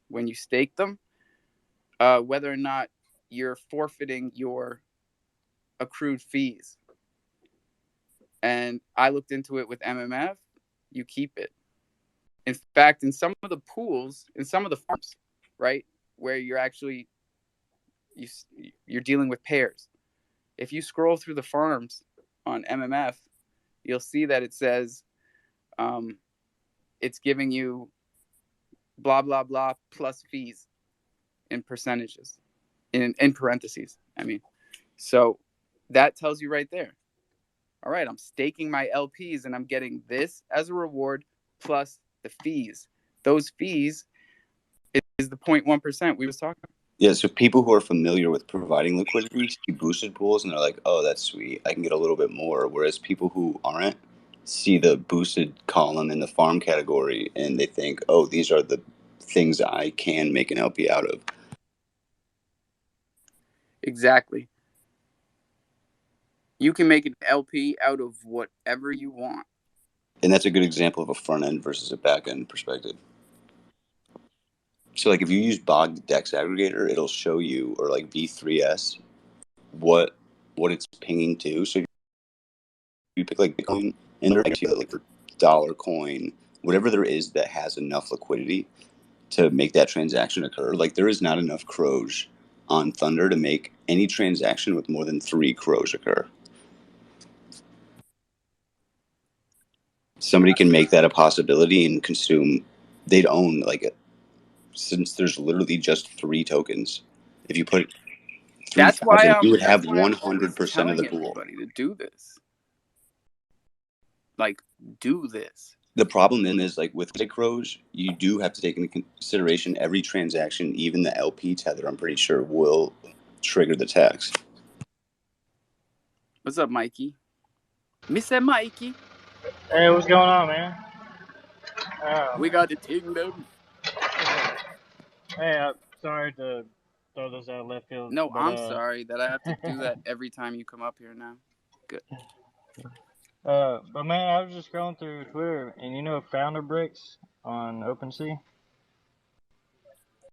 when you stake them, whether or not you're forfeiting your accrued fees. And I looked into it with MMF. You keep it. In fact, in some of the pools, in some of the farms, right, where you're actually you're dealing with pairs. If you scroll through the farms on MMF, you'll see that it says it's giving you blah blah blah plus fees in percentages, in parentheses. I mean, so that tells you right there. All right, I'm staking my LPs and I'm getting this as a reward plus the fees. Those fees is the 0.1% we was talking about. Yeah, so people who are familiar with providing liquidity see boosted pools and they're like, oh, that's sweet. I can get a little bit more. Whereas people who aren't see the boosted column in the farm category and they think, oh, these are the things I can make an LP out of. Exactly. You can make an LP out of whatever you want. And that's a good example of a front end versus a back end perspective. So like if you use Bog Dex Aggregator, it'll show you, or like V3S, what it's pinging to. So you pick like Bitcoin and like for dollar coin, whatever there is that has enough liquidity to make that transaction occur. Like there is not enough crows on Thunder to make any transaction with more than 3 crows occur. Somebody can make that a possibility and consume. They'd own since there's literally just 3 tokens. If you put 3,000, you would have 100% of the pool. Everybody to do this. Like, do this. The problem then is like with crows, you do have to take into consideration every transaction, even the LP tether, I'm pretty sure, will trigger the tax. What's up, Mikey? Mr. Mikey. Hey, what's going on, man? We got the kingdom. Hey, sorry to throw this out left field. No, but, I'm sorry that I have to do that every time you come up here now. Good. But man, I was just scrolling through Twitter, and you know Founder Bricks on OpenSea.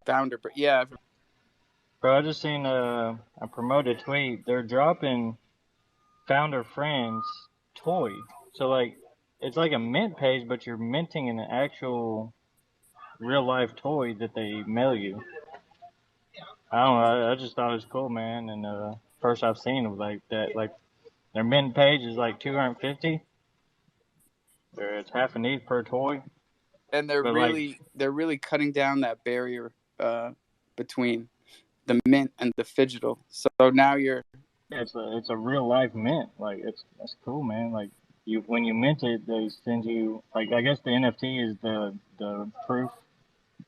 Founder, but yeah, Bro, I just seen a promoted tweet. They're dropping Founder Friends toy. So like, it's like a mint page, but you're minting an actual real life toy that they mail you. I don't know. I just thought it was cool, man. And first I've seen of like that. Like their mint page is like 250. It's half an ETH per toy. and they're But like, really cutting down that barrier between the mint and the digital. So now you're it's a real life mint. Like that's cool, man. Like you when you mint it, they send you like I guess the NFT is the proof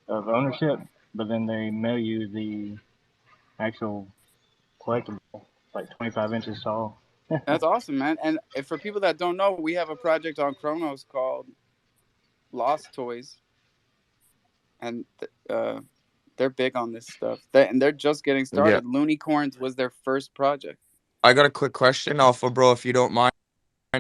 of ownership, but then they mail you the actual collectible, like 25 inches tall. That's awesome, man. And for people that don't know, we have a project on Chronos called Lost Toys, and they're big on this stuff. And they're just getting Yeah. started. Loonicorns was their first project. I got a quick question, Alpha Bro, if you don't mind.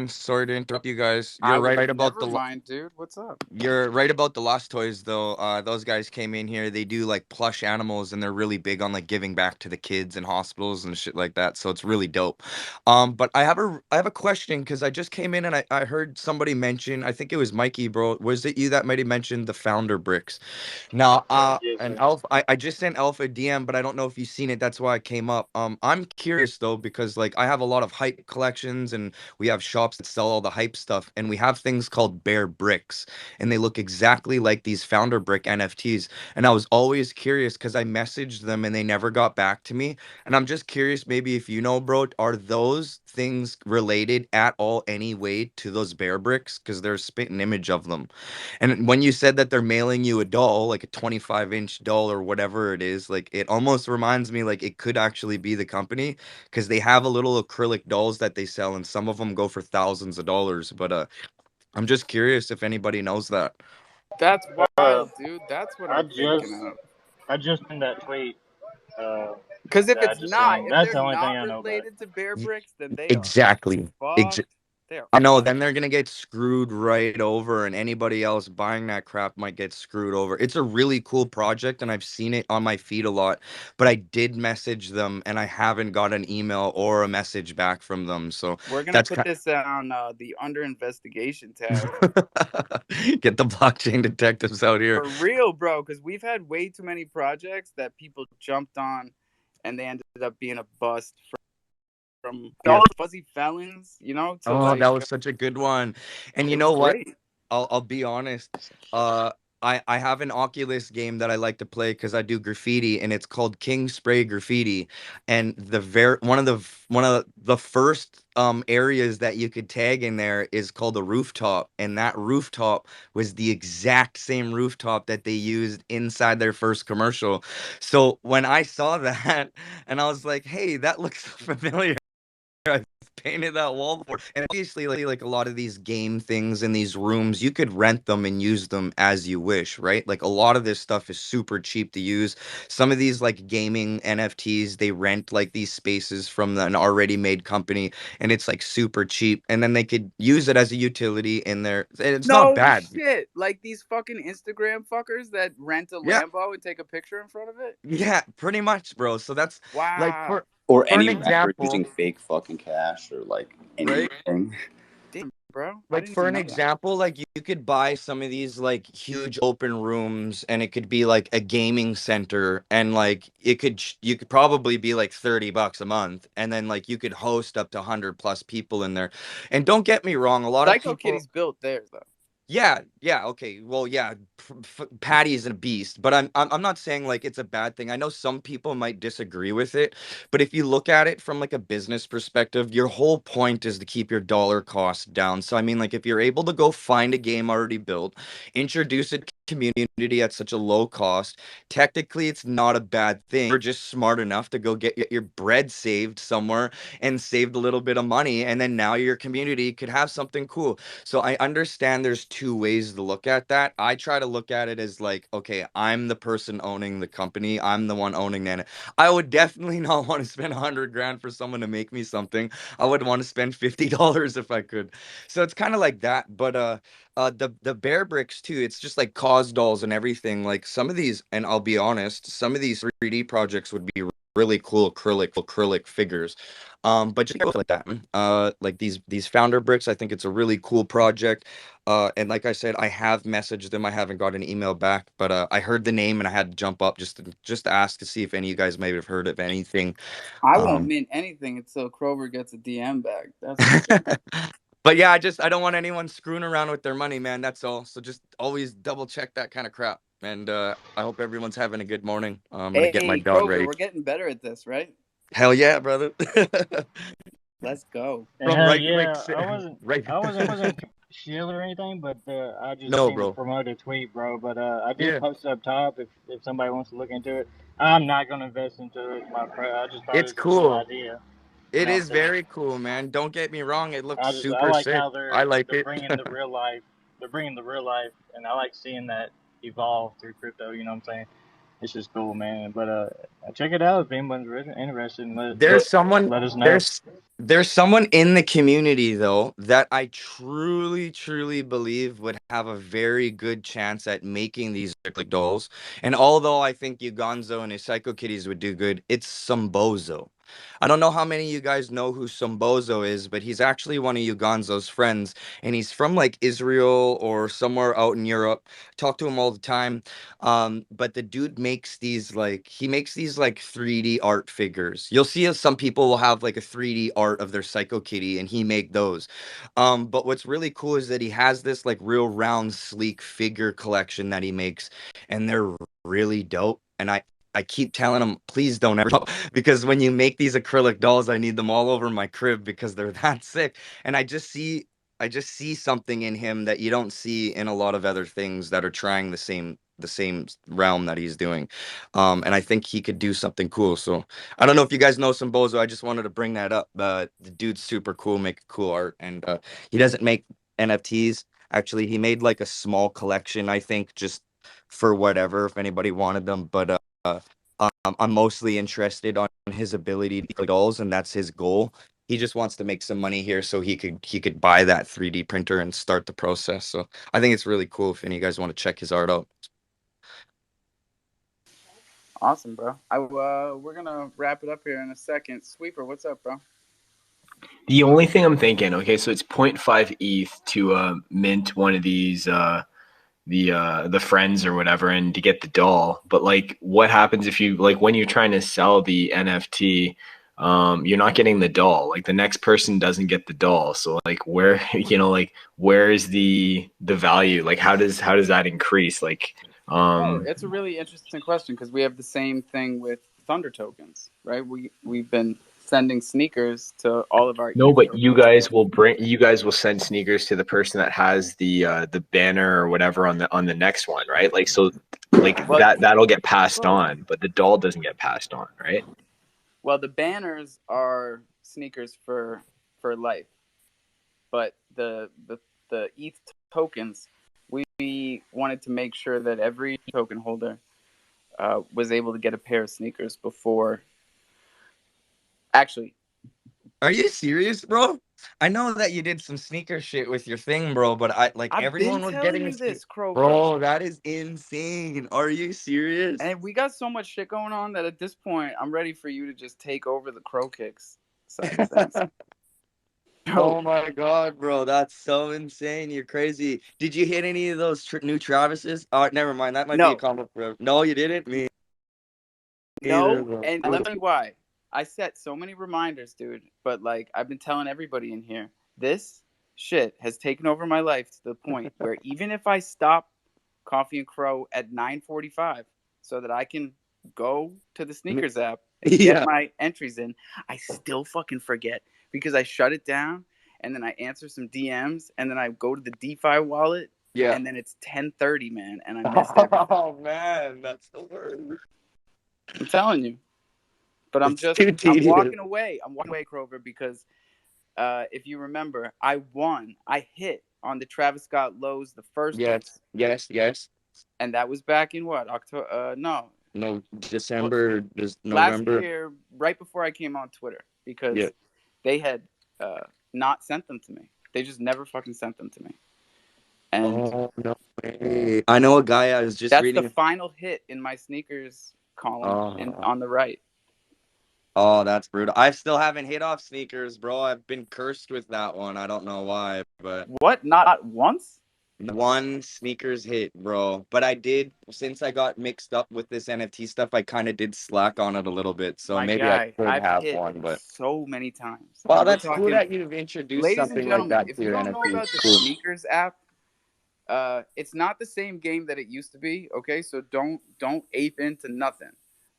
Sorry to interrupt you guys. I You're would right about never mind, dude. What's up? You're right about the Lost Toys though. Those guys came in here. They do like plush animals, and they're really big on like giving back to the kids in hospitals and shit like that. So it's really dope. But I have a question because I just came in and I heard somebody mention. I think it was Mikey, bro. Was it you that might have mentioned the Founder bricks? Now, Yes, and sir. Alpha, I just sent Alpha a DM, but I don't know if you've seen it. That's why I came up. I'm curious though because like I have a lot of hype collections, and we have shops that sell all the hype stuff, and we have things called Bear Bricks, and they look exactly like these Founder Brick NFTs. And I was always curious because I messaged them and they never got back to me. And I'm just curious, maybe if you know, bro, are those things related at all anyway to those Bear Bricks? Because there's spitting image of them. And when you said that they're mailing you a doll, like a 25-inch doll or whatever it is, like it almost reminds me like it could actually be the company because they have a little acrylic dolls that they sell, and some of them go for thousands of dollars. But I'm just curious if anybody knows that. That's Uh, wild, dude. That's what I I'm thinking just of. I just in that tweet. Because if That I it's just not, seen. if That's they're the only thing not I know about it. related to Bear Y- Bricks, then they are Exactly. fucked. They are I know, fucked. then they're gonna get screwed right over, and anybody else buying that crap might get screwed over. It's a really cool project, and I've seen it on my feed a lot, but I did message them, and I haven't got an email or a message back from them. So We're gonna that's put kind this on the under investigation tab. get the blockchain detectives out here. For real, bro, because we've had way too many projects that people jumped on and they ended up being a bust from all the fuzzy felons, to Oh, like that was such a good one. And you it was know what? great. I'll be honest. Uh, I have an Oculus game that I like to play because I do graffiti, and it's called King Spray Graffiti. And one of the first areas that you could tag in there is called a rooftop, and that rooftop was the exact same rooftop that they used inside their first commercial. So when I saw that, and I was like, "Hey, that looks familiar." I've painted that wall before. And obviously, like a lot of these game things in these rooms, you could rent them and use them as you wish, right? Like a lot of this stuff is super cheap to use. Some of these like gaming NFTs, they rent like these spaces from an already made company, and it's like super cheap. And then they could use it as a utility in there. And it's not No bad. shit. Like these fucking Instagram fuckers that rent a Yeah, Lambo and take a picture in front of it. yeah, pretty much, bro. So that's like Wow. Or for an any rapper example, using fake fucking cash or like right? anything. Damn, bro. I Like didn't for even an know that. example, like you could buy some of these like huge open rooms, and it could be like a gaming center, and like you could probably be like $30 a month, and then like you could host up to 100 plus people in there. And don't get me wrong, a lot of Psycho people. Kitty's built theirs though. Yeah, yeah, okay. Well, yeah, Patty is a beast, but I'm not saying like it's a bad thing. I know some people might disagree with it, but if you look at it from like a business perspective, your whole point is to keep your dollar cost down. So I mean, like if you're able to go find a game already built, introduce it community at such a low cost. Technically, it's not a bad thing. You're just smart enough to go get your bread saved somewhere and saved a little bit of money, and then now your community could have something cool. So I understand there's two ways to look at that. I try to look at it as like, okay, I'm the person owning the company. I'm the one owning it. I would definitely not want to spend 100 grand for someone to make me something. I would want to spend $50 if I could. So it's kind of like that. But the bear bricks too, it's just like cause dolls and everything. Like some of these, and I'll be honest, some of these 3D projects would be really cool acrylic figures. But just go like that, man. Like these founder bricks, I think it's a really cool project. And like I said, I have messaged them. I haven't got an email back, but I heard the name and I had to jump up just to ask to see if any of you guys may have heard of anything. I won't Um, mint anything until Krover gets a DM back. That's for sure. but yeah, I don't want anyone screwing around with their money, man. That's all. So just always double check that kind of crap. And I hope everyone's having a good morning. I'm gonna get my Hey, dog Kroger, ready. we're getting better at this, right? Hell yeah, brother. Let's go. From Hell right click, yeah, right. I wasn't shield or anything, but I just No, seen the bro. promoted tweet, bro. But I did Yeah, post it up top if somebody wants to look into it. I'm not gonna invest into it. I just thought it's it was a cool cool. idea. You It know what I'm is saying? very cool, man. Don't get me wrong. It looks I super like sick. how I like they're it. bringing the real life. They're bringing the real life, and I like seeing that evolve through crypto. You know what I'm saying? It's just cool, man. But check it out if anyone's interested. There's someone Let us know. there's there's someone in the community though that I truly believe would have a very good chance at making these like dolls. And although I think Ugonzo and his Psycho Kitties would do good, it's Sumbozo. I don't know how many of you guys know who Sumbozo is, but he's actually one of Ugonzo's friends, and he's from like Israel or somewhere out in Europe. Talk to him all the time. But the dude makes these like he makes these like 3D art figures. You'll see some people will have like a 3D art of their Psycho Kitty, and he make those. But what's really cool is that he has this like real round, sleek figure collection that he makes, and they're really dope. And I keep telling him, please don't ever stop, because when you make these acrylic dolls, I need them all over my crib because they're that sick. And I just see something in him that you don't see in a lot of other things that are trying the same realm that he's doing. And I think he could do something cool. So I don't know if you guys know some Bozo. I just wanted to bring that up. The dude's super cool, making cool art, and he doesn't make NFTs. Actually, he made like a small collection, I think, just for whatever, if anybody wanted them. But I'm mostly interested on his ability to make dolls, and that's his goal. He just wants to make some money here so he could buy that 3D printer and start the process. So I think it's really cool if any of you guys want to check his art out. Awesome, bro. We're gonna wrap it up here in a second. Sweeper, what's up, bro? The only thing I'm thinking, okay, so it's 0.5 ETH to mint one of these the friends or whatever and to get the doll. But like what happens if you like when you're trying to sell the NFT, you're not getting the doll. Like the next person doesn't get the doll. So like where like where is the value? Like how does that increase? Like Oh, it's a really interesting question because we have the same thing with Thunder tokens, right? We've been sending sneakers to all of our no, ETH but tokens. you guys will send sneakers to the person that has the banner or whatever on the next one, right? Like so like Well, that'll get passed well, on, but the doll doesn't get passed on, right? well, the banners are sneakers for life, but the ETH tokens, we wanted to make sure that every token holder was able to get a pair of sneakers before. Actually, Are you serious, bro? I know that you did some sneaker shit with your thing, bro, but I like I've been everyone was telling getting a you sneaker. this, Kroger. Bro, that is insane. Are you serious? And we got so much shit going on that at this point, I'm ready for you to just take over the Crow Kicks side of things. Oh my God, bro, that's so insane. You're crazy. Did you hit any of those new Travises? Oh, never mind. That might be a No, comment for. No, you didn't. Me either, no, bro. and let me tell you why. I set so many reminders, dude. But like I've been telling everybody in here, this shit has taken over my life to the point where even if I stop Coffee and Crow at 9:45 so that I can go to the sneakers app and get Yeah. my entries in, I still fucking forget because I shut it down and then I answer some DMs and then I go to the DeFi wallet Yeah. and then it's 10:30, man, and I missed everything. Oh man, that's the worst. I'm telling you. But It's too I'm tedious. walking away. I'm walking away, Crover, because if you remember, I won. I hit on the Travis Scott Lowe's the first one. Yes. And that was back in what? October? No. No, December, just Last November. year, right before I came on Twitter, because Yeah. they had not sent them to me. They just never fucking sent them to me. And Oh no way. I know a guy I was just that's the reading. final hit in my sneakers column on the right. Oh, that's brutal. I still haven't hit off sneakers, bro. I've been cursed with that one. I don't know why, but What? Not once? one sneakers hit, bro. But I did, since I got mixed up with this NFT stuff, I kind of did slack on it a little bit. So My maybe I guy, could I've have hit one, but so many times. wow, And we're that's cool talking, that you've introduced ladies and something like gentlemen, that if to you your don't know NFT. about the Cool. sneakers app, it's not the same game that it used to be, okay? So don't ape into nothing.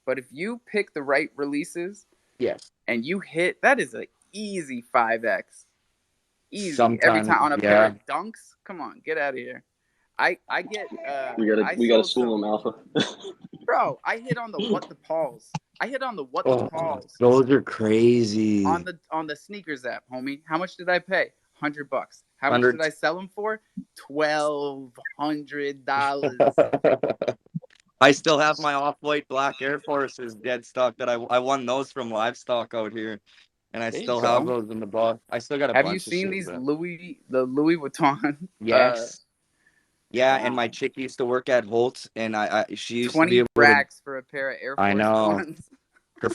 But if you pick the right releases, Yes. and you hit, that is an easy 5x. Easy. Every Sometimes, time on a pair yeah. of dunks. Come on, get out of here. I get We gotta school them, Alpha. bro, I hit on the what the Pauls. I hit on the what the Oh, Pauls those are crazy. on the sneakers app, homie. How much did I pay? $100. How much 100. did I sell them for? $1,200. I still have my off-white black Air Forces dead stock that I won those from livestock out here, and I There you still have go. those in the box. I still got a Have you bunch of seen shit, these but the Louis Vuitton? yes, yeah. And my Wow. chick used to work at Holtz, and she used to be 20 able to. racks for a pair of Air I Force know Ones. her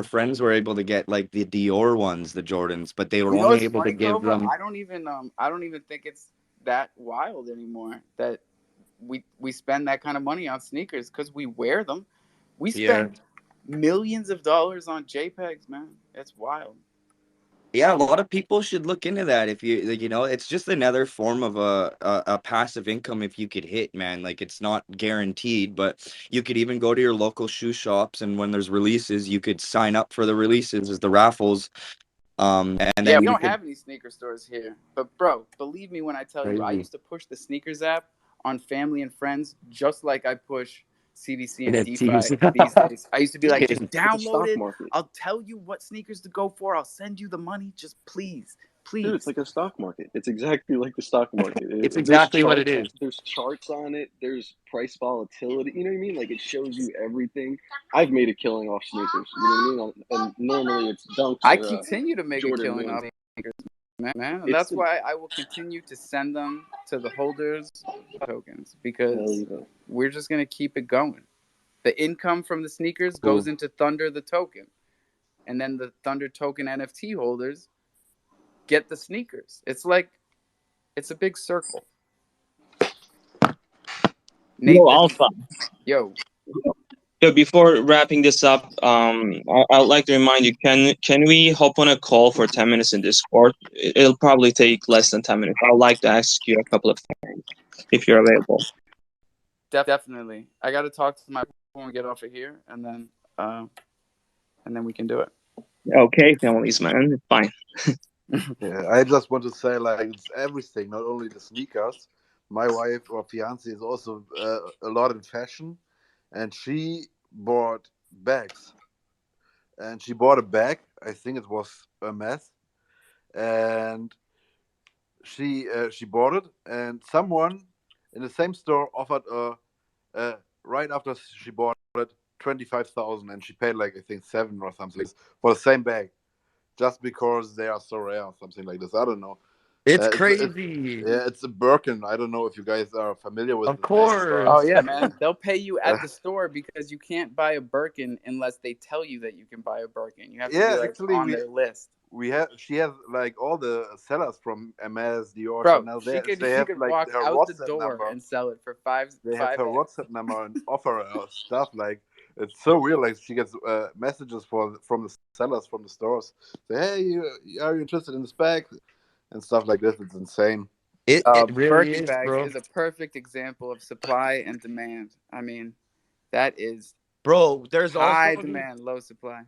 friends were able to get like the Dior ones, the Jordans, but they were You know only what's able to funny, give Grover? them. I don't even think it's that wild anymore that we spend that kind of money on sneakers because we wear them. We Yeah. spend millions of dollars on JPEGs, man. It's wild. Yeah, a lot of people should look into that. If you like, it's just another form of a passive income if you could hit, man. Like it's not guaranteed, but you could even go to your local shoe shops, and when there's releases, you could sign up for the releases as the raffles. And Yeah, then we you don't could have any sneaker stores here. But bro, believe me when I tell you, I crazy used to push the sneakers app on family and friends just like I push CDC and NFTs. DeFi these days. I used to be like, just It's a download stock it. market. I'll tell you what sneakers to go for. I'll send you the money. Just please, Dude, it's please. like a stock market. It's exactly like the stock market. It's There's exactly what it charts. is. There's charts on it. There's price volatility. You know what I mean? Like it shows you everything. I've made a killing off sneakers. You know what I mean? And normally it's dunks I or continue to make a Jordan killing ones. off sneakers, man. And It's that's the why I will continue to send them to the holders of tokens hell because yeah. we're just going to keep it going. The income from the sneakers Cool. goes into Thunder the token. And then the Thunder token NFT holders get the sneakers. It's a big circle. Yo, Nathan, Alpha. yo, Yo, before wrapping this up, I'd like to remind you, can we hop on a call for 10 minutes in Discord? It'll probably take less than 10 minutes. I'd like to ask you a couple of things if you're available. definitely. I got to talk to my when we get off of here, and then we can do it. Okay, families, man. It's fine. Yeah, I just want to say, like, it's everything, not only the sneakers. My wife or fiance is also a lot in fashion, and she bought bags. And she bought a bag. I think it was a mess, and she bought it. And someone in the same store offered right after she bought it 25,000, and she paid like I think 7 or something for the same bag, just because they are so rare or something like this. I don't know. It's It's crazy. yeah, it's a Birkin. I don't know if you guys are familiar with Of this name, but Oh course. yeah, man. They'll pay you at the store because you can't buy a Birkin unless they tell you that you can buy a Birkin. You have to be yeah, like actually on their list. we have she has like all the sellers from MS, Dior, Bro, Chanel. she They she have could like walk her out the WhatsApp door number. and sell it for five They have five her X. WhatsApp number and offer her stuff. Like it's so weird. Like she gets messages from the sellers from the stores. Say, hey, are you interested in this bag and stuff like this? It's insane. It really Birkin is, bags bro. is a perfect example of supply and demand. I mean, that is Bro, there's also high demand, low supply.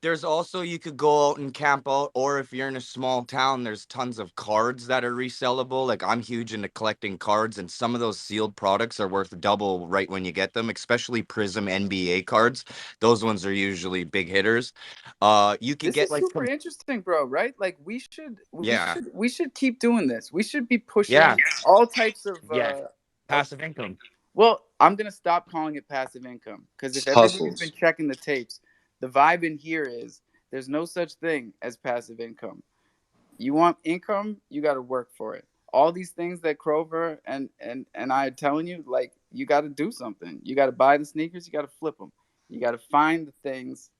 There's also you could go out and camp out, or if you're in a small town, there's tons of cards that are resellable. Like I'm huge into collecting cards, and some of those sealed products are worth double right when you get them, especially Prism NBA cards. Those ones are usually big hitters. You could This get is like super interesting, bro, right? Like yeah, we should keep doing this. We should be yeah, pushing all types yeah, of passive income. well, I'm gonna stop calling it passive income because if Just everybody's been hustles. checking the tapes, the vibe in here is there's no such thing as passive income. You want income, you got to work for it. All these things that Crover and I are telling you, like you got to do something. You got to buy the sneakers, you got to flip them. You got to find the things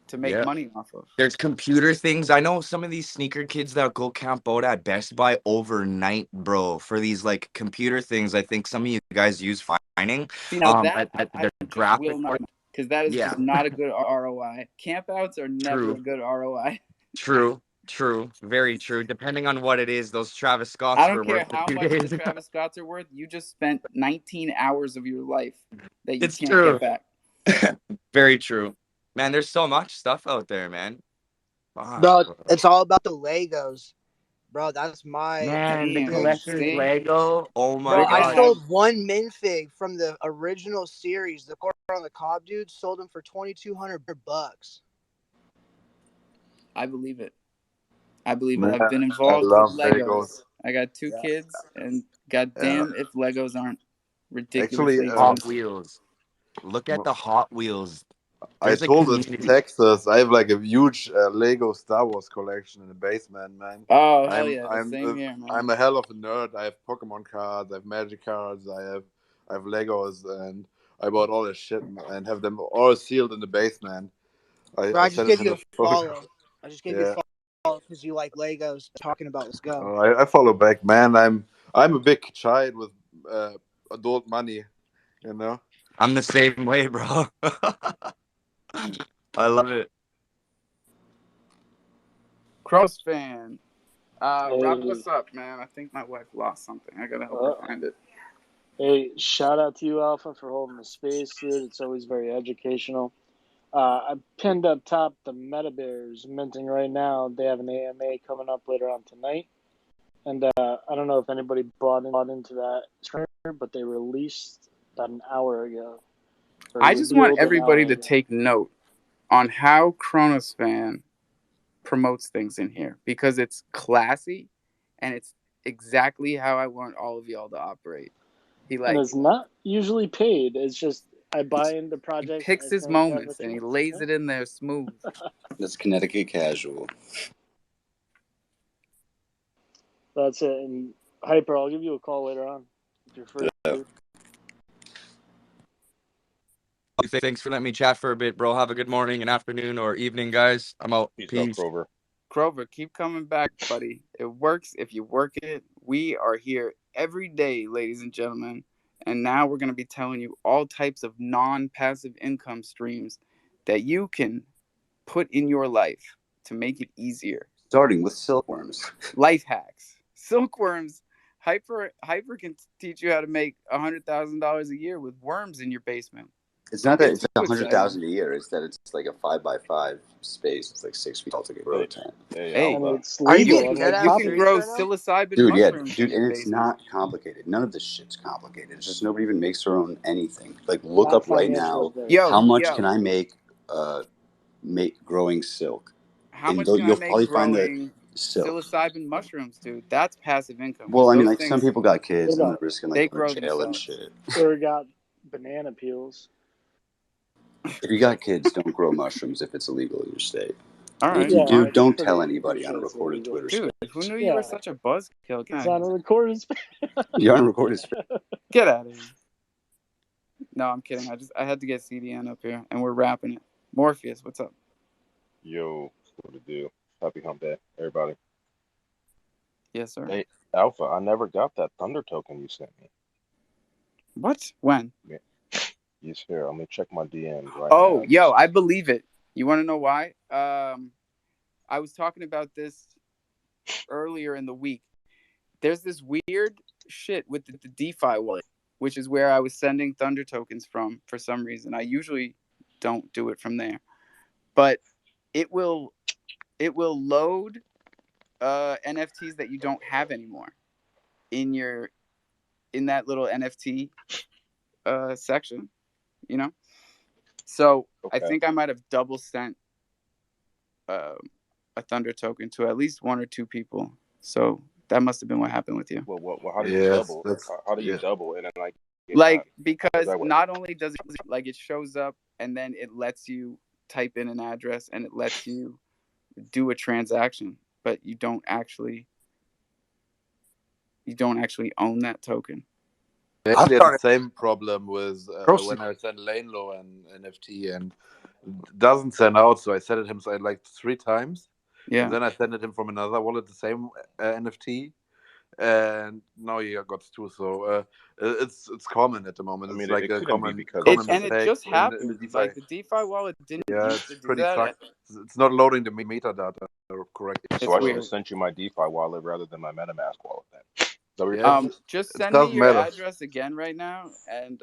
to make Yeah. money off of. There's computer things. I know some of these sneaker kids that go camp out at Best Buy overnight, bro, for these like computer things. I think some of you guys use finding. See, now that At I the just will graphic not, point. because that is Yeah, just not a good ROI. Campouts are never a true, good ROI. true, very true. Depending on what it is, those Travis I Scotts don't were worth care a how few much the days. Travis Scotts are worth. You just spent 19 hours of your life that you It's can't get true. back. Very true. Man, there's so much stuff out there, man. Fuck, Bro, bro. it's all about the Legos. Bro, that's my Man, the Damn. thing. collector's See, Lego. Oh my Bro, they're I gonna god. have. sold one minfig from the original series, the Corner on the Cob dude, sold them for $2,200. I believe it. I believe it. Man, I've been I involved with love Legos. Legos. I got two Yeah. kids, and Yeah. goddamn if Legos aren't Actually, ridiculously Hot expensive. Wheels. Look at the Hot Wheels. I There's a told this community. Texas I have like a huge Lego Star Wars collection in the basement, man. Oh hell I'm yeah, the I'm same uh, here, man. I'm a hell of a nerd. I have Pokemon cards, I have Magic cards, I have Legos, and I bought all this shit and have them all sealed in the basement. Bro, I I just sent it gave in you a a photo. follow. I just gave you Yeah, a follow because you like Legos. Talking about, let's go. I follow back, man. I'm a big child with uh, adult money, you know. I'm the same way, bro. I love it. Cross fan. Rob, Hey, what's up, man? I think my wife lost something. I gotta help her uh, find it. hey, shout out to you, Alpha, for holding the space, dude. It's always very educational. I pinned up top the Meta Bears minting right now. They have an AMA coming up later on tonight. And I don't know if anybody bought into that trailer, but they released about an hour ago. Or I just want revealed an everybody hour to ago. take note on how Chronospan promotes things in here because it's classy and it's exactly how I want all of y'all to operate. He And like it's not usually paid. It's just I buy into he projects. I picks his think that moments much and he money. lays Yeah. it in there smooth. That's Connecticut casual. That's it. And Hyper, I'll give you a call later on if you're free. Yeah. Thanks for letting me chat for a bit, bro. Have a good morning and afternoon or evening, guys. I'm out. Peace out, Peace. Grover. Crover, keep coming back, buddy. It works if you work it. We are here every day, ladies and gentlemen. And now we're going to be telling you all types of non-passive income streams that you can put in your life to make it easier. Starting with silkworms. Life hacks. Silkworms. Hyper can teach you how to make $100,000 a year with worms in your basement. It's Don't not that get it's too excited. 100,000 a year. It's that it's like a 5x5 space. It's like 6 feet tall to grow a tent. Hey, And it's Are you legal. getting dead Unlike you ass can poppy. serious grow right now? psilocybin Dude, yeah, mushrooms in dude, your and it's basement. not complicated. None of this shit's complicated. It's just nobody even makes their own anything. Like, look Not up right financial now, advice. how much Yo, can I make growing silk? how And much can I you'll make probably find the growing silk. psilocybin mushrooms, dude? That's passive income Well, because I mean, those like, some things people got What kids and they're about just gonna they like go to grow jail and themselves. shit. or got banana peels? If you got kids, don't grow mushrooms if it's illegal in your state. All And if right, you Yeah, do, fine, I'm don't tell pretty anybody on a sure it's recorded illegal. Twitter dude. space. Who knew you were Yeah, such a buzzkill? Get it's out of on a here. recorded space. You're on a recorded space. Get out of here. No, I'm kidding. I had to get CDN up here, and we're wrapping it. Morpheus, what's up? Yo, what to do? Happy hump day, everybody. Yes, sir. Hey, Alpha, I never got that Thunder token you sent me. What? When? Yeah, he's here. Let me check my DMs right Oh, now. yo, I believe it. You want to know why? I was talking about this earlier in the week. There's this weird shit with the DeFi wallet, which is where I was sending Thunder tokens from for some reason. I usually don't do it from there. But it will load NFTs that you don't have anymore in that little NFT section, you know. So I Okay. think I might have double sent a Thunder token to at least one or two people. So that must have been what happened with you. Well, how do you Yes, double? that's How do you yeah. double and then like get not? Like, How does because that work? not only does it, like, it shows up and then it lets you type in an address and it lets you do a transaction, but you don't actually own that token. I I actually had the started. same problem with Grocery. when I sent Lanelow an NFT and it doesn't send out. So I sent it him like 3 times, and Yeah. then I sent it him from another wallet the same NFT, and now he got two. So it's common at the moment. I It's mean, like it a couldn't be common because common And it mistake just in the happened. DeFi. Like, the DeFi wallet didn't Yeah, used it's to do pretty that. fucked. It's not loading the metadata correctly. so It's I should have weird. sent you my DeFi wallet rather than my MetaMask wallet. Then is that what you're Yeah, saying? Just it send me doesn't your matter. address again right now, and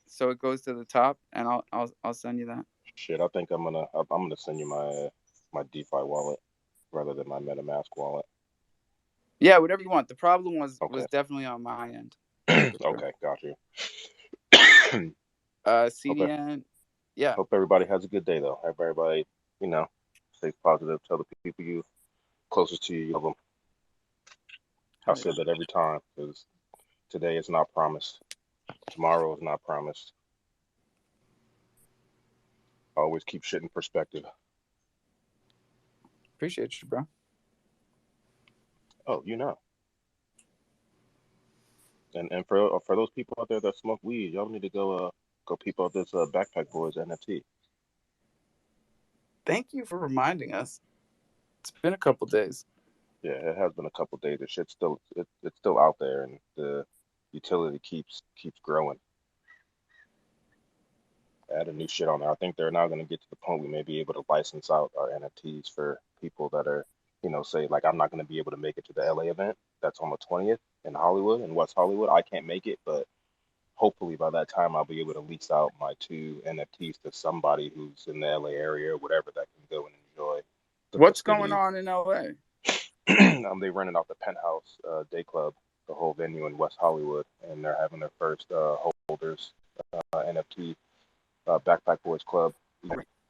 so it goes to the top, and I'll send you that. Shit, I think I'm gonna send you my DeFi wallet rather than my MetaMask wallet. Yeah, whatever you want. The problem was Okay. definitely on my end. Okay, got you. CDN. Yeah. Hope everybody has a good day though. Hope everybody, stays positive. Tell the people you closest to you love them. I say that every time because today is not promised. Tomorrow is not promised. Always keep shit in perspective. Appreciate you, bro. Oh, And for those people out there that smoke weed, y'all need to go peep out this Backpack Boys NFT. Thank you for reminding us. It's been a couple days. Yeah, it has been a couple days. The shit's still it's still out there, and the utility keeps growing. Add a new shit on there. I think they're now going to get to the point we may be able to license out our NFTs for people that are, say like I'm not going to be able to make it to the LA event. That's on the 20th in Hollywood, in West Hollywood. I can't make it, but hopefully by that time I'll be able to lease out my 2 NFTs to somebody who's in the LA area or whatever that can go and enjoy the What's going festivities. on in LA? They rented out the Penthouse Day Club, the whole venue in West Hollywood, and they're having their first holders NFT Backpack Boys Club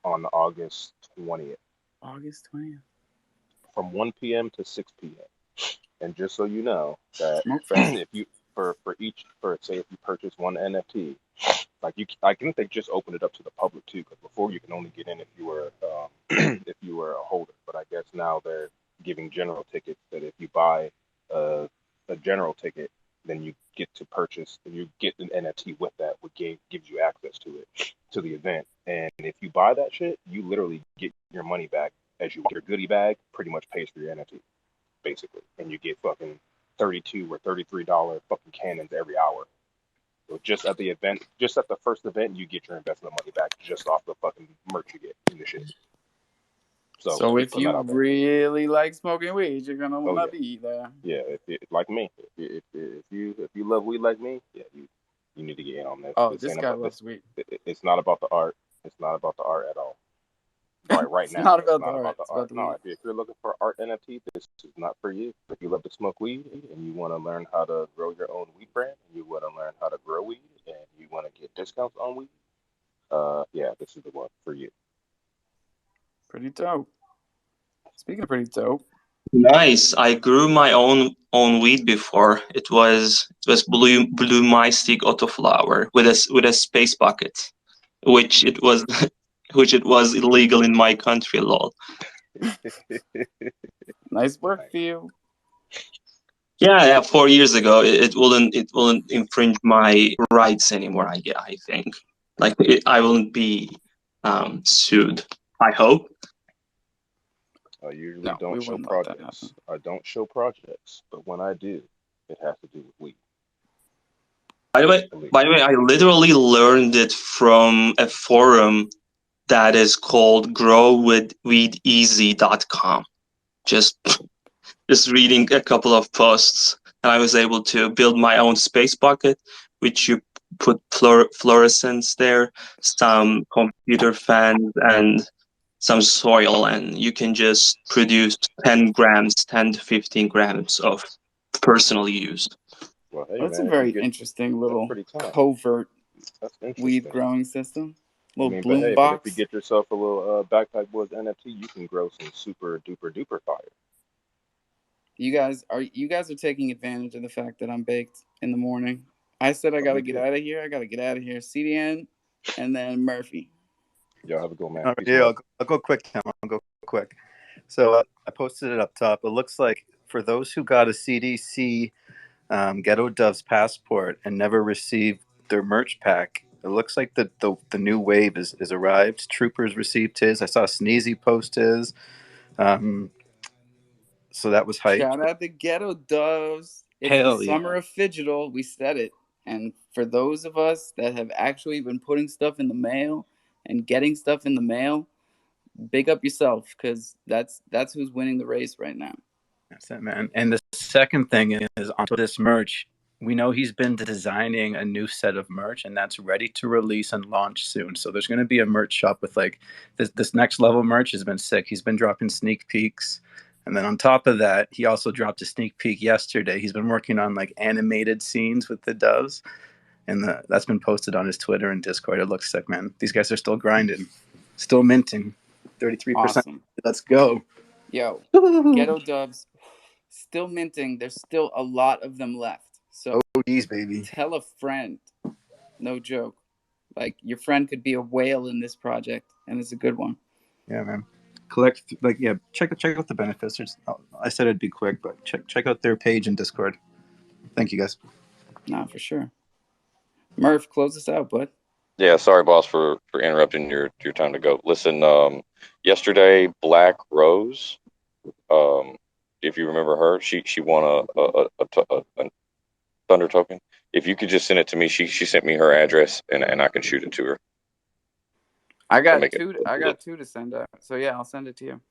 on August 20th. August 20th. From 1 p.m. to 6 p.m. And just so you know that if you say if you purchase one NFT, I think they just opened it up to the public too, because before you can only get in if you were if you were a holder. But I guess now they're giving general tickets that if you buy a general ticket, then you get to purchase and you get an NFT with that, which gives you access to it, to the event. And if you buy that shit, you literally get your money back as your goodie bag pretty much pays for your NFT, basically. And you get fucking $32 or $33 fucking cannons every hour. So just at the event, just at the first event, you get your investment money back just off the fucking merch you get in the shit. So if you really like smoking weed, you're gonna want to be there. Yeah, like me, if you love weed like me, yeah, you need to get in on this. Oh, this guy loves weed. It's not about the art. It's not about the art at all. Right now, not about it's not the about art. the It's art. about the No, weed. if you're looking for art NFT, this is not for you. If you love to smoke weed and you want to learn how to grow your own weed brand, and you want to learn how to grow weed, and you want to get discounts on weed, yeah, this is the one for you. Pretty dope. Speaking of pretty dope. Nice. I grew my own weed before. It was blue mystic autoflower with a space bucket, which it was illegal in my country, lol. Nice work for you. Yeah. 4 years ago, it wouldn't infringe my rights anymore. I think I wouldn't be sued. I hope. I usually No, we don't show wouldn't let that projects. happen. I don't show projects, but when I do, it has to do with weed. By the way, I literally learned it from a forum that is called growwithweedeasy.com. Just reading a couple of posts, and I was able to build my own space bucket, which you put fluorescence there, some computer fans, and some soil, and you can just produce 10 grams, 10 to 15 grams of personal use. Well, hey That's a man, if you very get interesting that's little pretty tough. covert That's weed interesting. growing system. I Little mean, but bloom hey, but if you box. get yourself a little Backpack Boys NFT, you can grow some super duper duper fire. You guys are taking advantage of the fact that I'm baked in the morning. I said I Oh, gotta me get too. out of here. I gotta get out of here. CDN and then Murphy. Y'all have a good man. All right, Peace and yeah, love. I'll go quick, Tim. I'll go quick. So I posted it up top. It looks like for those who got a CDC Ghetto Doves passport and never received their merch pack, it looks like the new wave is arrived. Troopers received his. I saw Sneezy post his. Um, so that was hype. Shout out the Ghetto Doves. It's the Hell yeah. summer of Fidgetal. We said it. And for those of us that have actually been putting stuff in the mail and getting stuff in the mail, big up yourself, because that's who's winning the race right now. That's it, man. And the second thing is onto this merch. We know he's been designing a new set of merch, and that's ready to release and launch soon. So there's going to be a merch shop with like this next level merch has been sick. He's been dropping sneak peeks, and then on top of that, he also dropped a sneak peek yesterday. He's been working on like animated scenes with the doves, and that's been posted on his Twitter and Discord. It looks sick, man. These guys are still grinding, still minting. 33%. Awesome. Let's go. Yo, Ghetto Doves still minting. There's still a lot of them left. So OGs, baby. tell a friend. No joke. Like your friend could be a whale in this project, and it's a good one. Yeah, man. Collect check out the benefits. I said it'd be quick, but check out their page in Discord. Thank you guys. Nah, for sure. Murph, close us out, bud. Yeah, sorry, boss, for interrupting your time to go. Listen, yesterday Black Rose, if you remember her, she won a Thunder token. If you could just send it to me, she sent me her address and I can shoot it to her. I So got make it two. I got two to send out. So yeah, I'll send it to you.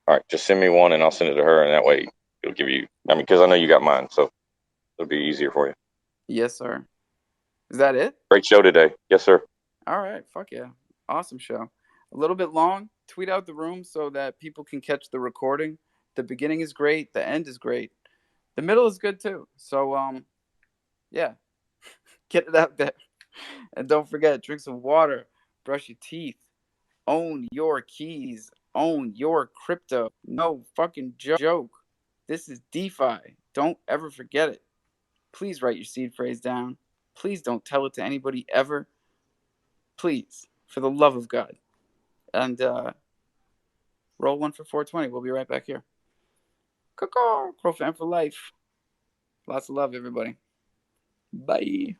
all right. Just send me one and I'll send it to her, and that way it'll give you. I mean, because I know you got mine, so it'll be easier for you. Yes, sir. Is that it? Great show today. Yes, sir. All right. Fuck yeah. Awesome show. A little bit long. Tweet out the room so that people can catch the recording. The beginning is great. The end is great. The middle is good too. So yeah, get it out there. And don't forget, drink some water, brush your teeth, own your keys, own your crypto. No fucking joke. This is DeFi. Don't ever forget it. Please write your seed phrase down. Please don't tell it to anybody ever. Please, for the love of God. And roll one for 420. We'll be right back here. Crofam for life. Lots of love, everybody. Bye.